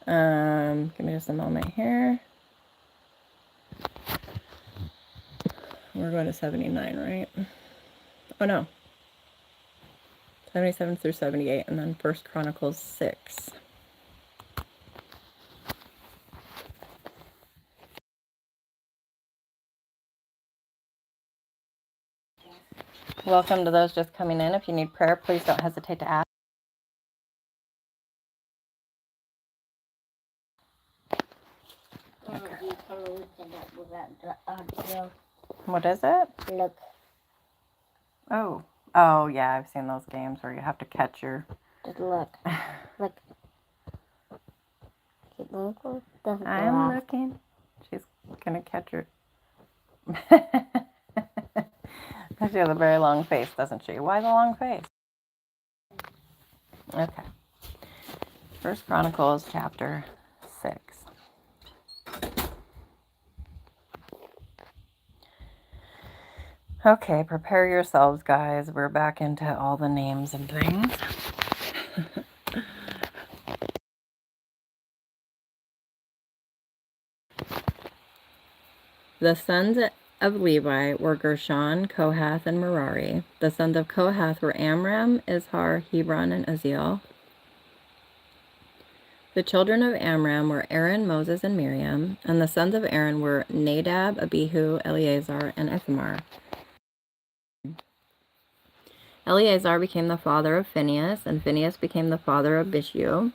Give me just a moment here. We're going to 79, right? Oh, no. 77 through 78, and then 1 Chronicles 6. Welcome to those just coming in. If you need prayer, please don't hesitate to ask. Okay. What is it? Look. Oh yeah, I've seen those games where you have to catch your... Just look. Look. Keep looking. I'm looking. She's gonna catch her. She has a very long face, doesn't she? Why the long face? Okay. 1 Chronicles chapter 6. Okay, prepare yourselves, guys. We're back into all the names and things. The sons of Levi were Gershon, Kohath, and Merari. The sons of Kohath were Amram, Izhar, Hebron, and Uzziel. The children of Amram were Aaron, Moses, and Miriam, and the sons of Aaron were Nadab, Abihu, Eleazar, and Ithamar. Eleazar became the father of Phinehas, and Phinehas became the father of Abishua,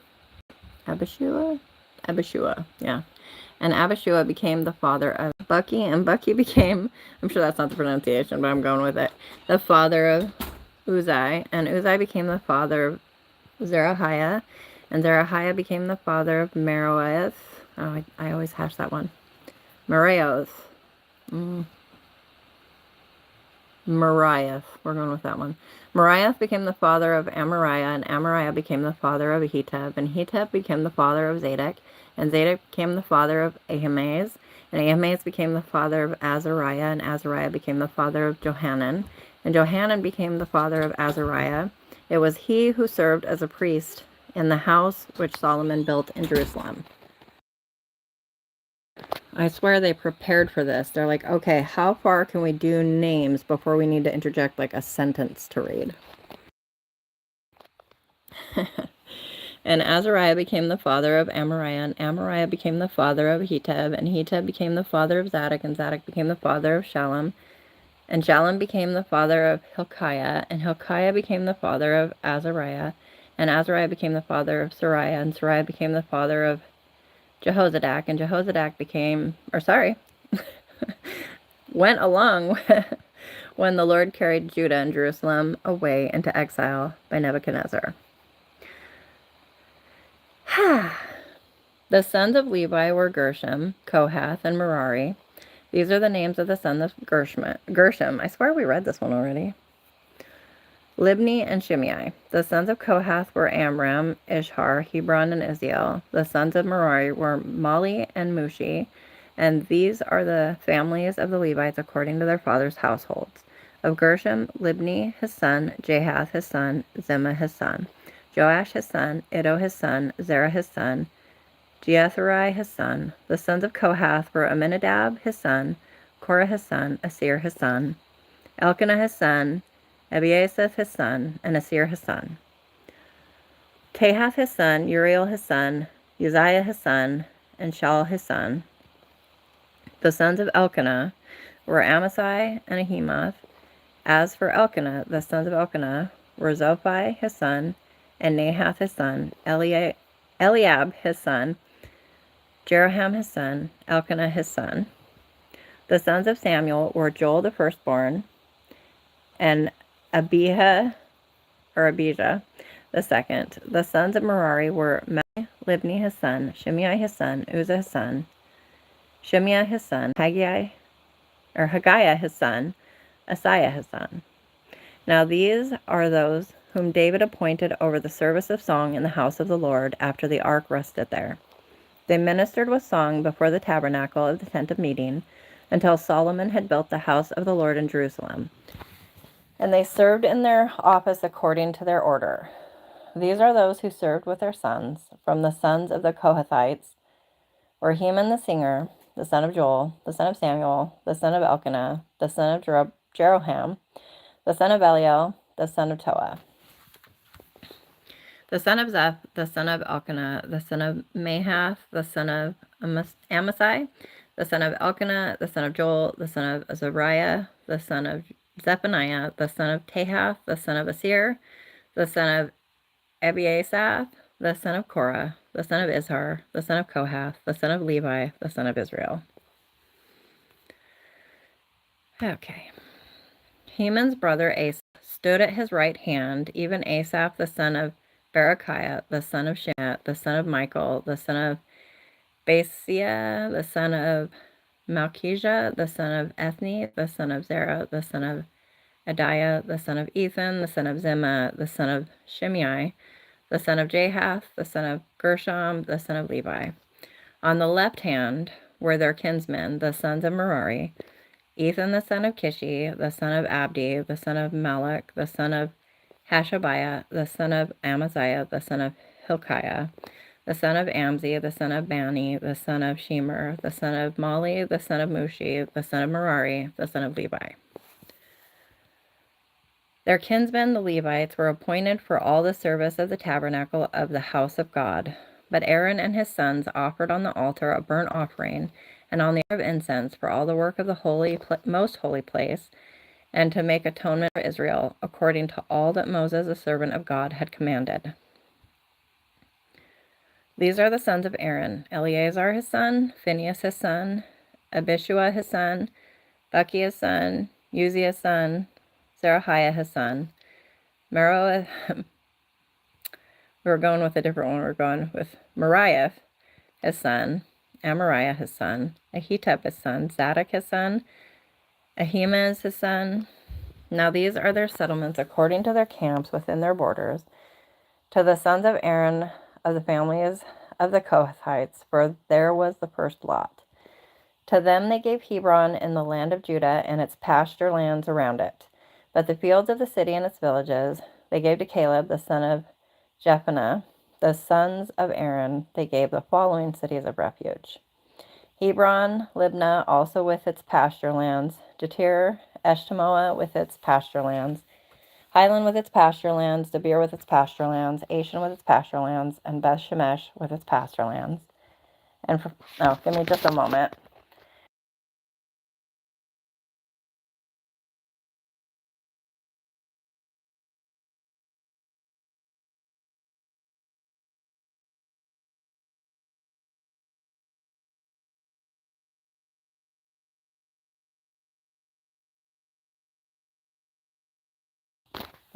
yeah. And Abishua became the father of Bucky, and Bucky became, I'm sure that's not the pronunciation, but I'm going with it, the father of Uzai, and Uzai became the father of Zerahiah, and Zerahiah became the father of Meroeth. Oh, I always hash that one. Meraioth. Meriah. We're going with that one. Meriah became the father of Amariah, and Amariah became the father of Ahitub, and Ahitub became the father of Zadok, and Zadok became the father of Ahimaaz, and Ahimaaz became the father of Azariah, and Azariah became the father of Johanan, and Johanan became the father of Azariah. It was he who served as a priest in the house which Solomon built in Jerusalem. I swear they prepared for this. They're like, okay, how far can we do names before we need to interject like a sentence to read? And Azariah became the father of Amariah, and Amariah became the father of Ahitub, and Ahitub became the father of Zadok, and Zadok became the father of Shallum, and Shallum became the father of Hilkiah, and Hilkiah became the father of Azariah, and Azariah became the father of Sariah, and Sariah became the father of Jehozadak, and Jehozadak went along when the Lord carried Judah and Jerusalem away into exile by Nebuchadnezzar. The sons of Levi were Gershom, Kohath, and Merari. These are the names of the sons of Gershom. I swear we read this one already. Libni and Shimei. The sons of Kohath were Amram, Ishhar, Hebron, and Uzziel. The sons of Merari were Mali and Mushi. And these are the families of the Levites according to their fathers' households. Of Gershom, Libni his son, Jahath his son, Zimmah his son, Joash his son, Iddo his son, Zerah his son, Jeatherai his son. The sons of Kohath were Aminadab his son, Korah his son, Asir his son, Elkanah his son, Ebiasaph his son, and Asir his son. Tahath his son, Uriel his son, Uzziah his son, and Shaul his son. The sons of Elkanah were Amasai and Ahimath. As for Elkanah, the sons of Elkanah were Zophai his son, and Nahath his son, Eliab his son, Jeroham his son, Elkanah his son. The sons of Samuel were Joel the firstborn, and Abijah the second. The sons of Merari were Libni his son, Shimei his son, Uzzah his son, Shimei his son, Haggai his son, Asaiah his son. Now these are those whom David appointed over the service of song in the house of the Lord after the ark rested there. They ministered with song before the tabernacle of the tent of meeting until Solomon had built the house of the Lord in Jerusalem. And they served in their office according to their order. These are those who served with their sons. From the sons of the Kohathites were Heman the singer, the son of Joel, the son of Samuel, the son of Elkanah, the son of Jeroham, the son of Eliel, the son of Toah, the son of Zeph, the son of Elkanah, the son of Mahath, the son of Amasai, the son of Elkanah, the son of Joel, the son of Azariah, the son of Zephaniah, the son of Tahath, the son of Asir, the son of Ebiasaph, the son of Korah, the son of Izhar, the son of Kohath, the son of Levi, the son of Israel. Okay. Heman's brother Asaph stood at his right hand, even Asaph, the son of Berechiah, the son of Shemaiah, the son of Michael, the son of Basia, the son of Malchijah, the son of Ethni, the son of Zerah, the son of Adiah, the son of Ethan, the son of Zimmah, the son of Shimei, the son of Jahath, the son of Gershom, the son of Levi. On the left hand were their kinsmen, the sons of Merari, Ethan the son of Kishi, the son of Abdi, the son of Malach, the son of Hashabiah, the son of Amaziah, the son of Hilkiah, the son of Amzi, the son of Bani, the son of Shemer, the son of Mali, the son of Mushi, the son of Merari, the son of Levi. Their kinsmen, the Levites, were appointed for all the service of the tabernacle of the house of God. But Aaron and his sons offered on the altar a burnt offering and on the altar of incense for all the work of the most holy place, and to make atonement for Israel, according to all that Moses, the servant of God, had commanded. These are the sons of Aaron: Eleazar his son, Phinehas his son, Abishua his son, Bucky his son, Uzi his son, Zerahiah his son, Mero. We were going with a different one. We're going with Moriah his son, Amariah his son, Ahitub his son, Zadok his son, Ahimaaz his son. Now these are their settlements according to their camps within their borders, to the sons of Aaron of the families of the Kohathites, for there was the first lot. To them they gave Hebron in the land of Judah and its pasture lands around it. But the fields of the city and its villages they gave to Caleb the son of Jephunneh. The sons of Aaron they gave the following cities of refuge: Hebron, Libnah, also with its pasture lands, Jatir, Eshtemoa with its pasture lands, Highland with its pasture lands, Debir with its pasture lands, Ashan with its pasture lands, and Beth Shemesh with its pasture lands. And give me just a moment.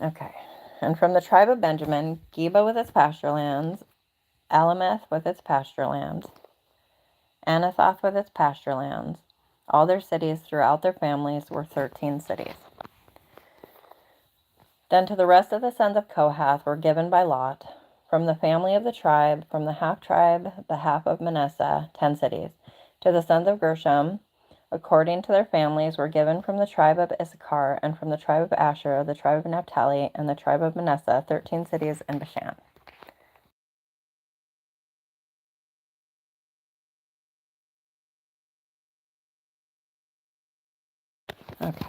Okay. And from the tribe of Benjamin, Geba with its pasture lands, Alameth with its pasture lands, Anathoth with its pasture lands. All their cities throughout their families were 13 cities. Then to the rest of the sons of Kohath were given by lot, from the family of the tribe, from the half tribe, the half of Manasseh, 10 cities. To the sons of Gershom, according to their families, were given from the tribe of Issachar, and from the tribe of Asher, the tribe of Naphtali, and the tribe of Manasseh, 13 cities in Bashan. Okay.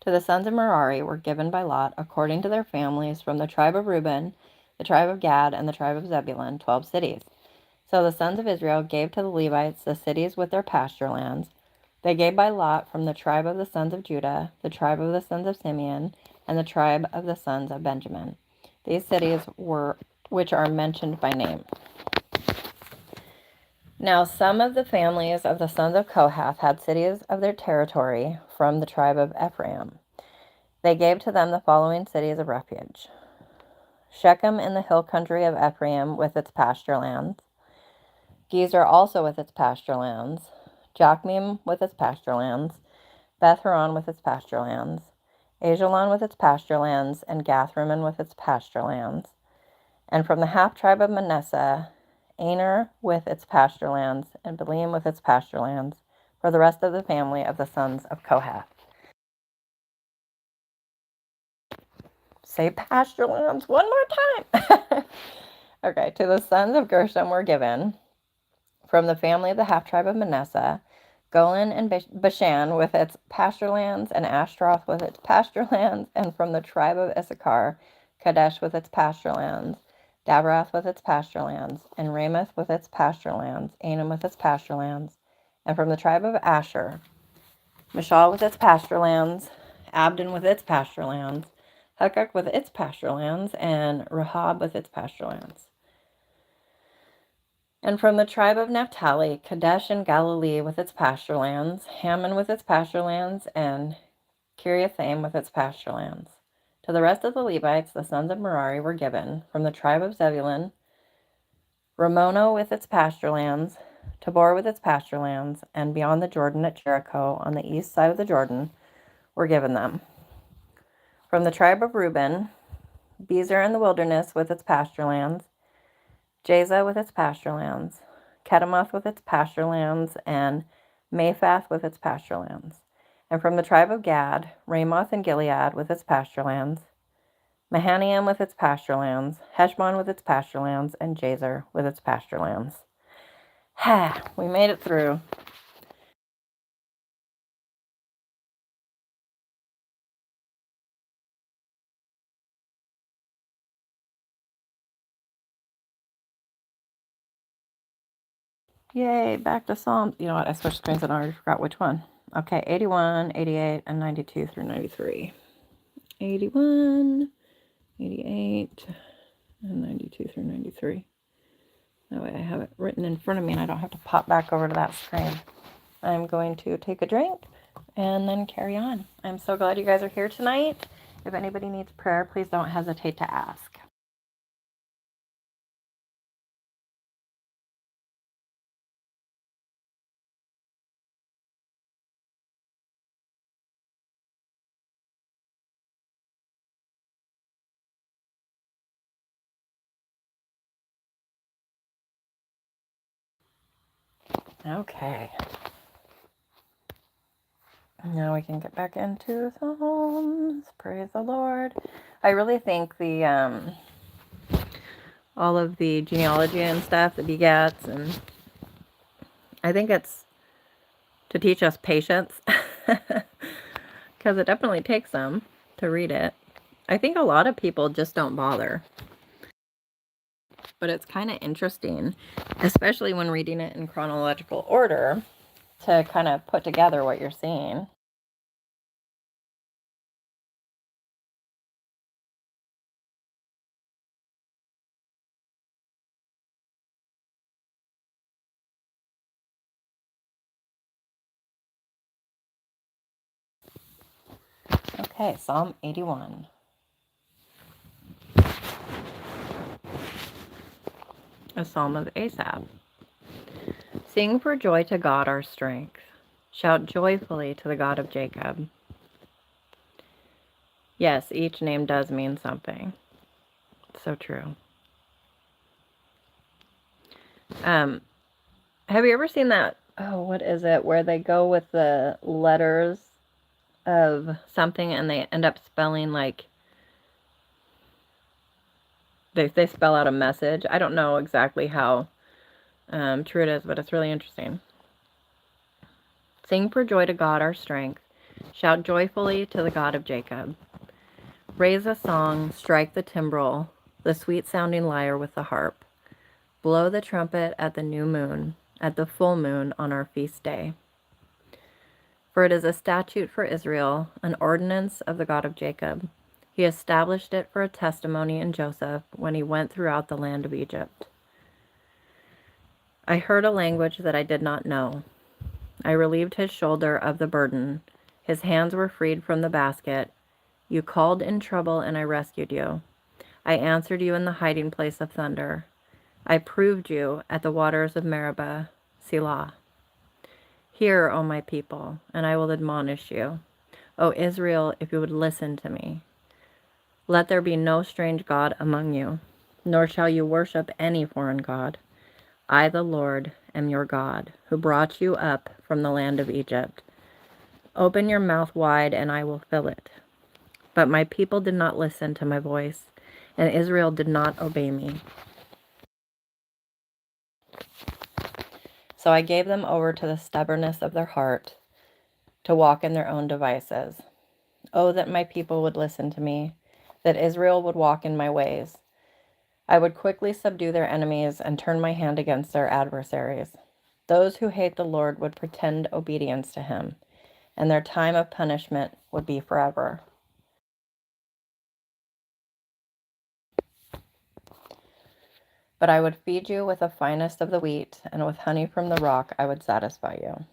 To the sons of Merari were given by lot, according to their families, from the tribe of Reuben, the tribe of Gad, and the tribe of Zebulun, 12 cities. So the sons of Israel gave to the Levites the cities with their pasture lands. They gave by lot from the tribe of the sons of Judah, the tribe of the sons of Simeon, and the tribe of the sons of Benjamin. These cities were which are mentioned by name. Now some of the families of the sons of Kohath had cities of their territory from the tribe of Ephraim. They gave to them the following cities of refuge: Shechem in the hill country of Ephraim with its pasture lands, Gezer also with its pasture lands, Jokmeam with its pasture lands, Beth Horon with its pasture lands, Ajalon with its pasture lands, and Gathrimmon with its pasture lands. And from the half tribe of Manasseh, Aner with its pasture lands, and Beliam with its pasture lands, for the rest of the family of the sons of Kohath. Say pasture lands one more time. Okay, to the sons of Gershom were given, from the family of the half tribe of Manasseh, Golan and Bashan with its pasture lands, and Ashtaroth with its pasture lands, and from the tribe of Issachar, Kadesh with its pasture lands, Daberath with its pasture lands, and Ramoth with its pasture lands, Anam with its pasture lands, and from the tribe of Asher, Mishal with its pasture lands, Abdon with its pasture lands, Hukkok with its pasture lands, and Rahab with its pasture lands. And from the tribe of Naphtali, Kadesh and Galilee with its pasture lands, Hammon with its pasture lands, and Kiriathaim with its pasture lands. To the rest of the Levites, the sons of Merari, were given, from the tribe of Zebulun, Ramono with its pasture lands, Tabor with its pasture lands, and beyond the Jordan at Jericho, on the east side of the Jordan, were given them. From the tribe of Reuben, Bezer in the wilderness with its pasture lands, Jaza with its pasture lands, Kedemoth with its pasture lands, and Mephath with its pasture lands. And from the tribe of Gad, Ramoth and Gilead with its pasture lands, Mahanaim with its pasture lands, Heshbon with its pasture lands, and Jazer with its pasture lands. Ha! We made it through. Yay, back to Psalms. You know what? I switched screens and I already forgot which one. Okay, 81, 88, and 92 through 93. 81, 88, and 92 through 93. That way I have it written in front of me and I don't have to pop back over to that screen. I'm going to take a drink and then carry on. I'm so glad you guys are here tonight. If anybody needs prayer, please don't hesitate to ask. Okay. Now we can get back into Psalms. Praise the Lord. I really think the all of the genealogy and stuff, the begats, and I think it's to teach us patience, because it definitely takes some to read it. I think a lot of people just don't bother, but it's kind of interesting, especially when reading it in chronological order, to kind of put together what you're seeing. Okay, Psalm 81. A psalm of Asaph. Sing for joy to God our strength. Shout joyfully to the God of Jacob. Yes, each name does mean something. So true. Have you ever seen that? Oh, what is it? Where they go with the letters of something and they end up spelling like they spell out a message. I don't know exactly how true it is, but it's really interesting. Sing for joy to God our strength. Shout joyfully to the God of Jacob. Raise a song, strike the timbrel, the sweet-sounding lyre with the harp. Blow the trumpet at the new moon, at the full moon on our feast day. For it is a statute for Israel, an ordinance of the God of Jacob. He established it for a testimony in Joseph when he went throughout the land of Egypt. I heard a language that I did not know. I relieved his shoulder of the burden. His hands were freed from the basket. You called in trouble, and I rescued you. I answered you in the hiding place of thunder. I proved you at the waters of Meribah, Selah. Hear, O my people, and I will admonish you. O Israel, if you would listen to me. Let there be no strange god among you, nor shall you worship any foreign god. I, the Lord, am your God, who brought you up from the land of Egypt. Open your mouth wide, and I will fill it. But my people did not listen to my voice, and Israel did not obey me. So I gave them over to the stubbornness of their heart, to walk in their own devices. Oh, that my people would listen to me, that Israel would walk in my ways. I would quickly subdue their enemies and turn my hand against their adversaries. Those who hate the Lord would pretend obedience to him, and their time of punishment would be forever. But I would feed you with the finest of the wheat, and with honey from the rock I would satisfy you.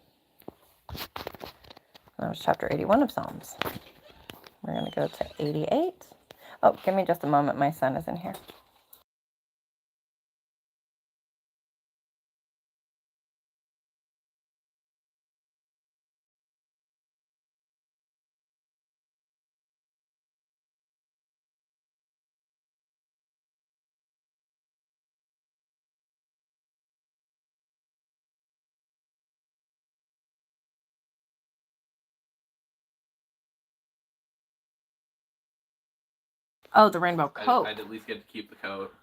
That was chapter 81 of Psalms. We're going to go to 88. Oh, give me just a moment. My son is in here. Oh, the rainbow coat. I'd at least get to keep the coat.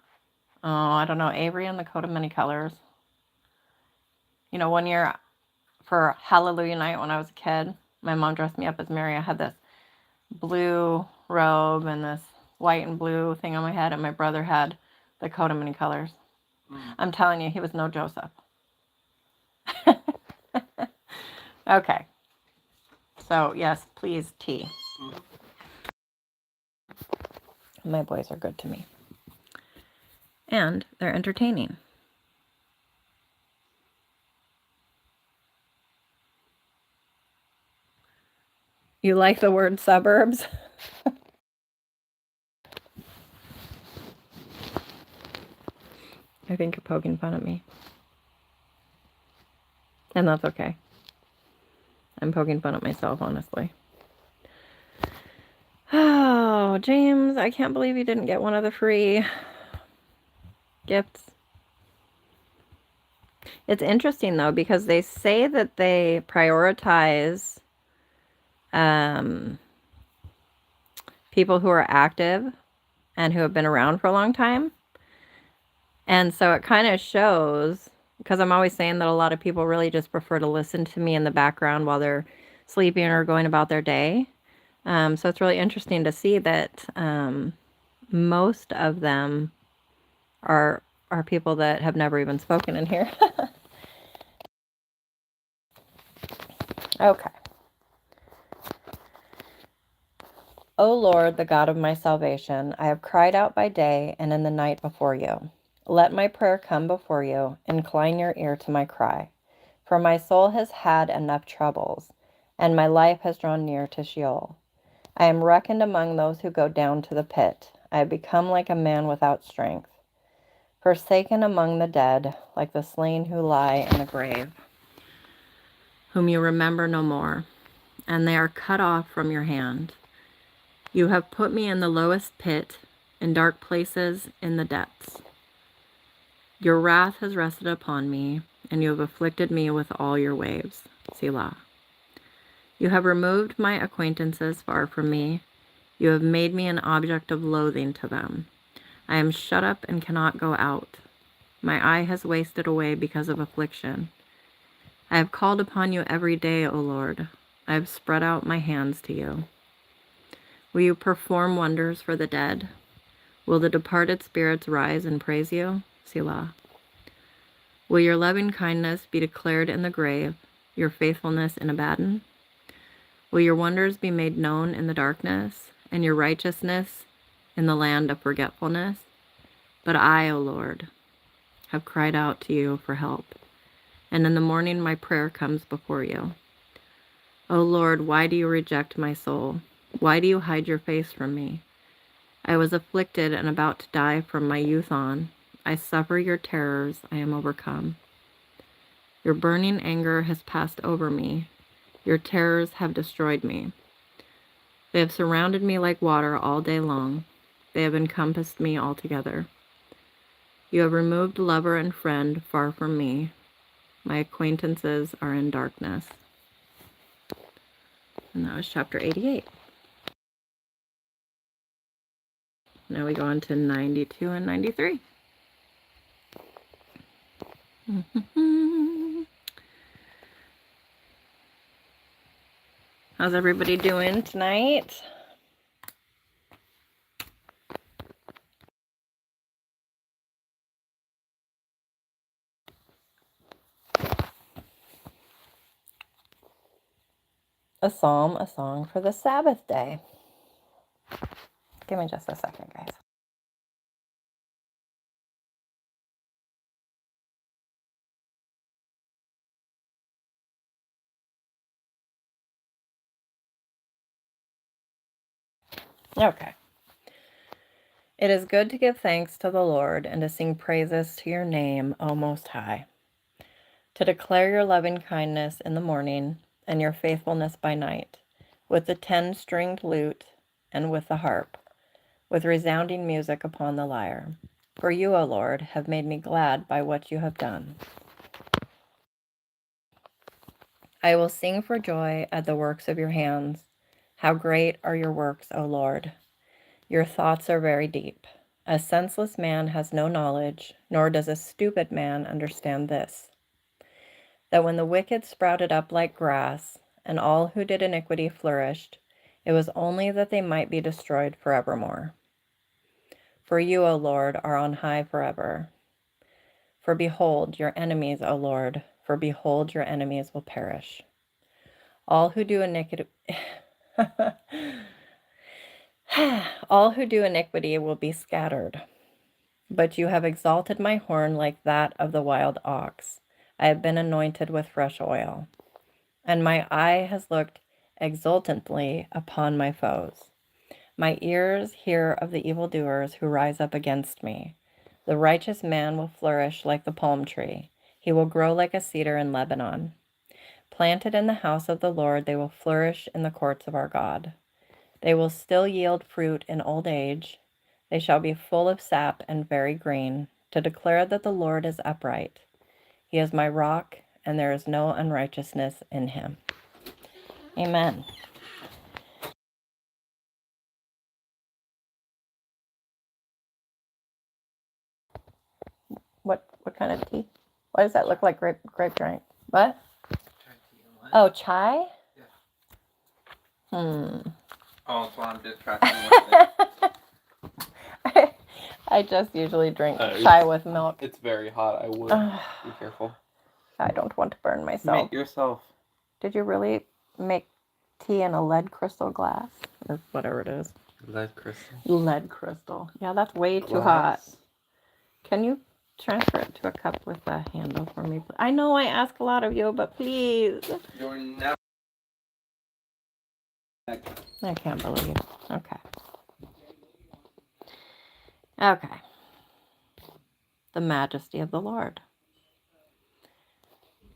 Oh, I don't know. Avery and the coat of many colors. You know, one year for Hallelujah night when I was a kid, my mom dressed me up as Mary. I had this blue robe and this white and blue thing on my head, and my brother had the coat of many colors. I'm telling you, he was no Joseph. Okay. So, yes, please, tea. My boys are good to me. And they're entertaining. You like the word suburbs? I think you're poking fun at me. And that's okay. I'm poking fun at myself, honestly. Oh, James, I can't believe you didn't get one of the free gifts. It's interesting, though, because they say that they prioritize people who are active and who have been around for a long time. And so it kind of shows, because I'm always saying that a lot of people really just prefer to listen to me in the background while they're sleeping or going about their day. So it's really interesting to see that most of them are people that have never even spoken in here. Okay. O Lord, the God of my salvation, I have cried out by day and in the night before you. Let my prayer come before you. Incline your ear to my cry. For my soul has had enough troubles, and my life has drawn near to Sheol. I am reckoned among those who go down to the pit. I have become like a man without strength, forsaken among the dead, like the slain who lie in the grave, whom you remember no more, and they are cut off from your hand. You have put me in the lowest pit, in dark places in the depths. Your wrath has rested upon me, and you have afflicted me with all your waves. Selah. You have removed my acquaintances far from me. You have made me an object of loathing to them. I am shut up and cannot go out. My eye has wasted away because of affliction. I have called upon you every day, O Lord. I have spread out my hands to you. Will you perform wonders for the dead? Will the departed spirits rise and praise you? Selah. Will your loving kindness be declared in the grave, your faithfulness in Abaddon? Will your wonders be made known in the darkness, and your righteousness in the land of forgetfulness? But I, O Lord, have cried out to you for help, and in the morning my prayer comes before you. O Lord, why do you reject my soul? Why do you hide your face from me? I was afflicted and about to die from my youth on. I suffer your terrors, I am overcome. Your burning anger has passed over me. Your terrors have destroyed me. They have surrounded me like water all day long. They have encompassed me altogether. You have removed lover and friend far from me. My acquaintances are in darkness. And that was chapter 88. Now we go on to 92 and 93. How's everybody doing tonight? A psalm, a song for the Sabbath day. Give me just a second, guys. Okay. It is good to give thanks to the Lord and to sing praises to your name, O Most High, to declare your loving kindness in the morning and your faithfulness by night, with the 10-stringed lute and with the harp, with resounding music upon the lyre. For you, O Lord, have made me glad by what you have done. I will sing for joy at the works of your hands. How great are your works, O Lord! Your thoughts are very deep. A senseless man has no knowledge, nor does a stupid man understand this, that when the wicked sprouted up like grass, and all who did iniquity flourished, it was only that they might be destroyed forevermore. For you, O Lord, are on high forever. For behold your enemies, O Lord, for behold your enemies will perish. All who do iniquity all who do iniquity will be scattered. But you have exalted my horn like that of the wild ox. I have been anointed with fresh oil, and my eye has looked exultantly upon my foes. My ears hear of the evildoers who rise up against me. The righteous man will flourish like the palm tree. He will grow like a cedar in Lebanon. Planted in the house of the Lord, they will flourish in the courts of our God. They will still yield fruit in old age. They shall be full of sap and very green, to declare that the Lord is upright. He is my rock, and there is no unrighteousness in him. Amen. What kind of tea? Why does that look like grape drink? What? Oh, chai? Oh, so I'm just tracking I just usually drink chai with milk. It's very hot. I would be careful. I don't want to burn myself. Make yourself. Did you really make tea in a lead crystal glass? Or whatever it is. Lead crystal. Lead crystal. Yeah, that's way too hot. Can you transfer it to a cup with a handle for me? I know I ask a lot of you, but please. You're never. I can't believe. Okay. Okay. The majesty of the Lord.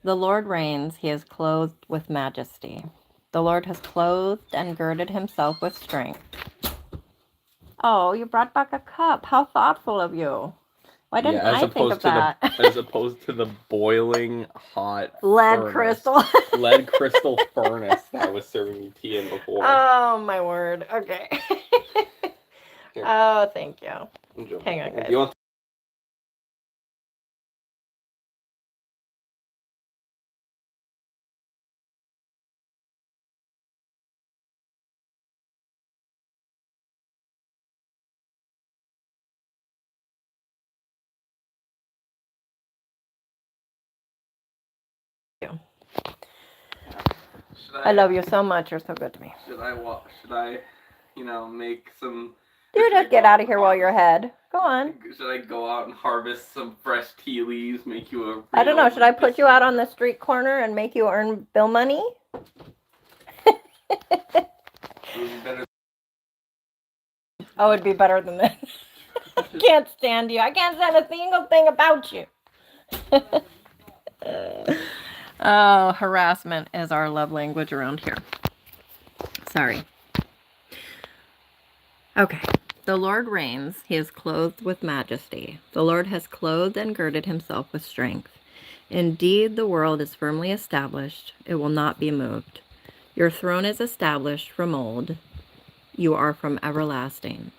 The Lord reigns. He is clothed with majesty. The Lord has clothed and girded himself with strength. Oh, you brought back a cup. How thoughtful of you. Why didn't I think of that? As opposed to the boiling hot lead crystal. Lead crystal furnace that was serving me tea in before. Oh, my word. Okay. Oh, thank you. Hang on, guys. I love you so much. You're so good to me. Should I, make some... You just get out of here while you're ahead. Go on. Should I go out and harvest some fresh tea leaves, make you a... I don't know. Should I put you out on the street corner and make you earn bill money? Oh, it'd be better than this. I can't stand you. I can't stand a single thing about you. Oh, harassment is our love language around here. Sorry. Okay. The Lord reigns. He is clothed with majesty. The Lord has clothed and girded himself with strength. Indeed, the world is firmly established. It will not be moved. Your throne is established from old. You are from everlasting.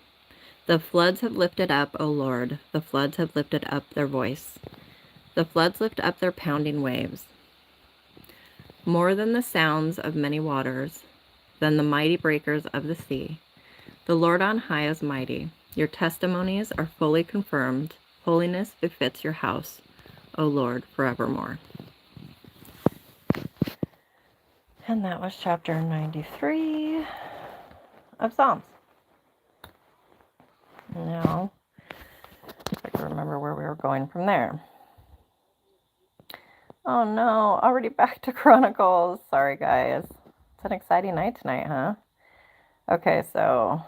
The floods have lifted up, O Lord. The floods have lifted up their voice. The floods lift up their pounding waves. More than the sounds of many waters, than the mighty breakers of the sea. The Lord on high is mighty. Your testimonies are fully confirmed. Holiness befits your house, O Lord, forevermore. And that was chapter 93 of Psalms. Now, I can remember where we were going from there. Oh no, already back to Chronicles. Sorry, guys. It's an exciting night tonight, huh? Okay, so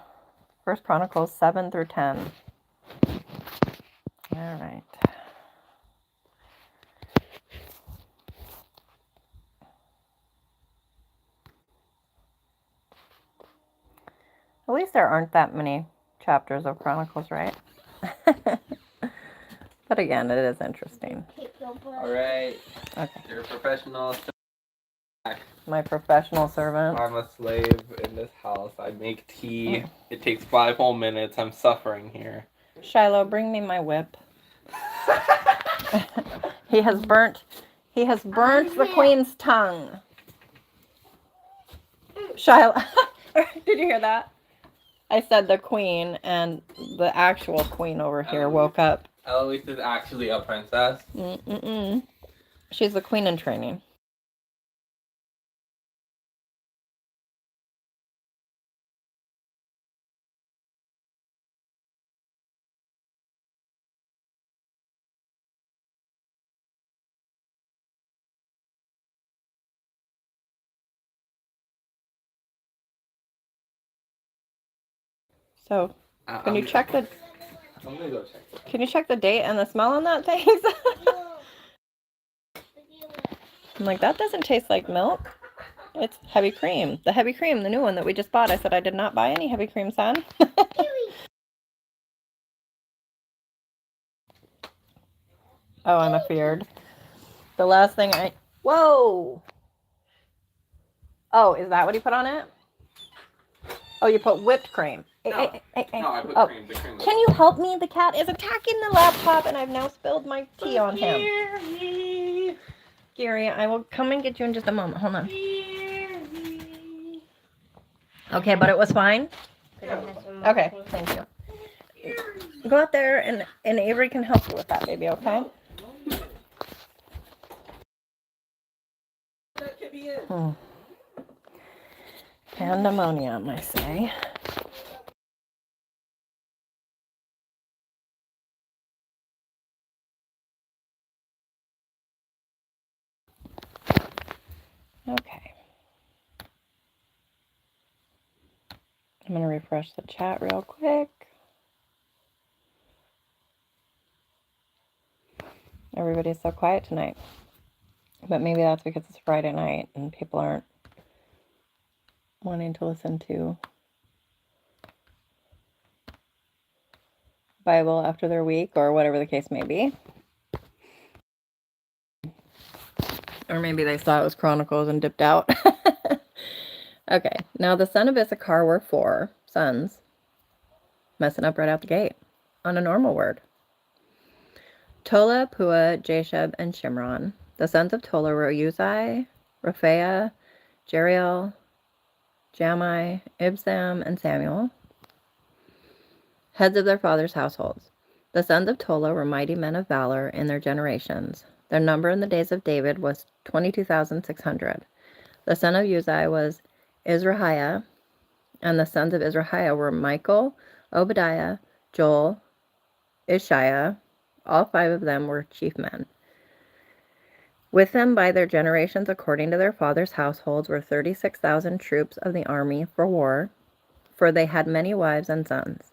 1 Chronicles 7 through 10. All right. At least there aren't that many chapters of Chronicles, right? But again, it is interesting. All right. Okay. You're a professional. My professional servant. I'm a slave in this house. I make tea. It takes 5 whole minutes. I'm suffering here. Shiloh, bring me my whip. He has burnt the queen's tongue. Shiloh, did you hear that? I said the queen, and the actual queen over here woke up. Eloise is actually a princess. Mm-mm-mm. She's the queen in training. So, can you check the? I'm gonna go check. Can you check the date and the smell on that thing? I'm like, that doesn't taste like milk. It's heavy cream. The heavy cream, the new one that we just bought. I said I did not buy any heavy cream, son. Oh, I'm afeared. The last thing Whoa! Oh, is that what you put on it? Oh, you put whipped cream. No, no, I put cream. The cream. Can you help me? The cat is attacking the laptop, and I've now spilled my tea on him. Gary, I will come and get you in just a moment. Hold on. Okay, but it was fine? Okay, thank you. Go out there, and Avery can help you with that, baby, okay? Pandemonium, I say. Okay. I'm going to refresh the chat real quick. Everybody's so quiet tonight. But maybe that's because it's Friday night and people aren't wanting to listen to Bible after their week or whatever the case may be. Or maybe they saw it was Chronicles and dipped out. Okay, now the son of Issachar were 4 sons. Messing up right out the gate on a normal word. Tola, Pua, Jashub, and Shimron. The sons of Tola were Uzai, Raphaiah, Jeriel, Jamai, Ibsam, and Samuel, heads of their fathers' households. The sons of Tola were mighty men of valor in their generations. Their number in the days of David was 22,600. The son of Uzai was Izrahiah, and the sons of Izrahiah were Michael, Obadiah, Joel, Ishiah. All 5 of them were chief men. With them by their generations according to their fathers' households were 36,000 troops of the army for war, for they had many wives and sons.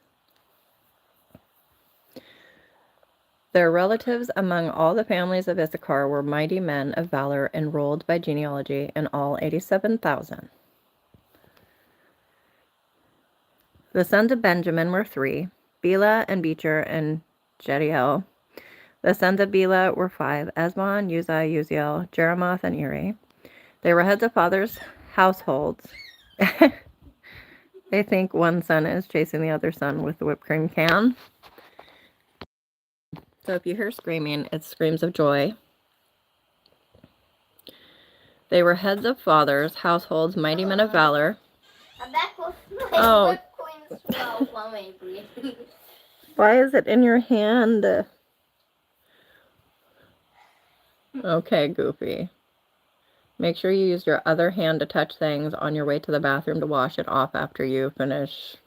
Their relatives among all the families of Issachar were mighty men of valor enrolled by genealogy, in all 87,000. The sons of Benjamin were 3, Bela and Becher and Jediel. The sons of Bela were 5, Esbon, Uzai, Uziel, Jeremoth, and Eri. They were heads of fathers' households. They think one son is chasing the other son with the whipped cream can. So if you hear screaming, it's screams of joy. They were heads of fathers' households, mighty men of valor. Oh. Why is it in your hand? Okay, Goofy. Make sure you use your other hand to touch things on your way to the bathroom to wash it off after you finish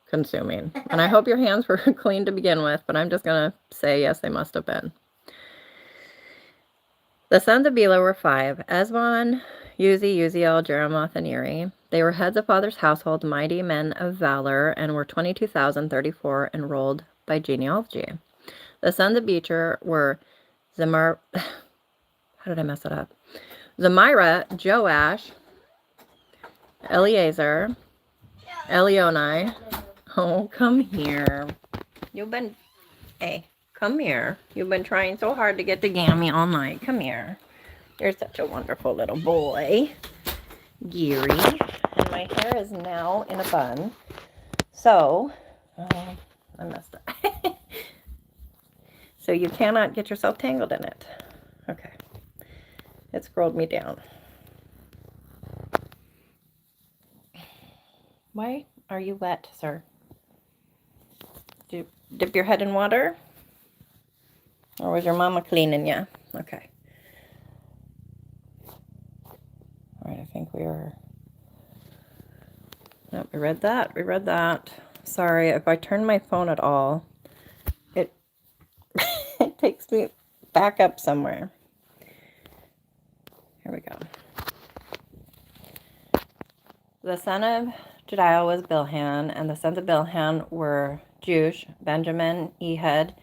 consuming. And I hope your hands were clean to begin with, but I'm just going to say yes, they must have been. The sons of Bela were 5, Esbon, Uziel, Jeremoth, and Eri. They were heads of fathers' households, mighty men of valor, and were 22,034 enrolled by genealogy. The sons of Becher were Zemar... How did I mess it up? Zemira, Joash, Eleazar, Elionai. Oh, come here. Hey, come here. You've been trying so hard to get to Gammy all night. Come here. You're such a wonderful little boy, Geary. And my hair is now in a bun. So, I messed up. So you cannot get yourself tangled in it. Okay. It scrolled me down. Why are you wet, sir? Did you dip your head in water? Or was your mama cleaning you? Okay. All right, I think we are... Nope, we read that. We read that. Sorry, if I turn my phone at all, it, it takes me back up somewhere. Here we go. The son of Jediel was Bilhan, and the sons of Bilhan were Jush, Benjamin, Ehud,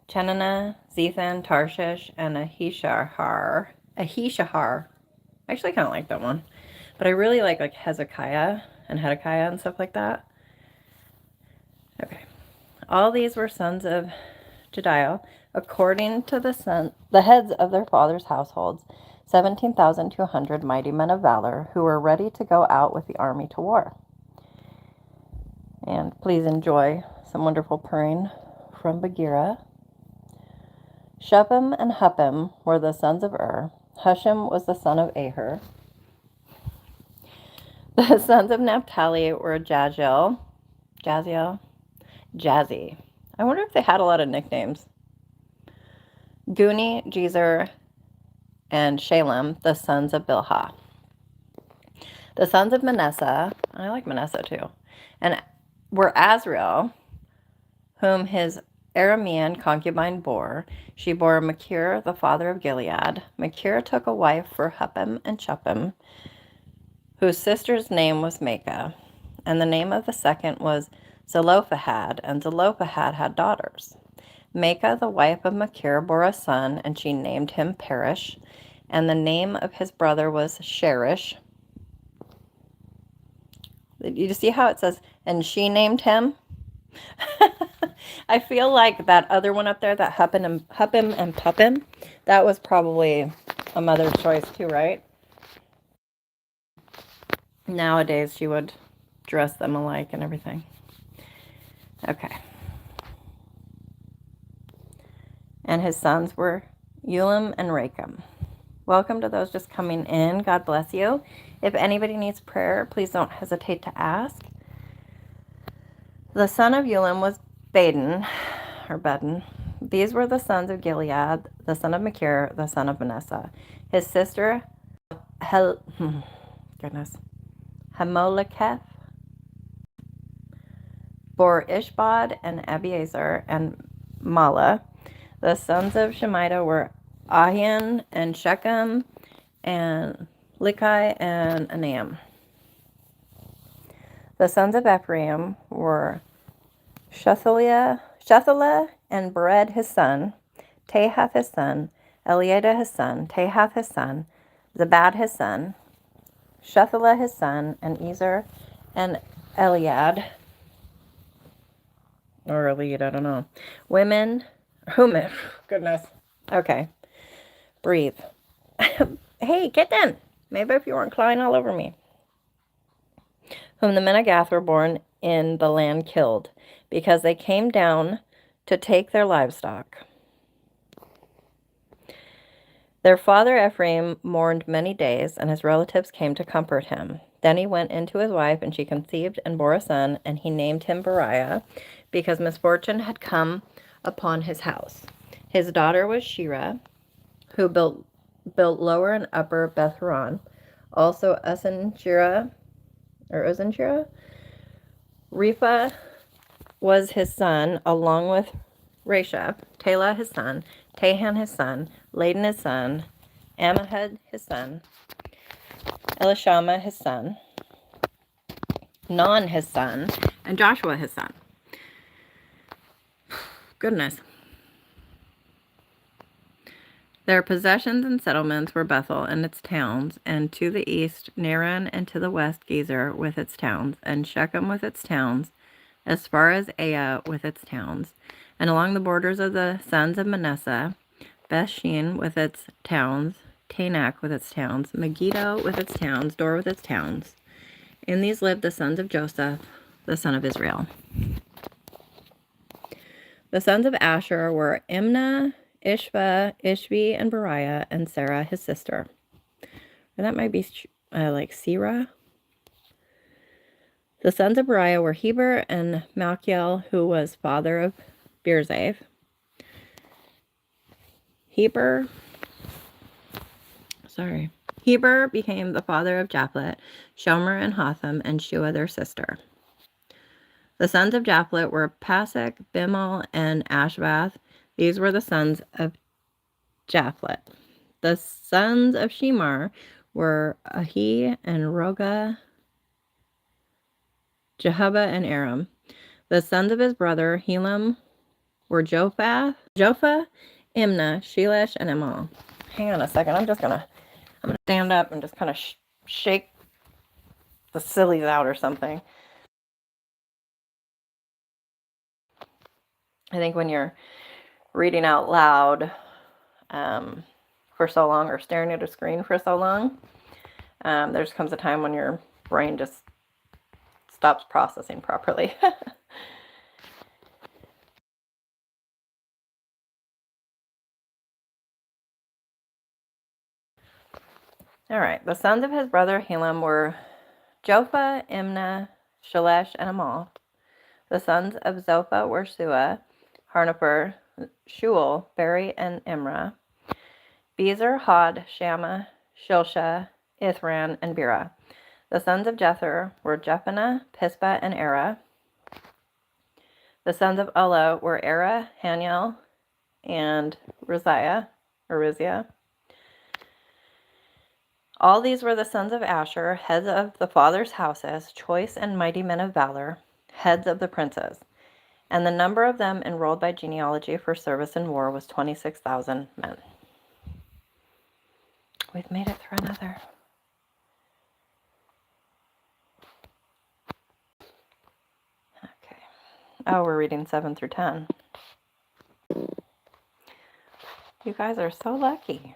Chenana, Zethan, Tarshish, and Ahishahar. I actually kind of like that one. But I really like Hezekiah and Hezekiah and stuff like that. Okay. All these were sons of Jediel, according to the heads of their fathers' households, 17,200 mighty men of valor who were ready to go out with the army to war. And please enjoy some wonderful purring from Bagheera. Shuppim and Huppim were the sons of Ur. Hushim was the son of Aher. The sons of Naphtali were Jazzy. I wonder if they had a lot of nicknames. Guni, Jezer, and Shalem, the sons of Bilhah. The sons of Manasseh, I like Manasseh too, and were Azrael, whom his Aramean concubine bore. She bore Machir, the father of Gilead. Machir took a wife for Huppim and Shuppim, whose sister's name was Maacah, and the name of the second was Zelophehad, and Zelophehad had daughters. Maacah, the wife of Machir, bore a son, and she named him Perish, and the name of his brother was Sherish. You see how it says, and she named him? I feel like that other one up there, that Huppim and Puppim, that was probably a mother's choice too, right? Nowadays, she would dress them alike and everything. Okay. And his sons were Ulam and Rakem. Welcome to those just coming in. God bless you. If anybody needs prayer, please don't hesitate to ask. The son of Ulam was Baden. These were the sons of Gilead, the son of Machir, the son of Manasseh. His sister, Hamoleketh, bore Ishbod and Abiezer and Mala. The sons of Shemida were Ahian and Shechem and Likai and Anam. The sons of Ephraim were Shethalah and Bered his son, Tahath his son, Eliada his son, Tahath his son, Zabad his son, Shethalah his son, and Ezer and Eliad. Or Eliad, I don't know. Women, goodness. Okay. Breathe. Hey, kitten. Maybe if you weren't clawing all over me. Whom the men of Gath were born in the land killed, because they came down to take their livestock. Their father Ephraim mourned many days, and his relatives came to comfort him. Then he went in to his wife, and she conceived and bore a son, and he named him Beriah, because misfortune had come upon his house. His daughter was Shira, who built lower and upper Beth-horon, also Uzzenshira. Repha was his son, along with Rashab, Telah his son, Tahan his son, Laden his son, Ammihud his son, Elishama his son, Non his son, and Joshua his son. Goodness. Their possessions and settlements were Bethel and its towns, and to the east Naran, and to the west Gezer with its towns, and Shechem with its towns, as far as Ai with its towns, and along the borders of the sons of Manasseh, Bethshean with its towns, Taanach with its towns, Megiddo with its towns, Dor with its towns. In these lived the sons of Joseph, the son of Israel. The sons of Asher were Imnah, Ishva, Ishvi, and Beriah, and Sarah, his sister. Or that might be like Serah. The sons of Beriah were Heber and Malchiel, who was father of Birzaph. Heber became the father of Japlet, Shomer and Hotham, and Shua their sister. The sons of Japlet were Pasek, Bimal, and Ashvath. These were the sons of Japlet. The sons of Shemar were Ahi and Roga, Jehubbah, and Aram. The sons of his brother Helam were Jophah, Imnah, Shelesh, and Amal. Hang on a second. I'm gonna stand up and just kind of shake the sillies out or something. I think when you're reading out loud for so long or staring at a screen for so long, there just comes a time when your brain just stops processing properly. All right, the sons of his brother Helam were Jophah, Imnah, Shelesh, and Amal. The sons of Zophah were Sua, Harnapur, Shuel, Beri, and Imrah. Bezer, Hod, Shammah, Shilsha, Ithran, and Bera. The sons of Jether were Jephanah, Pispa, and Era. The sons of Ulla were Era, Haniel, and Riziah. All these were the sons of Asher, heads of the fathers' houses, choice and mighty men of valor, heads of the princes. And the number of them enrolled by genealogy for service in war was 26,000 men. We've made it through another. Okay. Oh, we're reading 7 through 10. You guys are so lucky.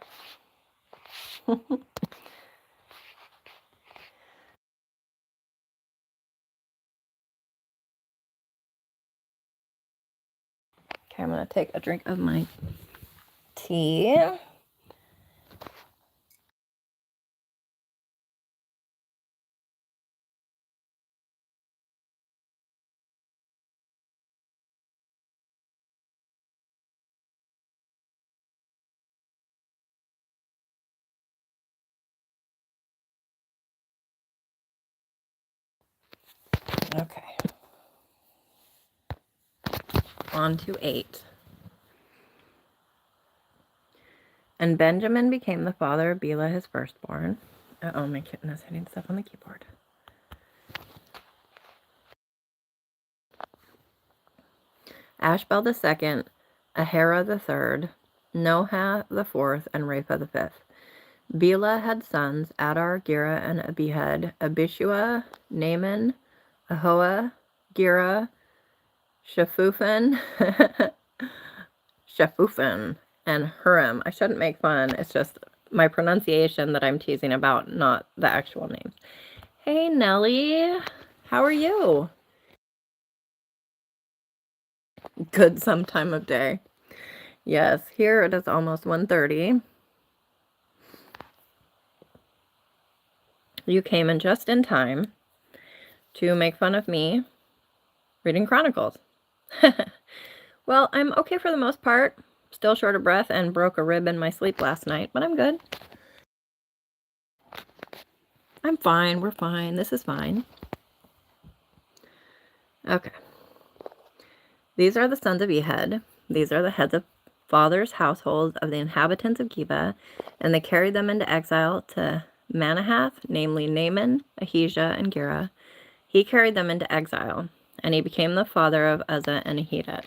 Okay, I'm going to take a drink of my tea. Okay. On to 8. And Benjamin became the father of Bela, his firstborn. Uh-oh, my kitten is hitting stuff on the keyboard. Ashbel the second, Ahara the third, Nohah the fourth, and Rapha the fifth. Bela had sons, Adar, Gera, and Abihed, Abishua, Naaman, Ahoah, Gera, Shaphupan, and Huram. I shouldn't make fun. It's just my pronunciation that I'm teasing about, not the actual names. Hey, Nellie. How are you? Good some time of day. Yes, here it is almost 1:30. You came in just in time to make fun of me reading Chronicles. Well, I'm okay for the most part. Still short of breath and broke a rib in my sleep last night, but I'm good. I'm fine. We're fine. This is fine. Okay. These are the sons of Ehud. These are the heads of fathers' households of the inhabitants of Geba, and they carried them into exile to Manahath, namely Naaman, Ahijah, and Gera. He carried them into exile, and he became the father of Uzzah and Ahihud.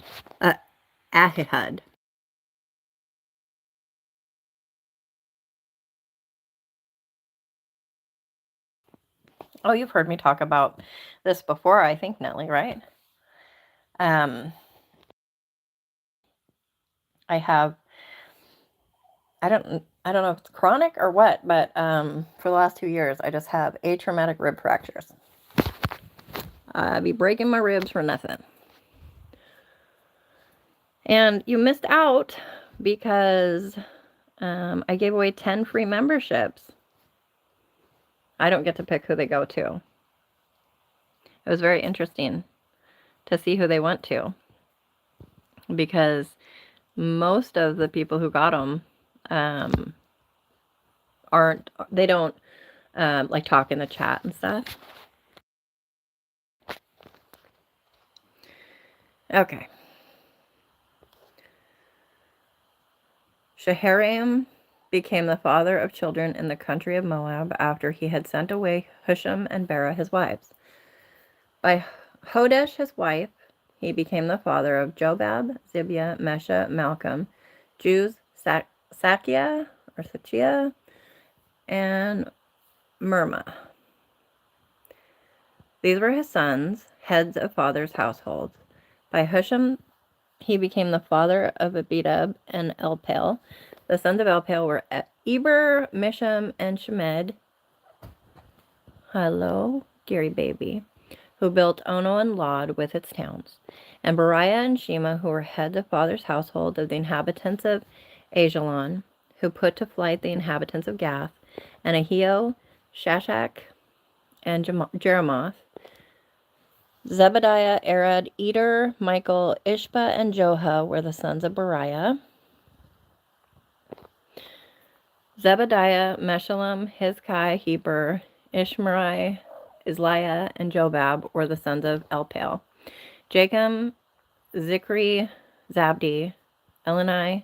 Oh, you've heard me talk about this before, I think, Nellie, right? I have I don't know if it's chronic or what, but for the last 2 years, I just have atraumatic rib fractures. I be breaking my ribs for nothing. And you missed out because I gave away 10 free memberships. I don't get to pick who they go to. It was very interesting to see who they went to, because most of the people who got them they don't like talk in the chat and stuff. Okay. Shaharaim became the father of children in the country of Moab after he had sent away Husham and Bera his wives. By Hodesh his wife, he became the father of Jobab, Zibiah, Mesha, Malcolm, Jews, Sakia, and Mirma. These were his sons, heads of fathers' households. By Husham, he became the father of Abidab and Elpal. The sons of Elpal were Eber, Misham, and Shemed. Hello, Gary baby. Who built Ono and Lod with its towns. And Beriah and Shema, who were heads of fathers' household of the inhabitants of Ajalon, who put to flight the inhabitants of Gath, and Ahio, Shashak, and Jeremoth. Zebediah, Arad, Eder, Michael, Ishba, and Joha were the sons of Beriah. Zebediah, Meshullam, Hizkai, Heber, Ishmerai, Isliah, and Jobab were the sons of Elpal. Jacob, Zikri, Zabdi, Eleni,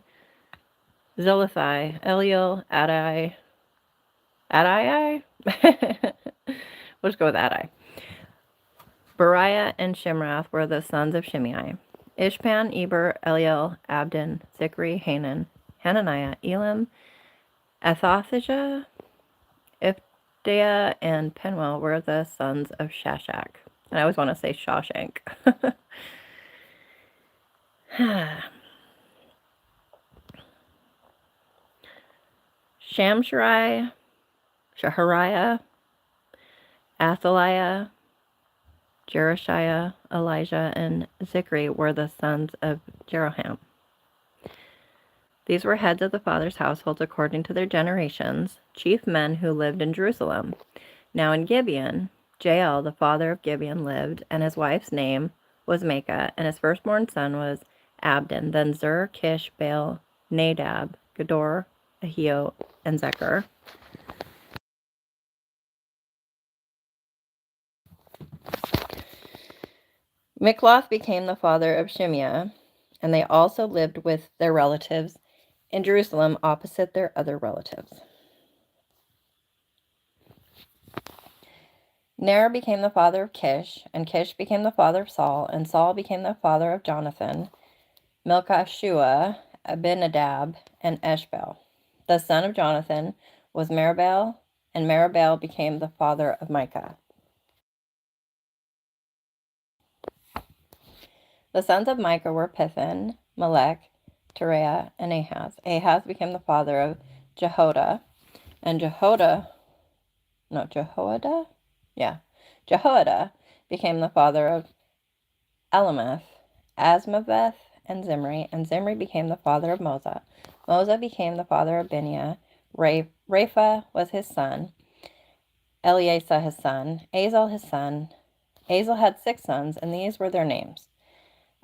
Zilithai, Eliel, Adai. We'll just go with Adai. Beriah and Shimrath were the sons of Shimei. Ishpan, Eber, Eliel, Abdon, Zikri, Hanan, Hananiah, Elam, Athothijah, Ifdea, and Penuel were the sons of Shashak. And I always want to say Shawshank. Shamsharai, Shahariah, Athaliah, Jerushiah, Elijah, and Zikri were the sons of Jeroham. These were heads of the fathers' households according to their generations, chief men who lived in Jerusalem. Now in Gibeon, Jael, the father of Gibeon, lived, and his wife's name was Maacah, and his firstborn son was Abdon, then Zur, Kish, Baal, Nadab, Gedor, Ahio, and Zechar. Mikloth became the father of Shimeah, and they also lived with their relatives in Jerusalem opposite their other relatives. Ner became the father of Kish, and Kish became the father of Saul, and Saul became the father of Jonathan, Melchishua, Abinadab, and Eshbaal. The son of Jonathan was Meribel, and Meribel became the father of Micah. The sons of Micah were Pithon, Melech, Tereah, and Ahaz. Ahaz became the father of Jehoiada, and Jehoiada became the father of Elameth, Asmaveth, and Zimri became the father of Moza. Moza became the father of Biniah. Rapha was his son, Eleasa his son, Azel his son. Azel had 6 sons, and these were their names: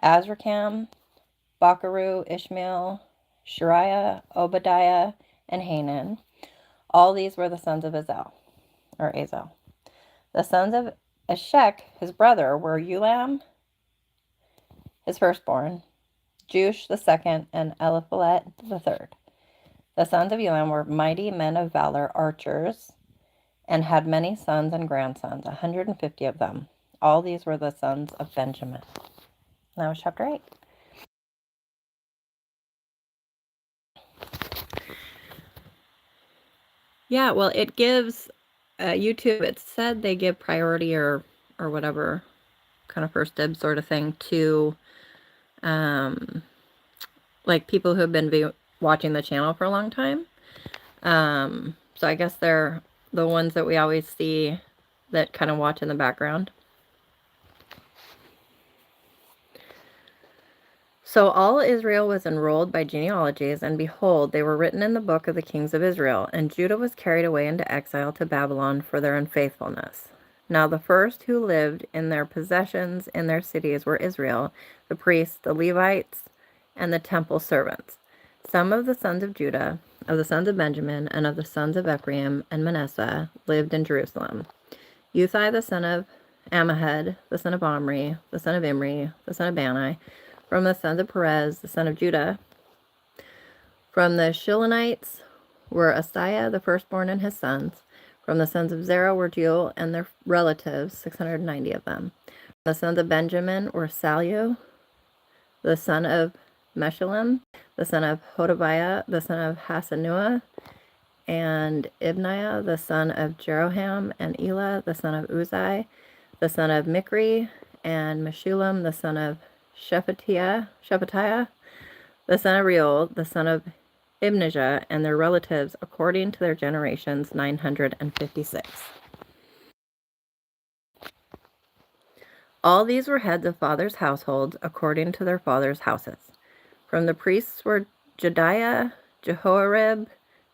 Azrikam, Bakaru, Ishmael, Shariah, Obadiah, and Hanan. All these were the sons of Azel. The sons of Eshek, his brother, were Ulam, his firstborn, Jush the second, and Eliphalet the third. The sons of Ulam were mighty men of valor, archers, and had many sons and grandsons, 150 of them. All these were the sons of Benjamin. That was chapter 8. Yeah, well, it gives YouTube, it said they give priority or whatever kind of first dibs sort of thing to like people who have been watching the channel for a long time. So I guess they're the ones that we always see that kind of watch in the background. So all Israel was enrolled by genealogies, and behold, they were written in the book of the kings of Israel. And Judah was carried away into exile to Babylon for their unfaithfulness. Now the first who lived in their possessions in their cities were Israel, the priests, the Levites, and the temple servants. Some of the sons of Judah, of the sons of Benjamin, and of the sons of Ephraim and Manasseh lived in Jerusalem. Uthai the son of Ammihud, the son of Omri, the son of Imri, the son of Bani, from the sons of Perez, the son of Judah. From the Shilonites were Asaiah, the firstborn, and his sons. From the sons of Zerah were Jeuel and their relatives, 690 of them. The sons of Benjamin were Salu, the son of Meshullam, the son of Hodaviah, the son of Hasanua, and Ibniah, the son of Jeroham, and Elah, the son of Uzai, the son of Mikri, and Meshullam, the son of Shephatiah, the son of Reuel, the son of Ibnijah, and their relatives, according to their generations, 956. All these were heads of fathers' households, according to their fathers' houses. From the priests were Jediah, Jehoiarib,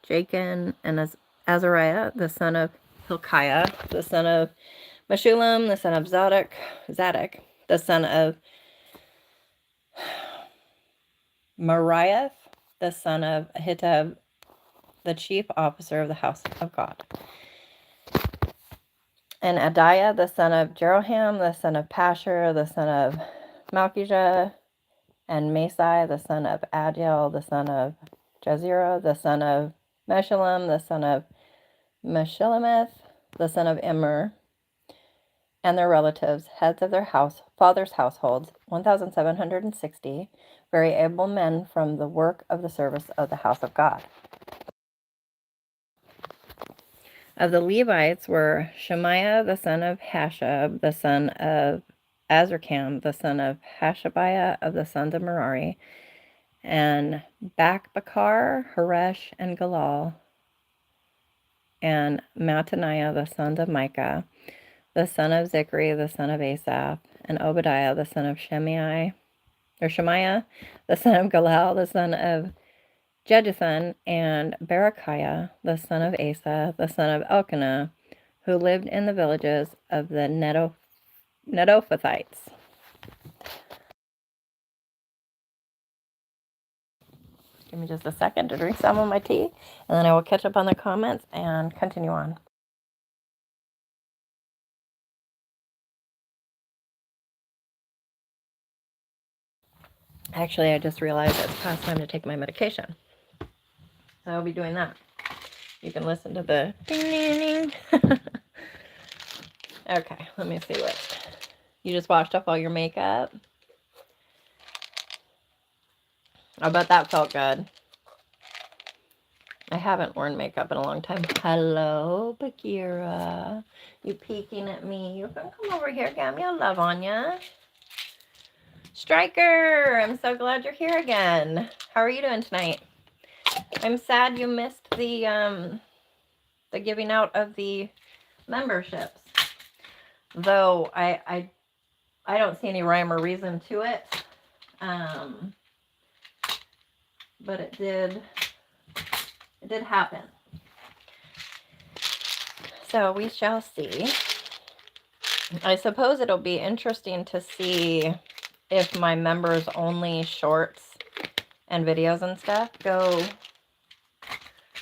Jachin, and Azariah, the son of Hilkiah, the son of Meshullam, the son of Zadok, the son of Mariah, the son of Ahitub, the chief officer of the house of God. And Adiah, the son of Jeroham, the son of Pashur, the son of Malchijah, and Masai, the son of Adiel, the son of Jezerah, the son of Meshullam, the son of Meshilemeth, the son of Immer, and their relatives, heads of their fathers' households, 1,760, very able men from the work of the service of the house of God. Of the Levites were Shemaiah, the son of Hashab, the son of Azrikam, the son of Hashabiah, of the sons of Merari, and Bakbakar, Haresh, and Galal, and Mattaniah, the sons of Micah, the son of Zikri, the son of Asaph, and Obadiah, the son of Shemaiah, the son of Galal, the son of Jeduthun, and Berechiah, the son of Asa, the son of Elkanah, who lived in the villages of the Netophathites. Give me just a second to drink some of my tea, and then I will catch up on the comments and continue on. Actually, I just realized it's past time to take my medication. So I'll be doing that. You can listen to the ding, ding, ding. Okay, let me see what. You just washed off all your makeup? I bet that felt good. I haven't worn makeup in a long time. Hello, Bagheera. You peeking at me. You can come over here, get me a love on ya. Striker, I'm so glad you're here again. How are you doing tonight? I'm sad you missed the giving out of the memberships. Though I don't see any rhyme or reason to it. But it did happen. So we shall see. I suppose it'll be interesting to see if my members only shorts and videos and stuff go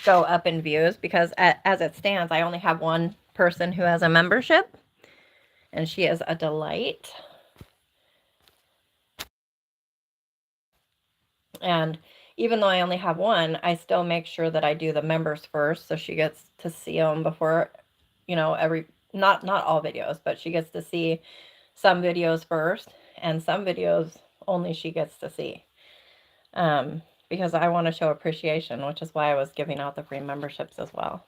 up in views, because as it stands, I only have one person who has a membership, and she is a delight. And even though I only have one, I still make sure that I do the members first, so she gets to see them before, not all videos, but she gets to see some videos first, and some videos only she gets to see. Because I want to show appreciation, which is why I was giving out the free memberships as well.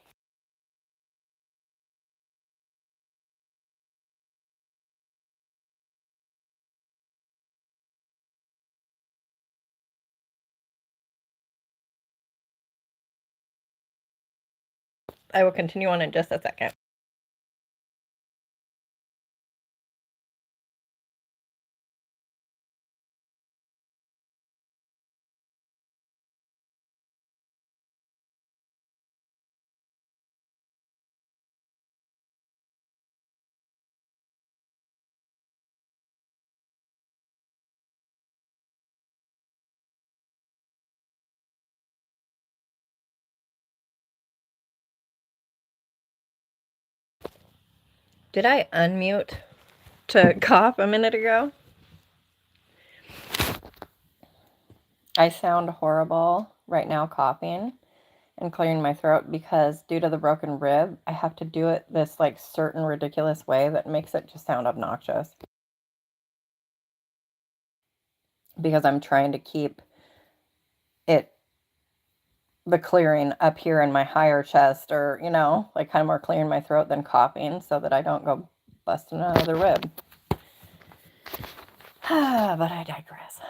I will continue on in just a second. Did I unmute to cough a minute ago? I sound horrible right now coughing and clearing my throat because due to the broken rib, I have to do it this like certain ridiculous way that makes it just sound obnoxious. Because I'm trying to keep the clearing up here in my higher chest, or, like kind of more clearing my throat than coughing, so that I don't go busting another rib. But I digress.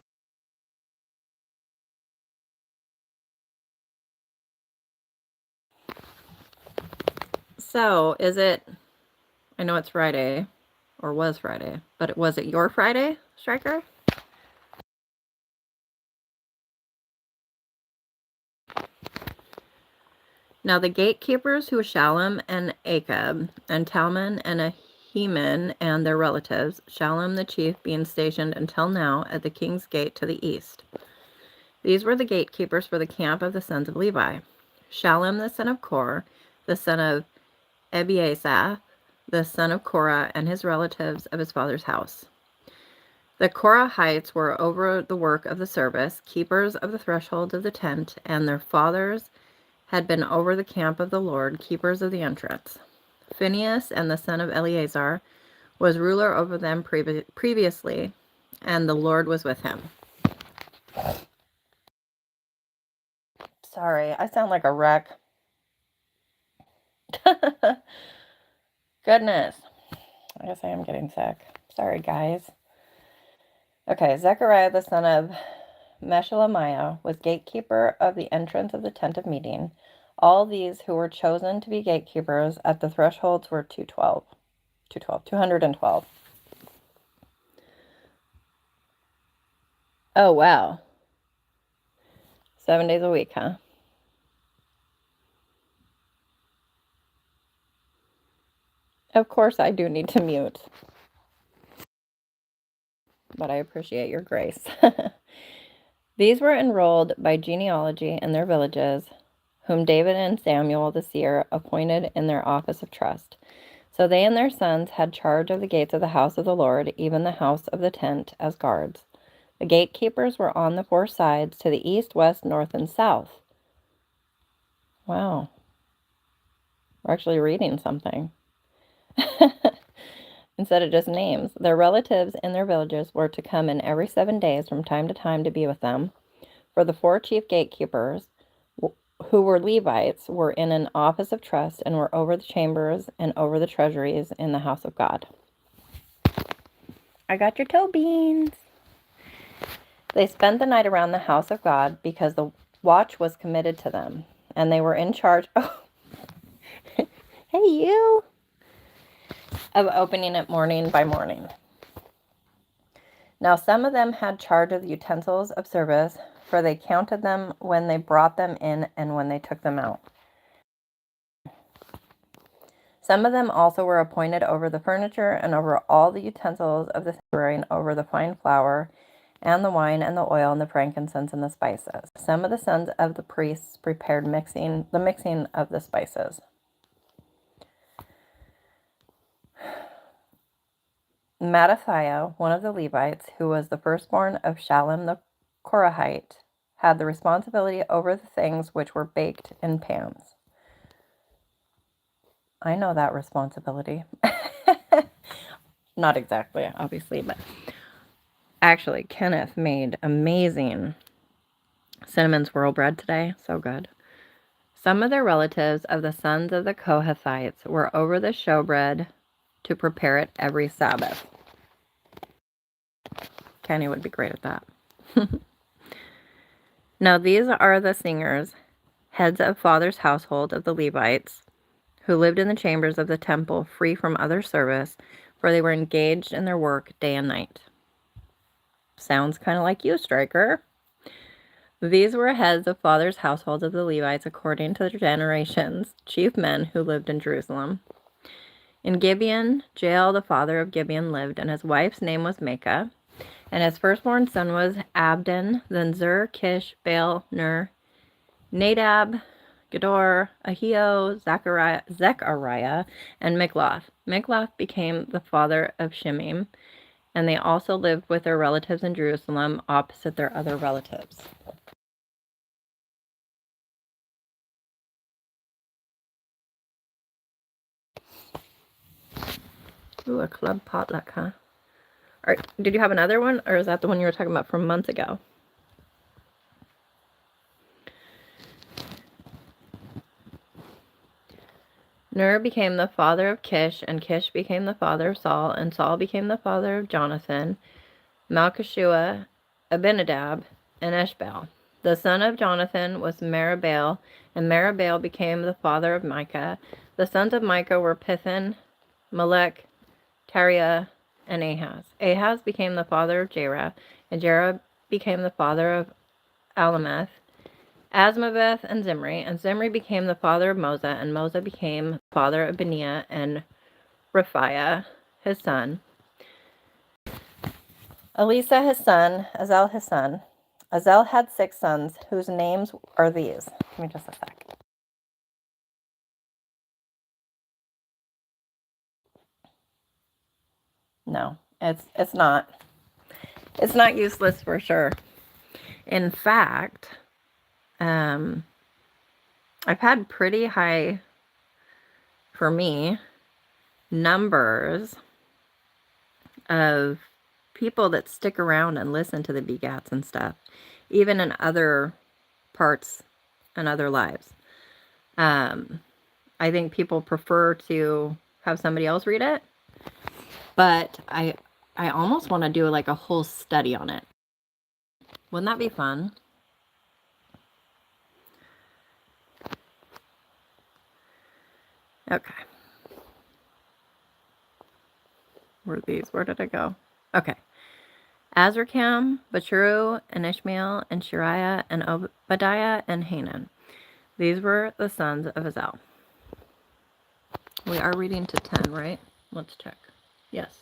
So, I know it's Friday, or was Friday, but was it your Friday, Striker? Now the gatekeepers who were Shallum and Achab, and Talman and Ahiman and their relatives, Shallum the chief being stationed until now at the king's gate to the east. These were the gatekeepers for the camp of the sons of Levi. Shallum the son of Kor, the son of Ebiasaph, the son of Korah, and his relatives of his father's house. The Korahites were over the work of the service, keepers of the threshold of the tent, and their fathers had been over the camp of the Lord, keepers of the entrance. Phinehas and the son of Eleazar was ruler over them previously, and the Lord was with him. Sorry, I sound like a wreck. Goodness. I guess I am getting sick. Sorry, guys. Okay, Zechariah the son of Meshelemiah was gatekeeper of the entrance of the tent of meeting. All these who were chosen to be gatekeepers at the thresholds were 212. Oh, wow. 7 days a week, huh? Of course I do need to mute. But I appreciate your grace. These were enrolled by genealogy in their villages, whom David and Samuel the seer appointed in their office of trust. So they and their sons had charge of the gates of the house of the Lord, even the house of the tent, as guards. The gatekeepers were on the 4 sides, to the east, west, north, and south. Wow. We're actually reading something. Instead of just names. Their relatives in their villages were to come in every 7 days from time to time to be with them. For the 4 chief gatekeepers, who were Levites, were in an office of trust and were over the chambers and over the treasuries in the house of God. I got your toe beans. They spent the night around the house of God because the watch was committed to them, and they were in charge of opening it morning by morning. Now some of them had charge of the utensils of service, for they counted them when they brought them in and when they took them out. Some of them also were appointed over the furniture and over all the utensils of the sanctuary and over the fine flour and the wine and the oil and the frankincense and the spices. Some of the sons of the priests prepared the mixing of the spices. Mattathiah, one of the Levites, who was the firstborn of Shallum the Korahite, had the responsibility over the things which were baked in pans. I know that responsibility. Not exactly, obviously, but actually, Kenneth made amazing cinnamon swirl bread today. So good. Some of their relatives of the sons of the Kohathites were over the showbread to prepare it every Sabbath. Kenny would be great at that. Now these are the singers, heads of father's household of the Levites, who lived in the chambers of the temple, free from other service, for they were engaged in their work day and night. Sounds kind of like you, Striker. These were heads of fathers' households of the Levites according to their generations, chief men who lived in Jerusalem. In Gibeon, Jael, the father of Gibeon, lived, and his wife's name was Maacah. And his firstborn son was Abdon, then Zur, Kish, Baal, Ner, Nadab, Gedor, Ahio, Zechariah, and Mikloth. Mikloth became the father of Shimei, and they also lived with their relatives in Jerusalem opposite their other relatives. Ooh, a club potluck, huh? All right, did you have another one, or is that the one you were talking about from months ago? Ner became the father of Kish, and Kish became the father of Saul, and Saul became the father of Jonathan, Malchishua, Abinadab, and Eshbaal. The son of Jonathan was Meribbaal, and Meribbaal became the father of Micah. The sons of Micah were Pithon, Melech, Tariah, and Ahaz. Ahaz became the father of Jerah, and Jerah became the father of Alameth, Asmaveth, and Zimri became the father of Mosa, and Mosa became the father of Beniah and Raphiah, his son, Elisa his son, Azel his son. Azel had 6 sons, whose names are these. Give me just a sec. No, it's not. It's not useless for sure. In fact, I've had pretty high, for me, numbers of people that stick around and listen to the begats and stuff, even in other parts and other lives. I think people prefer to have somebody else read it, but I almost want to do like a whole study on it. Wouldn't that be fun? Okay. Where did it go? Okay. Azrikam, Bachuru, and Ishmael, and Shariah, and Obadiah, and Hanan. These were the sons of Azel. We are reading to 10, right? Let's check. Yes.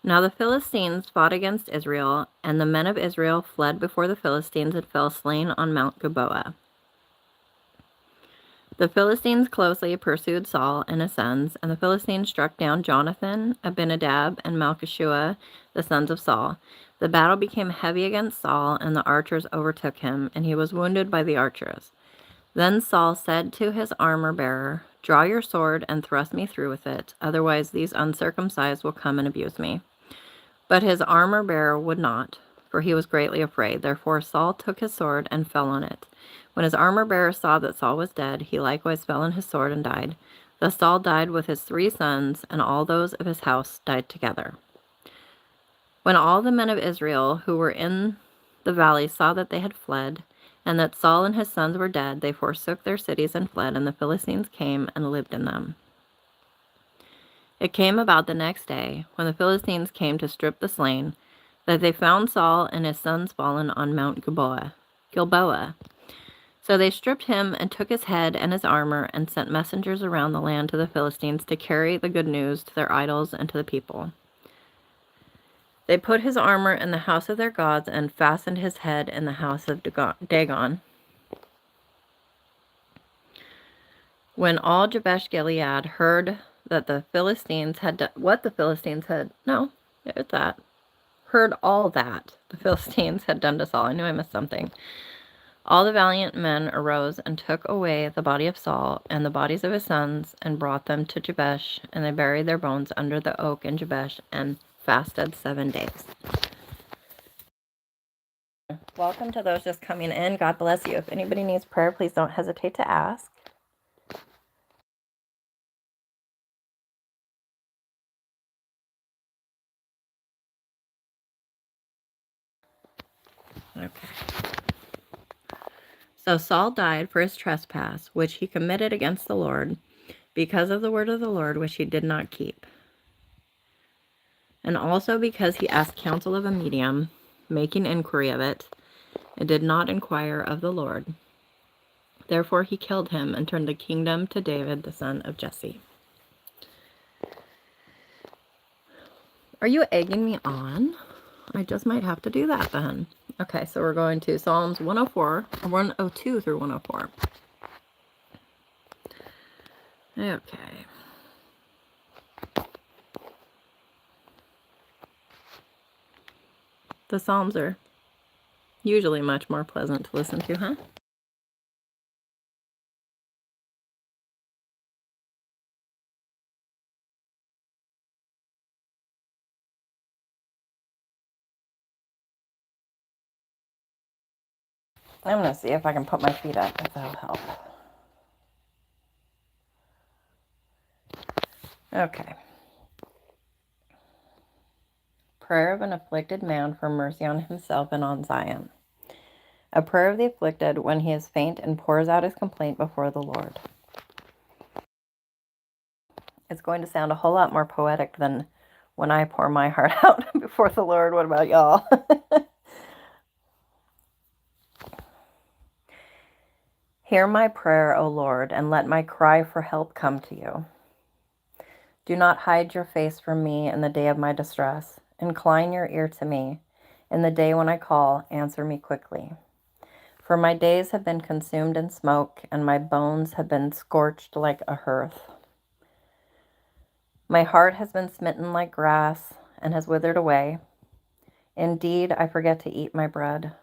Now the Philistines fought against Israel, and the men of Israel fled before the Philistines and fell slain on Mount Gilboa. The Philistines closely pursued Saul and his sons, and the Philistines struck down Jonathan, Abinadab, and Malchishua, the sons of Saul. The battle became heavy against Saul, and the archers overtook him, and he was wounded by the archers. Then Saul said to his armor-bearer, "Draw your sword and thrust me through with it, otherwise these uncircumcised will come and abuse me." But his armor-bearer would not, for he was greatly afraid. Therefore Saul took his sword and fell on it. When his armor-bearer saw that Saul was dead, he likewise fell on his sword and died. Thus Saul died with his 3 sons, and all those of his house died together. When all the men of Israel who were in the valley saw that they had fled, and that Saul and his sons were dead, they forsook their cities and fled, and the Philistines came and lived in them. It came about the next day, when the Philistines came to strip the slain, that they found Saul and his sons fallen on Mount Gilboa. So they stripped him and took his head and his armor and sent messengers around the land to the Philistines to carry the good news to their idols and to the people. They put his armor in the house of their gods and fastened his head in the house of Dagon. When all Jabesh Gilead heard that the Philistines had done, heard all that the Philistines had done to Saul. I knew I missed something. All the valiant men arose and took away the body of Saul and the bodies of his sons and brought them to Jabesh, and they buried their bones under the oak in Jabesh and fasted 7 days. Welcome to those just coming in. God bless you. If anybody needs prayer, please don't hesitate to ask. Okay. So Saul died for his trespass, which he committed against the Lord, because of the word of the Lord, which he did not keep. And also because he asked counsel of a medium, making inquiry of it, and did not inquire of the Lord. Therefore he killed him and turned the kingdom to David, the son of Jesse. Are you egging me on? I just might have to do that then. Okay, so we're going to Psalms 104, 102 through 104. Okay. The Psalms are usually much more pleasant to listen to, huh? I'm going to see if I can put my feet up, if that'll help. Okay. Prayer of an afflicted man for mercy on himself and on Zion. A prayer of the afflicted when he is faint and pours out his complaint before the Lord. It's going to sound a whole lot more poetic than when I pour my heart out before the Lord. What about y'all? Hear my prayer, O Lord, and let my cry for help come to you. Do not hide your face from me in the day of my distress. Incline your ear to me. In the day when I call, answer me quickly. For my days have been consumed in smoke, and my bones have been scorched like a hearth. My heart has been smitten like grass, and has withered away. Indeed, I forget to eat my bread.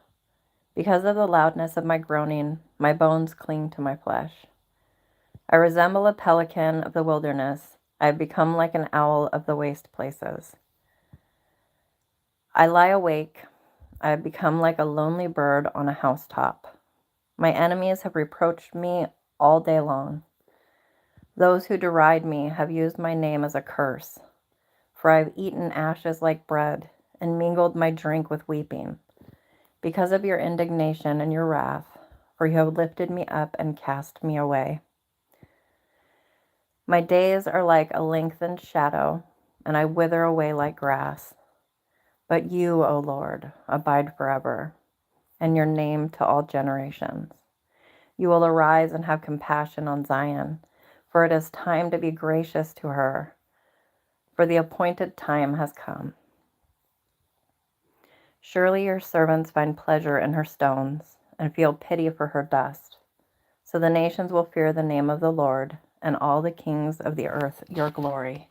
Because of the loudness of my groaning, my bones cling to my flesh. I resemble a pelican of the wilderness. I have become like an owl of the waste places. I lie awake. I have become like a lonely bird on a housetop. My enemies have reproached me all day long. Those who deride me have used my name as a curse, for I have eaten ashes like bread and mingled my drink with weeping, because of your indignation and your wrath, for you have lifted me up and cast me away. My days are like a lengthened shadow, and I wither away like grass. But you, O Lord, abide forever, and your name to all generations. You will arise and have compassion on Zion, for it is time to be gracious to her, for the appointed time has come. Surely your servants find pleasure in her stones, and feel pity for her dust. So the nations will fear the name of the Lord, and all the kings of the earth your glory.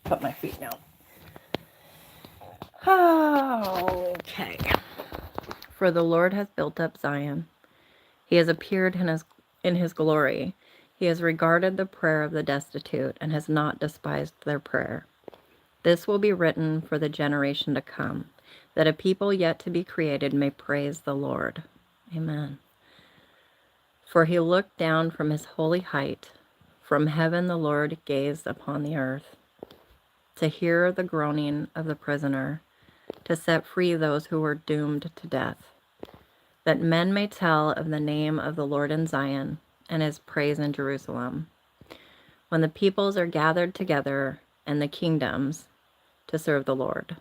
Put my feet down. Okay. For the Lord has built up Zion. He has appeared in his glory. He has regarded the prayer of the destitute and has not despised their prayer. This will be written for the generation to come, that a people yet to be created may praise the Lord. Amen. For he looked down from his holy height. From heaven the Lord gazed upon the earth, to hear the groaning of the prisoner, to set free those who were doomed to death, that men may tell of the name of the Lord in Zion and his praise in Jerusalem, when the peoples are gathered together and the kingdoms to serve the Lord.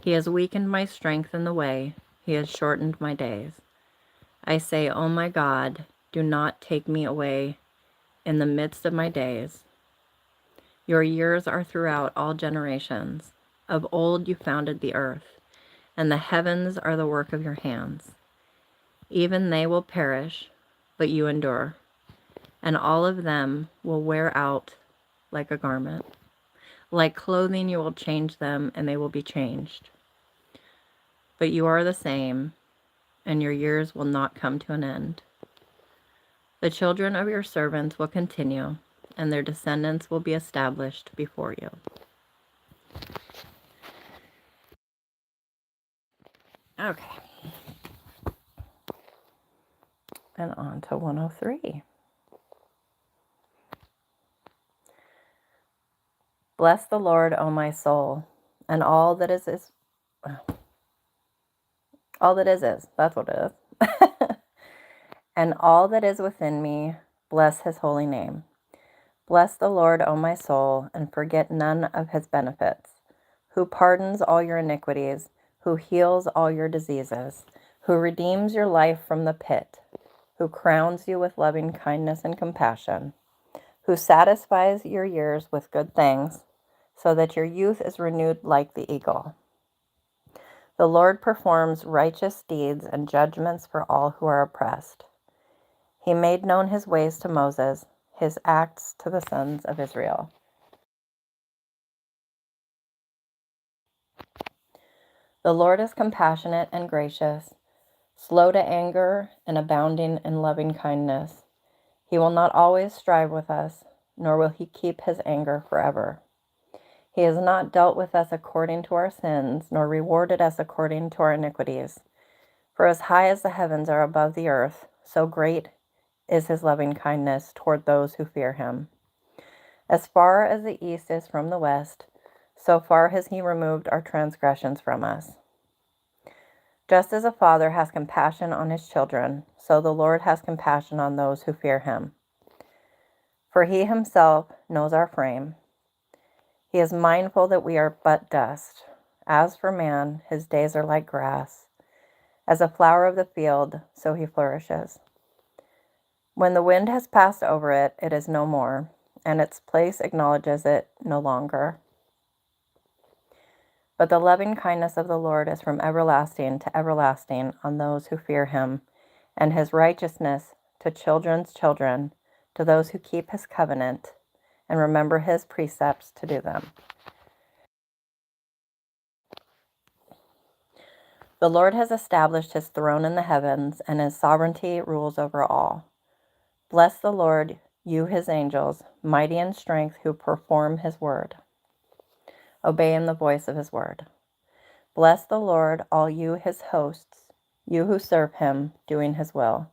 He has weakened my strength in the way. He has shortened my days. I say, O my God, do not take me away in the midst of my days. Your years are throughout all generations. Of old you founded the earth, and the heavens are the work of your hands. Even they will perish, but you endure, and all of them will wear out like a garment. Like clothing you will change them, and they will be changed. But you are the same, and your years will not come to an end. The children of your servants will continue, and their descendants will be established before you. Okay. And on to 103. Bless the Lord, O my soul, and all that is All that is. That's what it is. And all that is within me, bless his holy name. Bless the Lord, O my soul, and forget none of his benefits, who pardons all your iniquities, who heals all your diseases, who redeems your life from the pit, who crowns you with loving kindness and compassion, who satisfies your years with good things, so that your youth is renewed like the eagle. The Lord performs righteous deeds and judgments for all who are oppressed. He made known his ways to Moses, his acts to the sons of Israel. The Lord is compassionate and gracious, slow to anger and abounding in loving kindness. He will not always strive with us, nor will he keep his anger forever. He has not dealt with us according to our sins, nor rewarded us according to our iniquities. For as high as the heavens are above the earth, so great is his loving kindness toward those who fear him. As far as the east is from the west, so far has he removed our transgressions from us. Just as a father has compassion on his children, so the Lord has compassion on those who fear him. For he himself knows our frame. He is mindful that we are but dust. As for man, his days are like grass. As a flower of the field, so he flourishes. When the wind has passed over it, it is no more, and its place acknowledges it no longer. But the loving kindness of the Lord is from everlasting to everlasting on those who fear him, and his righteousness to children's children, to those who keep his covenant and remember his precepts to do them. The Lord has established his throne in the heavens, and his sovereignty rules over all. Bless the Lord, you his angels, mighty in strength, who perform his word, obeying the voice of his word. Bless the Lord, all you his hosts, you who serve him, doing his will.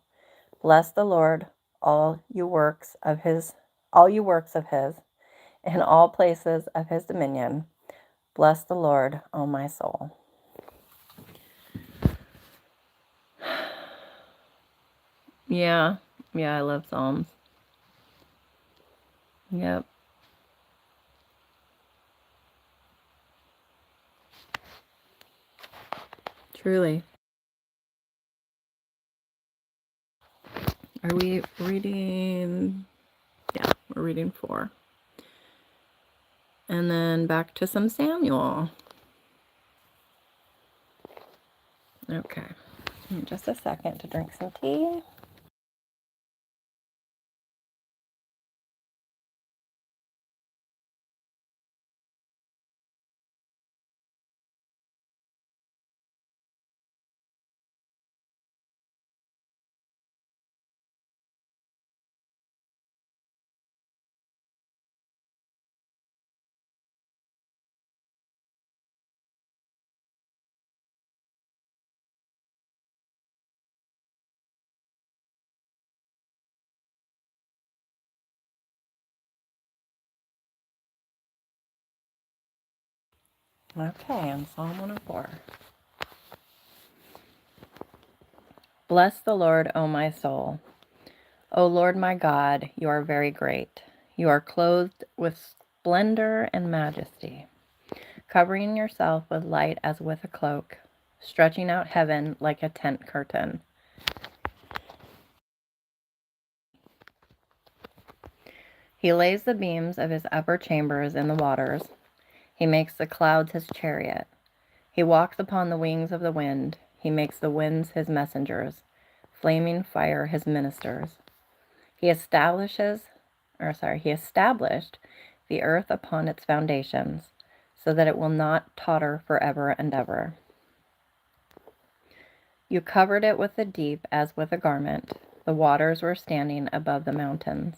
Bless the Lord, all you works of his, in all places of his dominion. Bless the Lord, O my soul. Yeah, I love Psalms. Yep. Truly. Are we reading? Yeah, we're reading 4. And then back to some Samuel. Okay. Just a second to drink some tea. Okay, on Psalm 104. Bless the Lord, O my soul. O Lord my God, you are very great. You are clothed with splendor and majesty, covering yourself with light as with a cloak, stretching out heaven like a tent curtain. He lays the beams of his upper chambers in the waters. He makes the clouds his chariot. He walks upon the wings of the wind. He makes the winds his messengers, flaming fire his ministers. He established the earth upon its foundations, so that it will not totter forever and ever. You covered it with the deep as with a garment. The waters were standing above the mountains.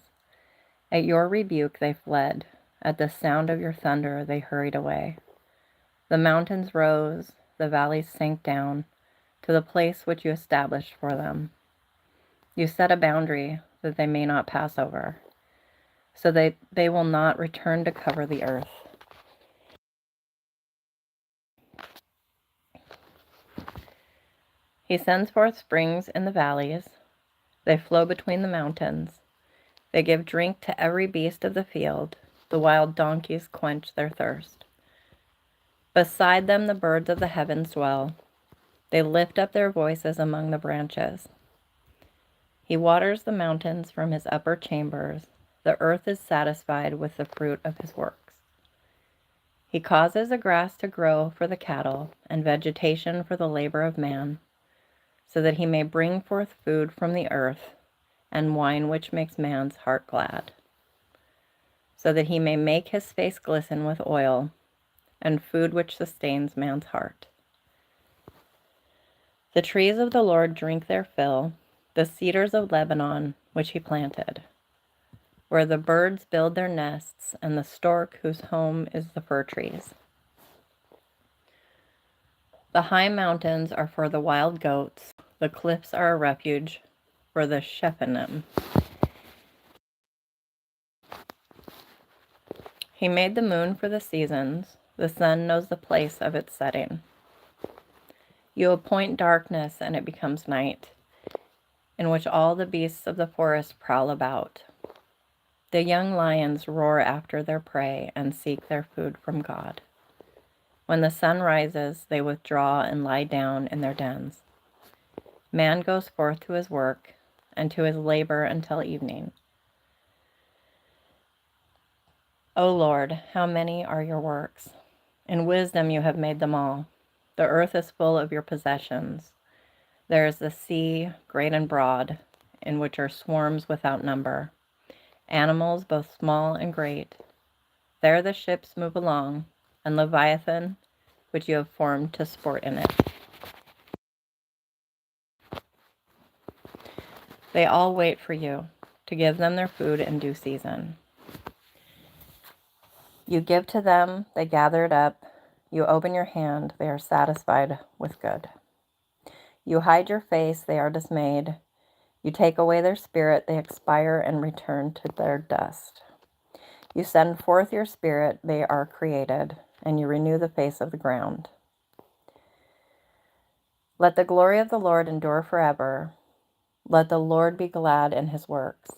At your rebuke they fled. At the sound of your thunder they hurried away. The mountains rose, the valleys sank down to the place which you established for them. You set a boundary that they may not pass over, so that they will not return to cover the earth. He sends forth springs in the valleys. They flow between the mountains. They give drink to every beast of the field. The wild donkeys quench their thirst. Beside them the birds of the heavens dwell. They lift up their voices among the branches. He waters the mountains from his upper chambers. The earth is satisfied with the fruit of his works. He causes the grass to grow for the cattle and vegetation for the labor of man, so that he may bring forth food from the earth and wine which makes man's heart glad, so that he may make his face glisten with oil and food which sustains man's heart. The trees of the Lord drink their fill, the cedars of Lebanon which he planted, where the birds build their nests and the stork whose home is the fir trees. The high mountains are for the wild goats, the cliffs are a refuge for the Shephanim. He made the moon for the seasons, the sun knows the place of its setting. You appoint darkness and it becomes night, in which all the beasts of the forest prowl about. The young lions roar after their prey and seek their food from God. When the sun rises, they withdraw and lie down in their dens. Man goes forth to his work and to his labor until evening. O Lord, how many are your works? In wisdom you have made them all. The earth is full of your possessions. There is the sea, great and broad, in which are swarms without number, animals both small and great. There the ships move along, and Leviathan, which you have formed to sport in it. They all wait for you, to give them their food in due season. You give to them, they gather it up. You open your hand, they are satisfied with good. You hide your face, they are dismayed. You take away their spirit, they expire and return to their dust. You send forth your spirit, they are created, and you renew the face of the ground. Let the glory of the Lord endure forever. Let the Lord be glad in his works.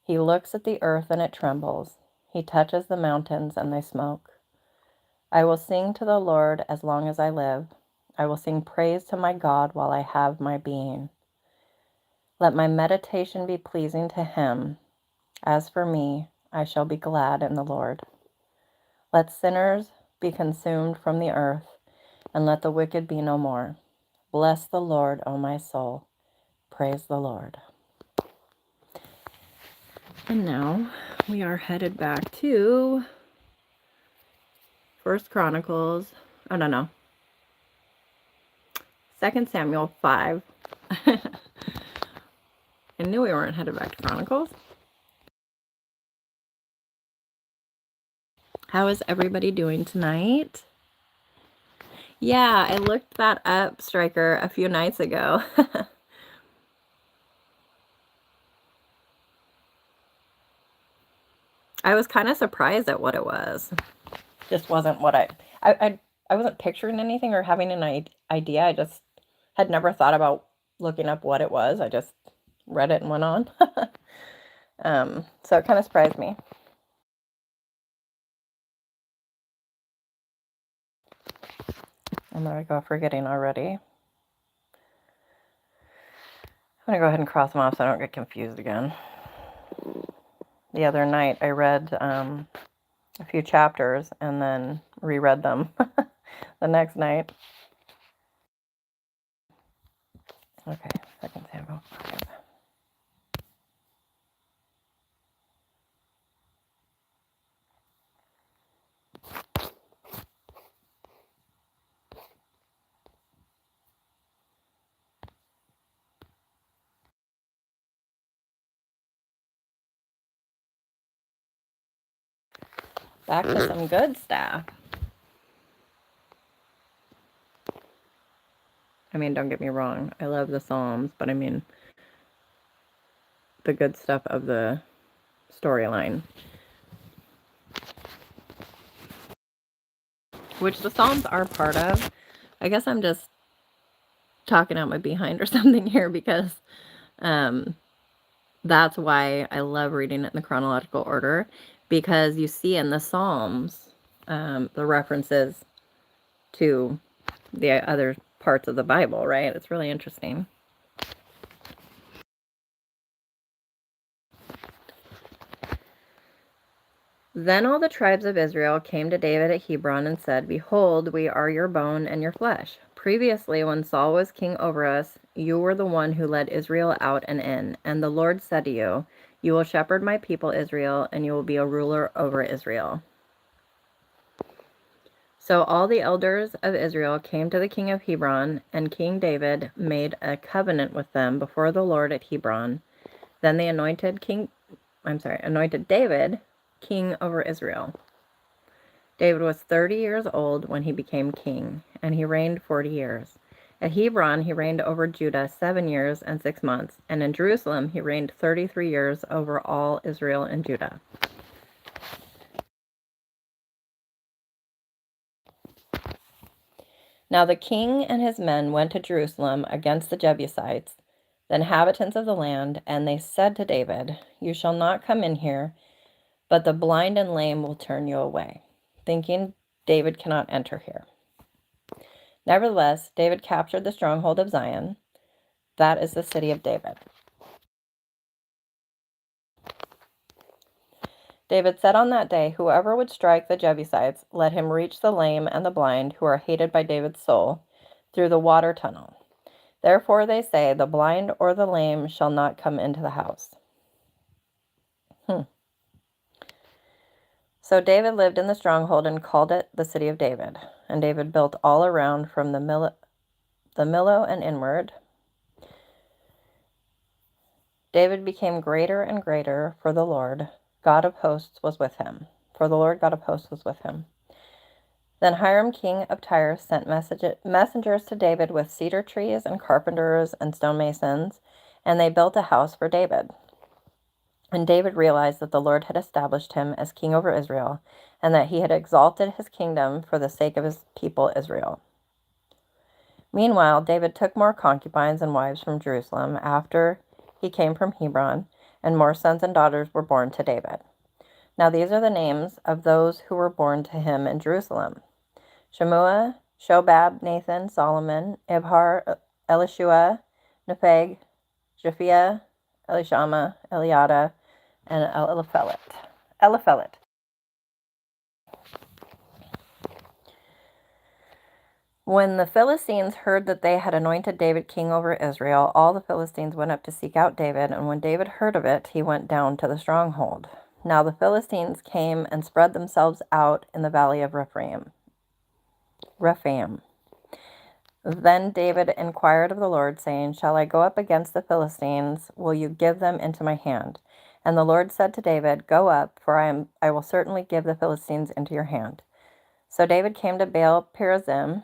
He looks at the earth and it trembles. He touches the mountains and they smoke. I will sing to the Lord as long as I live. I will sing praise to my God while I have my being. Let my meditation be pleasing to him. As for me, I shall be glad in the Lord. Let sinners be consumed from the earth, and let the wicked be no more. Bless the Lord, O my soul. Praise the Lord. And now we are headed back to First Chronicles. Oh, no. 2 Samuel 5. I knew we weren't headed back to Chronicles. How is everybody doing tonight? Yeah, I looked that up, Striker, a few nights ago. I was kind of surprised at what it was. Just wasn't what I wasn't picturing anything or having an idea. I just had never thought about looking up what it was. I just read it and went on. So it kind of surprised me. I'm gonna go forgetting already. I'm gonna go ahead and cross them off so I don't get confused again. The other night I read a few chapters and then reread them the next night. Okay, 2 Samuel 5. Back to some good stuff. I mean, don't get me wrong. I love the Psalms, but I mean the good stuff of the storyline. Which the Psalms are part of. I guess I'm just talking out my behind or something here because that's why I love reading it in the chronological order, because you see in the Psalms the references to the other parts of the Bible, right? It's really interesting. Then all the tribes of Israel came to David at Hebron and said, "Behold, we are your bone and your flesh. Previously, when Saul was king over us, you were the one who led Israel out and in. And the Lord said to you, you will shepherd my people Israel, and you will be a ruler over Israel." So all the elders of Israel came to the king of Hebron, and King David made a covenant with them before the Lord at Hebron. Then they anointed David king over Israel. David was 30 years old when he became king, and he reigned 40 years. At Hebron, he reigned over Judah 7 years and 6 months, and in Jerusalem, he reigned 33 years over all Israel and Judah. Now the king and his men went to Jerusalem against the Jebusites, the inhabitants of the land, and they said to David, "You shall not come in here, but the blind and lame will turn you away," thinking David cannot enter here. Nevertheless, David captured the stronghold of Zion. That is the city of David. David said on that day, "Whoever would strike the Jebusites, let him reach the lame and the blind, who are hated by David's soul, through the water tunnel." Therefore they say, "The blind or the lame shall not come into the house." So David lived in the stronghold and called it the city of David. And David built all around from the Millo and inward. David became greater and greater, for the Lord God of hosts was with him. Then Hiram king of Tyre sent messengers to David with cedar trees and carpenters and stonemasons, and they built a house for David. And David realized that the Lord had established him as king over Israel, and that he had exalted his kingdom for the sake of his people Israel. Meanwhile, David took more concubines and wives from Jerusalem after he came from Hebron, and more sons and daughters were born to David. Now these are the names of those who were born to him in Jerusalem: Shemua, Shobab, Nathan, Solomon, Ibhar, Elishua, Nepheg, Japhiah, Elishama, Eliada, and Eliphelet. When the Philistines heard that they had anointed David king over Israel, all the Philistines went up to seek out David, and when David heard of it, he went down to the stronghold. Now the Philistines came and spread themselves out in the valley of Rephaim. Then David inquired of the Lord, saying, "Shall I go up against the Philistines? Will you give them into my hand?" And the Lord said to David, "Go up, for I will certainly give the Philistines into your hand." So David came to Baal Perazim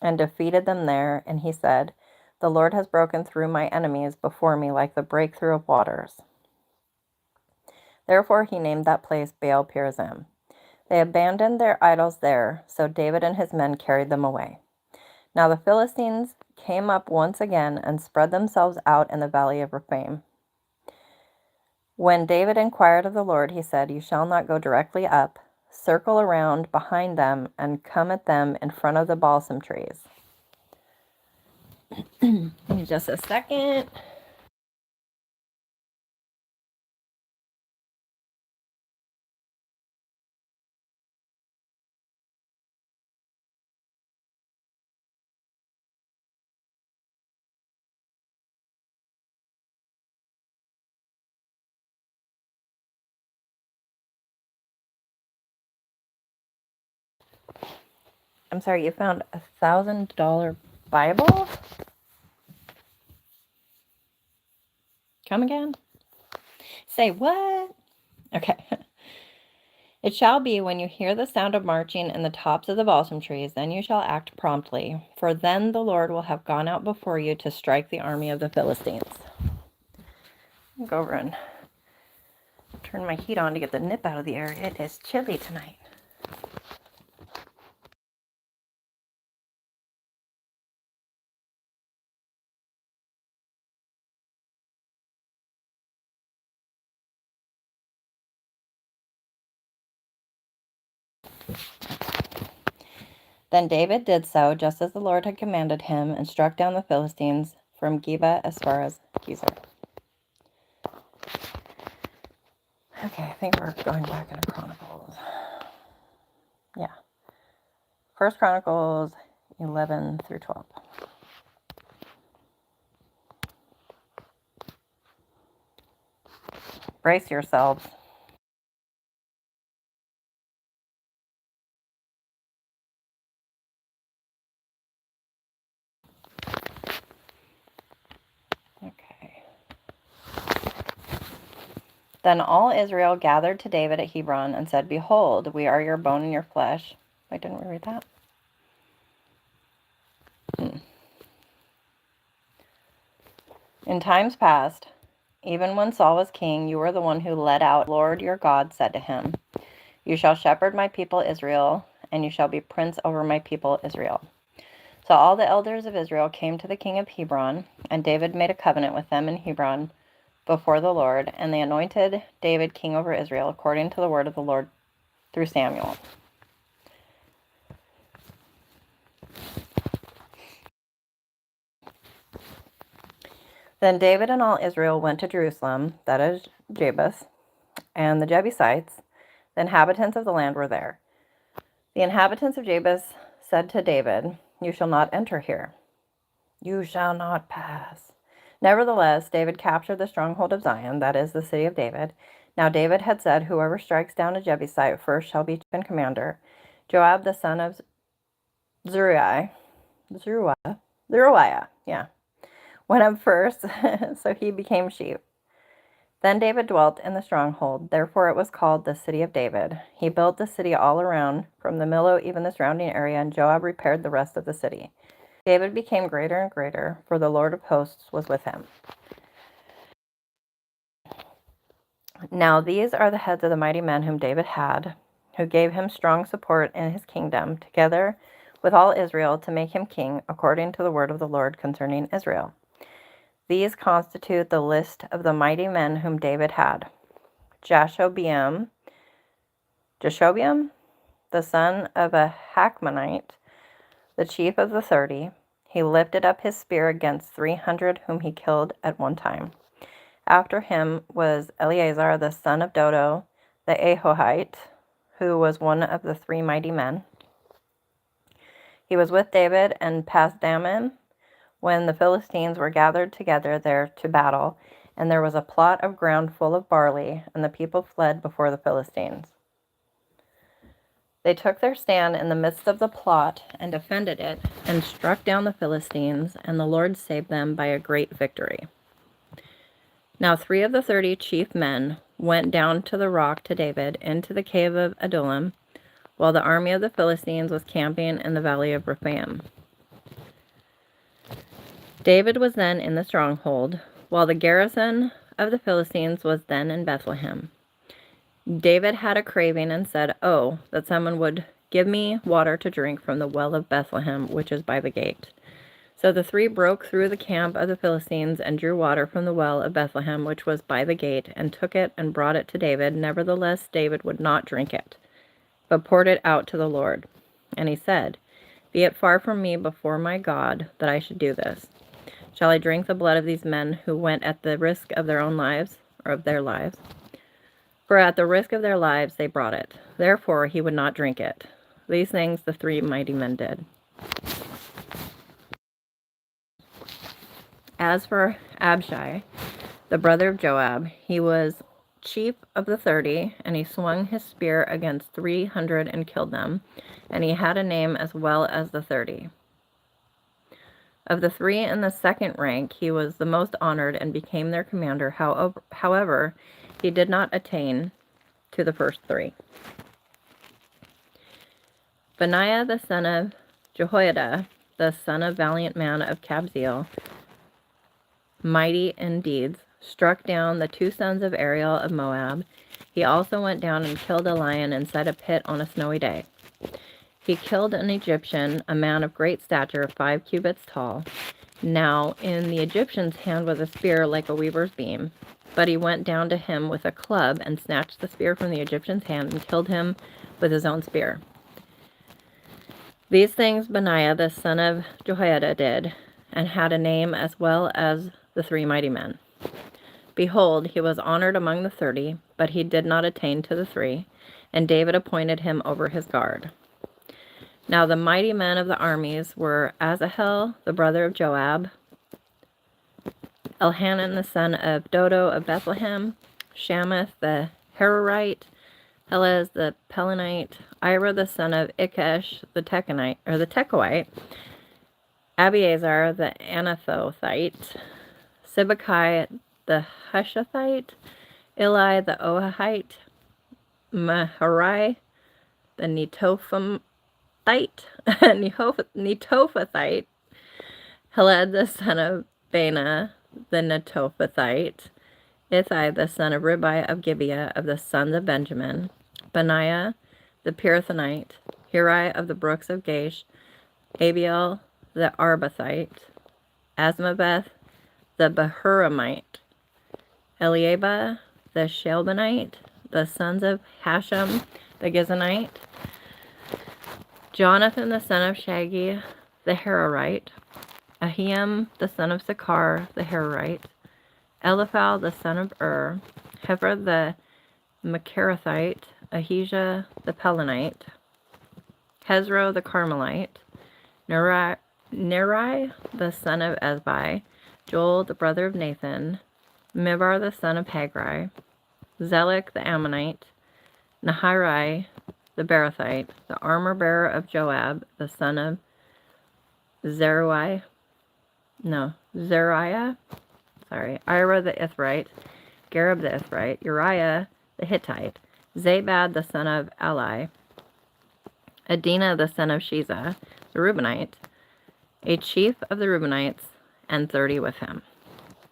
and defeated them there, and he said, "The Lord has broken through my enemies before me like the breakthrough of waters." Therefore he named that place Baal Perazim. They abandoned their idols there, so David and his men carried them away. Now the Philistines came up once again and spread themselves out in the valley of Rephaim. When David inquired of the Lord, he said, "You shall not go directly up. Circle around behind them and come at them in front of the balsam trees." Give me just a second. I'm sorry, you found $1,000 Bible? Come again? Say what? Okay. "It shall be when you hear the sound of marching in the tops of the balsam trees, then you shall act promptly, for then the Lord will have gone out before you to strike the army of the Philistines." I'll go over and turn my heat on to get the nip out of the air. It is chilly tonight. Then David did so, just as the Lord had commanded him, and struck down the Philistines from Geba as far as Gezer. Okay, I think we're going back into Chronicles. Yeah. 1 Chronicles 11 through 12. Brace yourselves. Okay. Then all Israel gathered to David at Hebron and said, "Behold, we are your bone and your flesh." Wait, didn't we read that? In times past, even when Saul was king, you were the one who led out. Lord your God said to him, "You shall shepherd my people Israel, and you shall be prince over my people Israel." So all the elders of Israel came to the king of Hebron, and David made a covenant with them in Hebron before the Lord, and they anointed David king over Israel according to the word of the Lord through Samuel. Then David and all Israel went to Jerusalem, that is Jebus, and the Jebusites, the inhabitants of the land, were there. The inhabitants of Jebus said to David, "You shall not enter here. You shall not pass." Nevertheless, David captured the stronghold of Zion, that is the city of David. Now David had said, "Whoever strikes down a Jebusite first shall be chief and commander." Joab, the son of Zeruiah, went up first, so he became chief. Then David dwelt in the stronghold, therefore it was called the city of David. He built the city all around, from the Millo even the surrounding area, and Joab repaired the rest of the city. David became greater and greater, for the Lord of hosts was with him. Now these are the heads of the mighty men whom David had, who gave him strong support in his kingdom, together with all Israel, to make him king, according to the word of the Lord concerning Israel. These constitute the list of the mighty men whom David had. Jashobeam, the son of a Hachmonite, the chief of the 30. He lifted up his spear against 300 whom he killed at one time. After him was Eleazar, the son of Dodo, the Ahohite, who was one of the 3 mighty men. He was with David and Pasdammim when the Philistines were gathered together there to battle, and there was a plot of ground full of barley, and the people fled before the Philistines. They took their stand in the midst of the plot and defended it, and struck down the Philistines, and the Lord saved them by a great victory. Now 3 of the 30 chief men went down to the rock to David into the cave of Adullam, while the army of the Philistines was camping in the valley of Rephaim. David was then in the stronghold, while the garrison of the Philistines was then in Bethlehem. David had a craving and said, "Oh, that someone would give me water to drink from the well of Bethlehem, which is by the gate." So the 3 broke through the camp of the Philistines and drew water from the well of Bethlehem, which was by the gate, and took it and brought it to David. Nevertheless, David would not drink it, but poured it out to the Lord. And he said, "Be it far from me before my God that I should do this. Shall I drink the blood of these men who went at the risk of their own lives, or of their lives? For at the risk of their lives they brought it." Therefore he would not drink it. These things the 3 mighty men did. As for Abishai, the brother of Joab, he was chief of the 30, and he swung his spear against 300 and killed them, and he had a name as well as the 30. Of the 3 in the second rank, he was the most honored and became their commander. However, he did not attain to the first 3. Benaiah, the son of Jehoiada, the son of valiant man of Kabzeel, mighty in deeds, struck down the 2 sons of Ariel of Moab. He also went down and killed a lion and set a pit on a snowy day. He killed an Egyptian, a man of great stature, 5 cubits tall. Now in the Egyptian's hand was a spear like a weaver's beam, but he went down to him with a club and snatched the spear from the Egyptian's hand and killed him with his own spear. These things Benaiah the son of Jehoiada did, and had a name as well as the 3 mighty men. Behold, he was honored among the 30, but he did not attain to the 3, and David appointed him over his guard. Now the mighty men of the armies were Asahel, the brother of Joab, Elhanan the son of Dodo of Bethlehem, Shammath the Hararite, Helez the Pelonite, Ira the son of Ikesh the Tekoite, Abiezar the Anathothite, Sibbecai the Hushathite, Eli the Ohite, Maharai the Netophathite, Heled the son of Bana the Netophathite, Ithai the son of Ribai of Gibeah of the sons of Benjamin, Benaiah the Pirathonite, Hirai of the brooks of Gaish, Abiel the Arbathite, Asmaveth the Bahuramite, Eliaba the Shelbanite, the sons of Hashem the Gizonite, Jonathan the son of Shagi the Hararite, Ahiam the son of Sakar the Hararite, Eliphal the son of Hefer the Macharathite, Ahijah the Pelonite, Hezro the Carmelite, Nerai the son of Ezbai, Joel the brother of Nathan, Mibar the son of Hagri, Zelek the Ammonite, Nahirai the Barathite, the armor bearer of Joab the son of Zeruiah, Ira the Ithrite, Gareb the Ithrite, Uriah the Hittite, Zabad the son of Ali, Adina the son of Shiza, the Reubenite, a chief of the Reubenites, and 30 with him.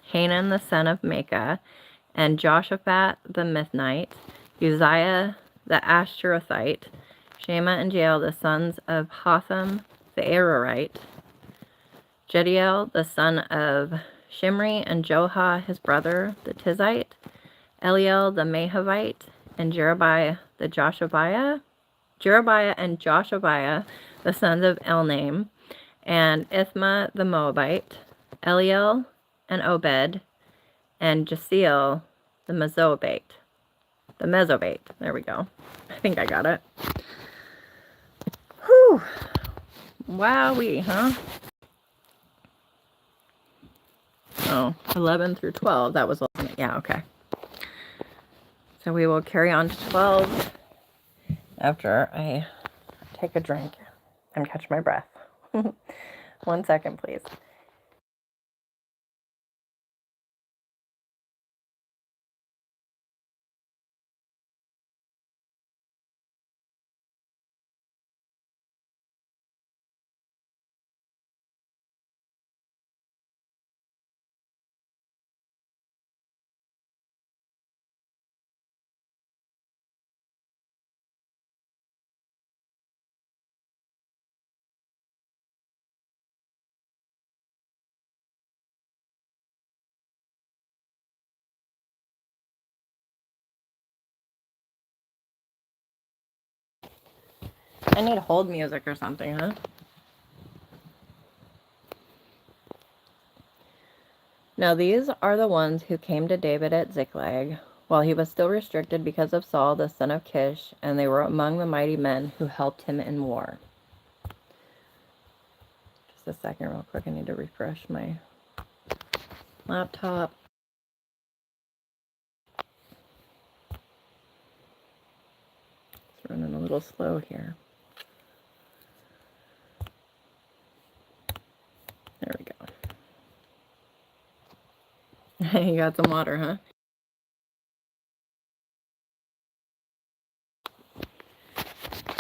Hanan the son of Makah, and Joshaphat the Mithnite, Uzziah the Ashurathite, Shema and Jael the sons of Hotham the Ararite, Jediel the son of Shimri, and Joha his brother the Tizite, Eliel the Mahavite, and Jerobiah and Joshabiah the sons of Elnaim, and Ithma the Moabite, Eliel and Obed, and Jasiel the Mesobate. There we go. I think I got it. Whew. Wowee, huh? Oh, 11 through 12. That was 11. Yeah, okay. So we will carry on to 12 after I take a drink and catch my breath. 1 second, please. I need hold music or something, huh? Now these are the ones who came to David at Ziklag, while he was still restricted because of Saul the son of Kish, and they were among the mighty men who helped him in war. Just a second real quick, I need to refresh my laptop. It's running a little slow here. There we go. You got some water, huh?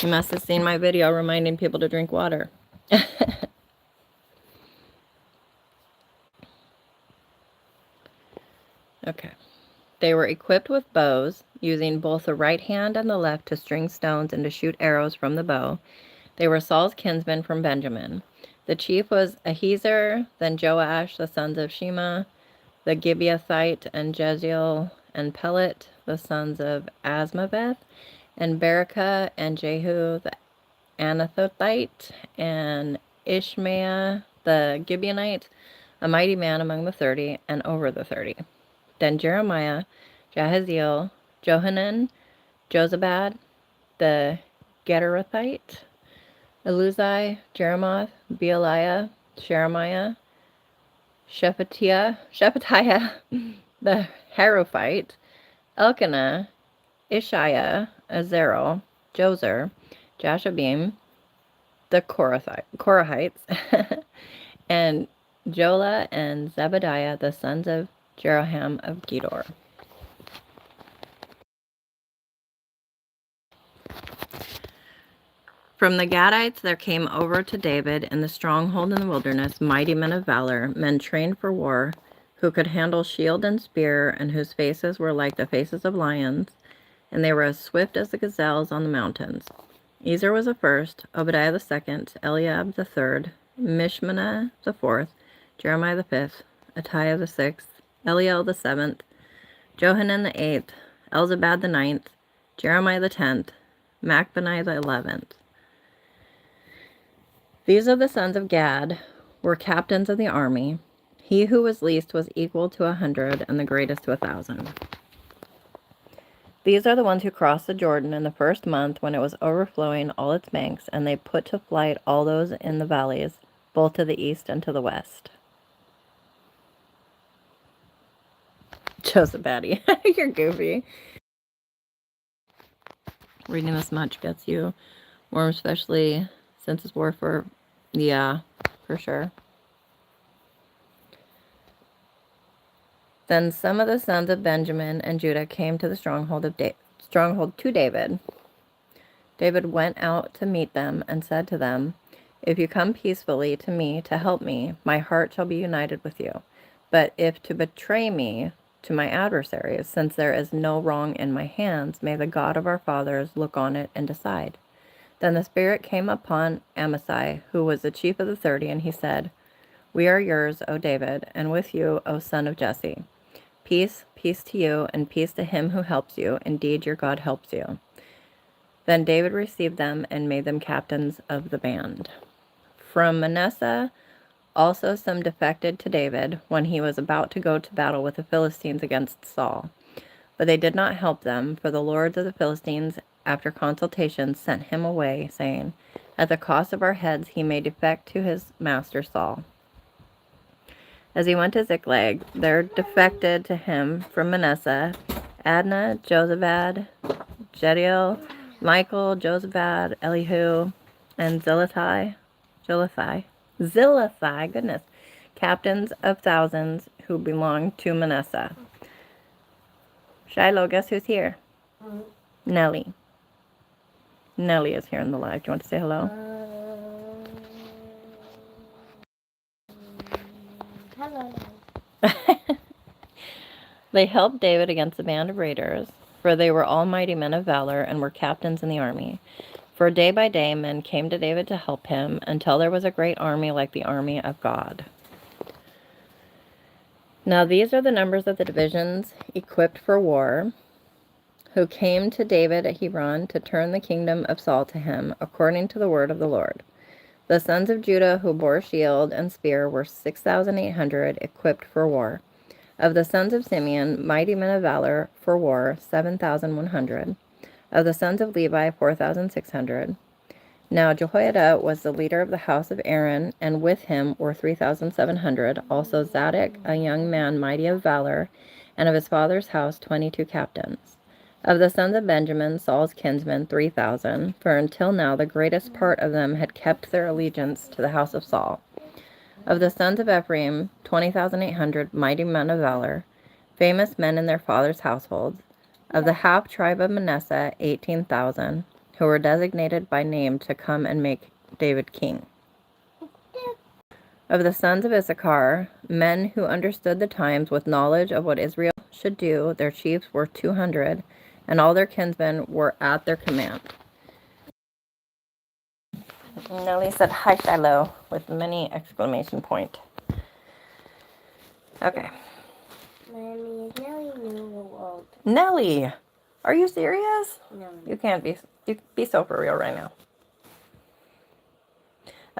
You must have seen my video reminding people to drink water. Okay. They were equipped with bows, using both the right hand and the left to string stones and to shoot arrows from the bow. They were Saul's kinsmen from Benjamin. The chief was Ahiezer, then Joash, the sons of Shema, the Gibeathite, and Jeziel, and Pelet, the sons of Asmaveth, and Berekah, and Jehu, the Anathothite, and Ishmael the Gibeonite, a mighty man among the 30 and over the 30. Then Jeremiah, Jahaziel, Johanan, Jozabad, the Gederathite, Eluzai, Jeremoth, Bealiah, Sheremiah, Shephatiah, the Harophite, Elkanah, Ishiah, Azarel, Jozer, Jashabim, the Korahites, and Jola and Zebediah, the sons of Jeroham of Gedor. From the Gadites there came over to David in the stronghold in the wilderness mighty men of valor, men trained for war, who could handle shield and spear, and whose faces were like the faces of lions, and they were as swift as the gazelles on the mountains. Ezer was the first, Obadiah the second, Eliab the third, Mishmannah the fourth, Jeremiah the fifth, Attiah the sixth, Eliel the seventh, Johanan the eighth, Elzabad the ninth, Jeremiah the 10th, Machbani the 11th. These are the sons of Gad, were captains of the army. He who was least was equal to 100, and the greatest to 1,000. These are the ones who crossed the Jordan in the first month when it was overflowing all its banks, and they put to flight all those in the valleys, both to the east and to the west. Joseph Batty, you're goofy. Reading this much gets you warm, especially since it's war for, yeah, for sure. Then some of the sons of Benjamin and Judah came to the stronghold to David. David went out to meet them and said to them, "If you come peacefully to me to help me, my heart shall be united with you. But if to betray me to my adversaries, since there is no wrong in my hands, may the God of our fathers look on it and decide." Then the Spirit came upon Amasai, who was the chief of the 30, and he said, "We are yours, O David, and with you, O son of Jesse. Peace, peace to you, and peace to him who helps you. Indeed, your God helps you." Then David received them and made them captains of the band. From Manasseh also some defected to David when he was about to go to battle with the Philistines against Saul. But they did not help them, for the lords of the Philistines, after consultation, sent him away, saying, "At the cost of our heads he may defect to his master Saul." As he went to Ziklag, there defected to him from Manasseh Adnah, Jozabad, Jediel, Michael, Jozabad, Elihu, and Zillethai, goodness, captains of thousands who belonged to Manasseh. Shiloh, guess who's here? Nellie. Nellie is here in the live. Do you want to say hello? Hello. They helped David against the band of raiders, for they were all mighty men of valor and were captains in the army. For day by day men came to David to help him, until there was a great army like the army of God. Now these are the numbers of the divisions equipped for war, who came to David at Hebron to turn the kingdom of Saul to him, according to the word of the Lord. The sons of Judah who bore shield and spear were 6,800 equipped for war. Of the sons of Simeon, mighty men of valor for war, 7,100. Of the sons of Levi, 4,600. Now Jehoiada was the leader of the house of Aaron, and with him were 3,700. Also Zadok, a young man mighty of valor, and of his father's house 22 captains. Of the sons of Benjamin, Saul's kinsmen, 3,000, for until now the greatest part of them had kept their allegiance to the house of Saul. Of the sons of Ephraim, 20,800 mighty men of valor, famous men in their fathers' households. Of the half tribe of Manasseh, 18,000, who were designated by name to come and make David king. Of the sons of Issachar, men who understood the times with knowledge of what Israel should do, their chiefs were 200, and all their kinsmen were at their command. Nellie said, "Hi, Shiloh," with many exclamation point. Okay. My name is Nellie Newell. Nellie, are you serious? No. You can't be. You be so for real right now.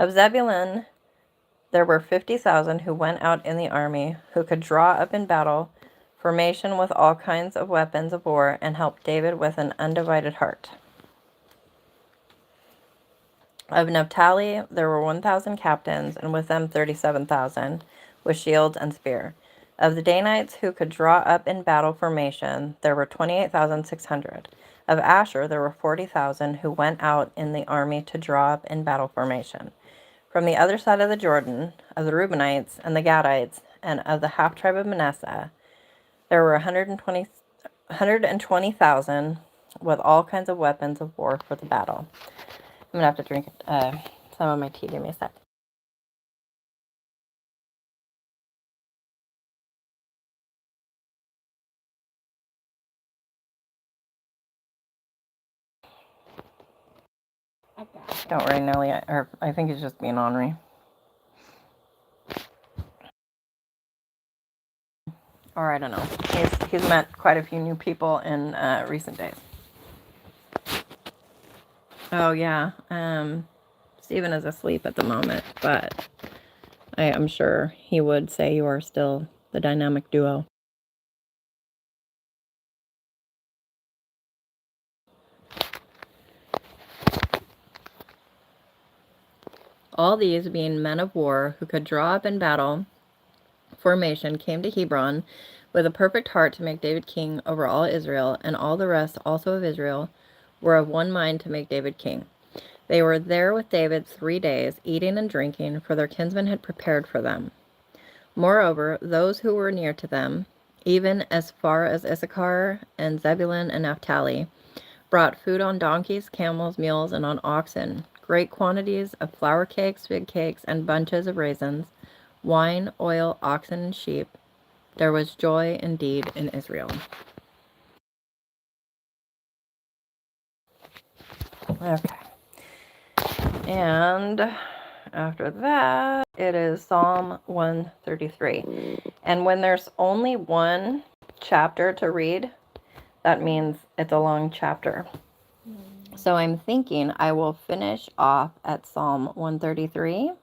Of Zebulun, there were 50,000 who went out in the army, who could draw up in battle formation with all kinds of weapons of war, and help David with an undivided heart. Of Naphtali, there were 1,000 captains, and with them 37,000, with shields and spear. Of the Danites who could draw up in battle formation, there were 28,600. Of Asher, there were 40,000 who went out in the army to draw up in battle formation. From the other side of the Jordan, of the Reubenites and the Gadites, and of the half tribe of Manasseh, there were 120,000 with all kinds of weapons of war for the battle. I'm going to have to drink some of my tea. Give me a sec. Don't worry, Nellie. I think he's just being ornery. Or I don't know. He's met quite a few new people in recent days. Oh, yeah. Stephen is asleep at the moment, but I am sure he would say you are still the dynamic duo. All these, being men of war who could draw up in battle formation, came to Hebron with a perfect heart to make David king over all Israel, and all the rest also of Israel were of one mind to make David king. They were there with David 3 days, eating and drinking, for their kinsmen had prepared for them. Moreover, those who were near to them, even as far as Issachar and Zebulun and Naphtali, brought food on donkeys, camels, mules, and on oxen, great quantities of flour cakes, fig cakes, and bunches of raisins, wine, oil, oxen, and sheep. There was joy indeed in Israel. Okay. And after that, it is Psalm 133. And when there's only one chapter to read, that means it's a long chapter. So I'm thinking I will finish off at Psalm 133.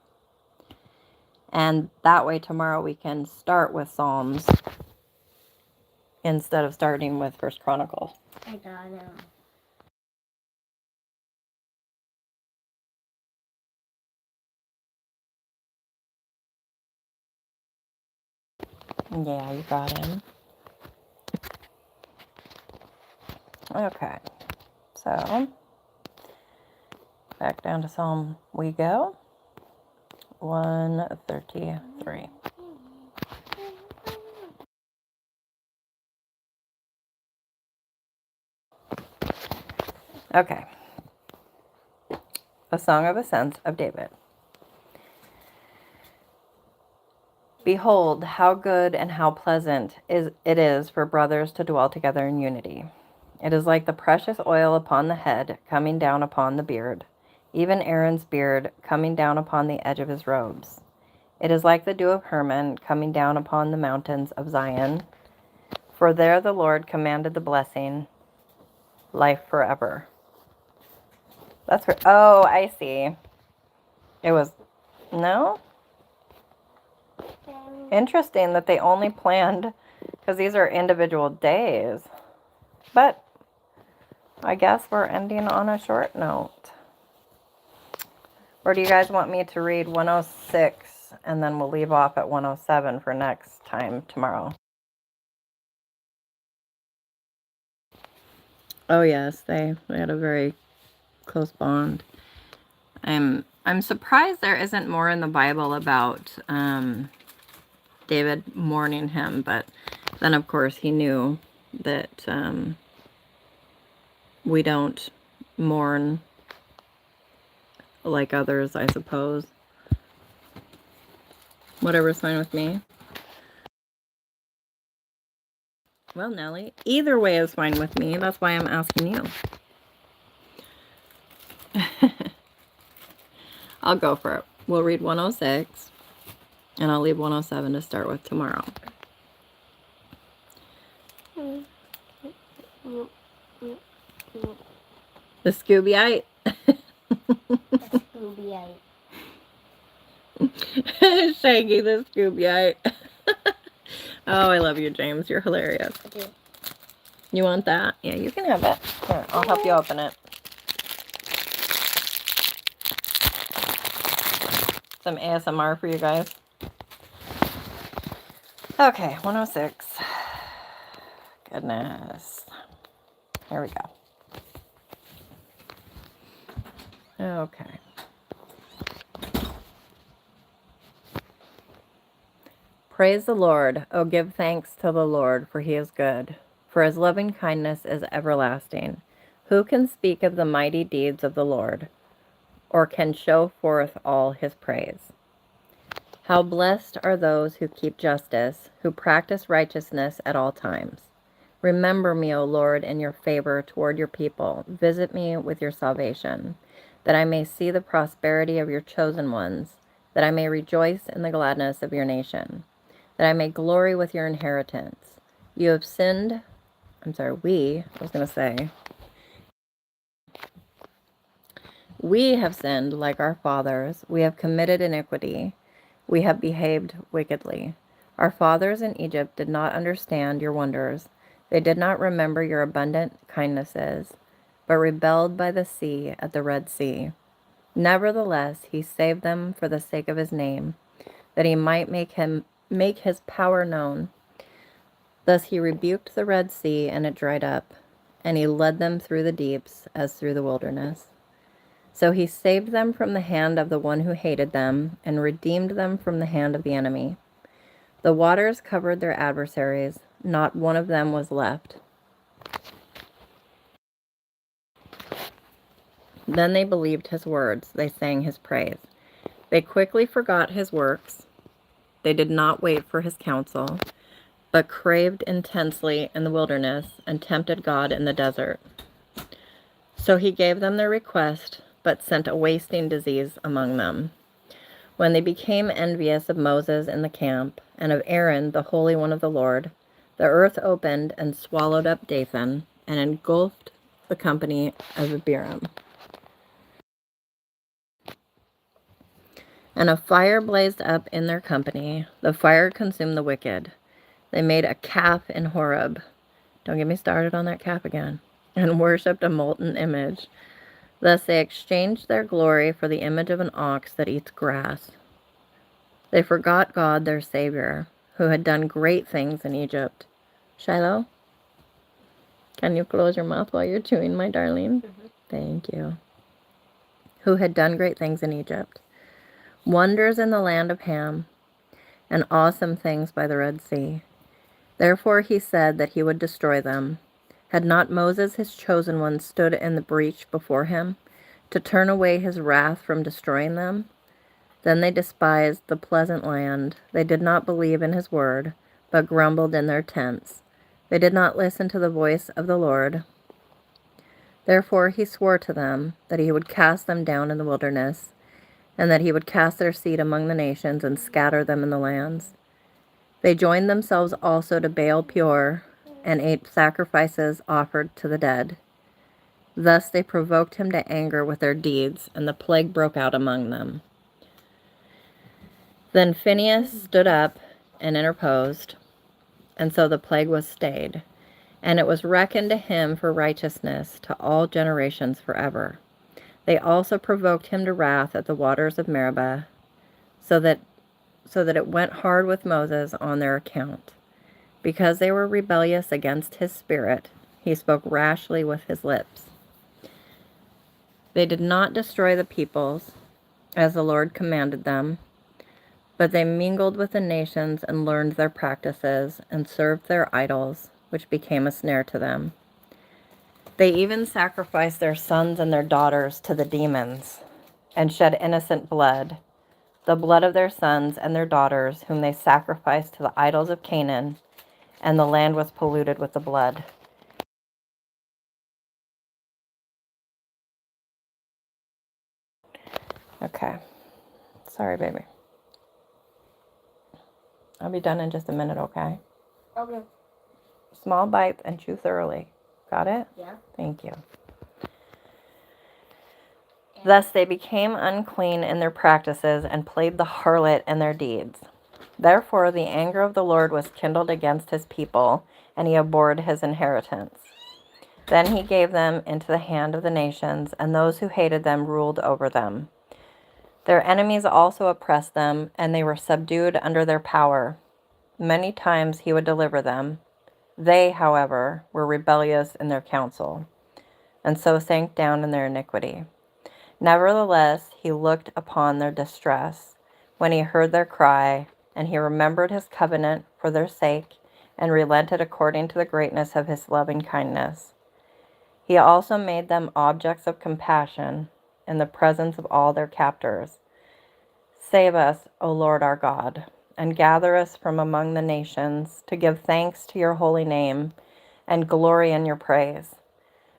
And that way tomorrow we can start with Psalms instead of starting with First Chronicles. I don't know. Yeah, you got him. Okay. So, back down to Psalm we go. 133. Okay. A Song of Ascents of David. Behold, how good and how pleasant it is for brothers to dwell together in unity. It is like the precious oil upon the head, coming down upon the beard, even Aaron's beard coming down upon the edge of his robes. It is like the dew of Hermon coming down upon the mountains of Zion. For there the Lord commanded the blessing, life forever. That's for, oh, I see. It was, no? Interesting that they only planned, because these are individual days. But I guess we're ending on a short note. Or do you guys want me to read 106 and then we'll leave off at 107 for next time tomorrow? Oh yes, they had a very close bond. I'm surprised there isn't more in the Bible about David mourning him, but then of course he knew that we don't mourn like others, I suppose. Whatever's fine with me. Well, Nellie, either way is fine with me. That's why I'm asking you. I'll go for it. We'll read 106, and I'll leave 107 to start with tomorrow. The Scoobyite. The Scoobyite. Shaggy the Scooby. Oh, I love you, James. You're hilarious. I do. You want that? Yeah, you can have it. Here, I'll help you open it. Some ASMR for you guys. Okay, 106. Goodness. Here we go. Okay. Praise the Lord. Oh, give thanks to the Lord, for he is good. For his loving kindness is everlasting. Who can speak of the mighty deeds of the Lord, or can show forth all his praise? How blessed are those who keep justice, who practice righteousness at all times. Remember me, O Lord, in your favor toward your people. Visit me with your salvation, that I may see the prosperity of your chosen ones, that I may rejoice in the gladness of your nation, that I may glory with your inheritance. You have sinned. We have sinned like our fathers. We have committed iniquity. We have behaved wickedly. Our fathers in Egypt did not understand your wonders. They did not remember your abundant kindnesses, but rebelled by the sea at the Red Sea. Nevertheless, he saved them for the sake of his name, that he might make his power known. Thus he rebuked the Red Sea, and it dried up, and he led them through the deeps as through the wilderness. So he saved them from the hand of the one who hated them, and redeemed them from the hand of the enemy. The waters covered their adversaries, not one of them was left. Then they believed his words, they sang his praise. They quickly forgot his works. They did not wait for his counsel, but craved intensely in the wilderness and tempted God in the desert. So he gave them their request, but sent a wasting disease among them. When they became envious of Moses in the camp, and of Aaron, the Holy One of the Lord, the earth opened and swallowed up Dathan, and engulfed the company of Abiram. And a fire blazed up in their company. The fire consumed the wicked. They made a calf in Horeb. Don't get me started on that calf again. And worshipped a molten image. Thus they exchanged their glory for the image of an ox that eats grass. They forgot God, their Savior, who had done great things in Egypt. Shiloh, can you close your mouth while you're chewing, my darling? Mm-hmm. Thank you. Who had done great things in Egypt. Wonders in the land of Ham, and awesome things by the Red Sea. Therefore he said that he would destroy them. Had not Moses, his chosen one, stood in the breach before him, to turn away his wrath from destroying them? Then they despised the pleasant land. They did not believe in his word, but grumbled in their tents. They did not listen to the voice of the Lord. Therefore he swore to them that he would cast them down in the wilderness, and that he would cast their seed among the nations and scatter them in the lands. They joined themselves also to Baal Peor, and ate sacrifices offered to the dead. Thus they provoked him to anger with their deeds, and the plague broke out among them. Then Phinehas stood up and interposed, and so the plague was stayed, and it was reckoned to him for righteousness to all generations forever. They also provoked him to wrath at the waters of Meribah, so that it went hard with Moses on their account. Because they were rebellious against his spirit, he spoke rashly with his lips. They did not destroy the peoples, as the Lord commanded them, but they mingled with the nations and learned their practices and served their idols, which became a snare to them. They even sacrificed their sons and their daughters to the demons and shed innocent blood, the blood of their sons and their daughters, whom they sacrificed to the idols of Canaan, and the land was polluted with the blood. Okay. Sorry, baby. I'll be done in just a minute, okay? Okay. Small bites and chew thoroughly. Got it? Yeah. Thank you. Thus they became unclean in their practices and played the harlot in their deeds. Therefore the anger of the Lord was kindled against his people, and he abhorred his inheritance. Then he gave them into the hand of the nations, and those who hated them ruled over them. Their enemies also oppressed them, and they were subdued under their power. Many times he would deliver them. They, however, were rebellious in their counsel, and so sank down in their iniquity. Nevertheless, he looked upon their distress when he heard their cry, and he remembered his covenant for their sake, and relented according to the greatness of his loving kindness. He also made them objects of compassion in the presence of all their captors. Save us, O Lord our God, and gather us from among the nations to give thanks to your holy name and glory in your praise.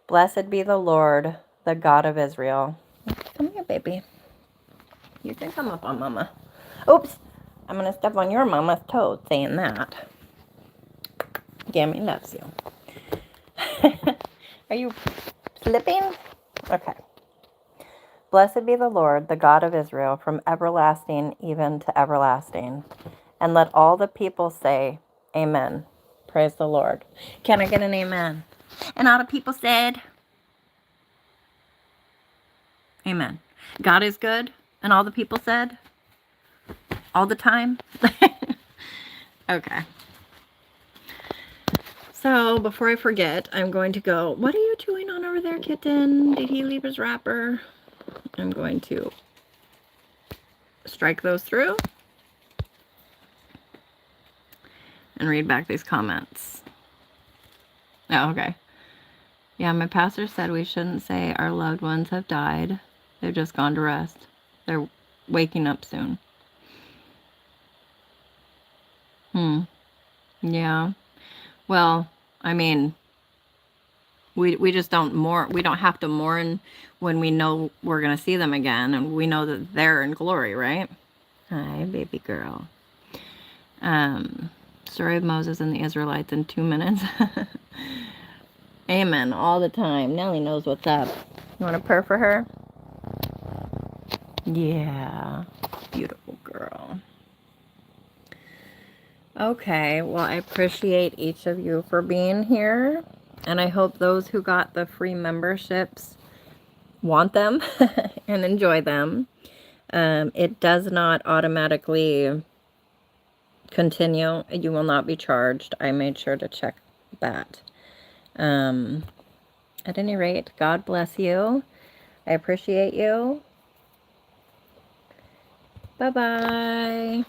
Blessed be the Lord, the God of Israel. Come here, baby. You can come up on Mama. Oops, I'm going to step on your Mama's toes saying that. Gammy loves you. Are you slipping? Okay. Blessed be the Lord, the God of Israel, from everlasting even to everlasting. And let all the people say, Amen. Praise the Lord. Can I get an amen? And all the people said, Amen. God is good. And all the people said, all the time. Okay. So before I forget, I'm going to go, what are you chewing on over there, kitten? Did he leave his wrapper? I'm going to strike those through and read back these comments. Oh, okay. Yeah, my pastor said we shouldn't say our loved ones have died. They've just gone to rest. They're waking up soon. Yeah. Well, I mean, we just don't mourn. We don't have to mourn when we know we're going to see them again, and we know that they're in glory, right? Hi, baby girl. Story of Moses and the Israelites in 2 minutes. Amen. All the time. Nellie knows what's up. You want to purr for her? Yeah. Beautiful girl. Okay. Well, I appreciate each of you for being here. And I hope those who got the free memberships want them and enjoy them. It does not automatically continue. You will not be charged. I made sure to check that. At any rate, God bless you. I appreciate you. Bye-bye.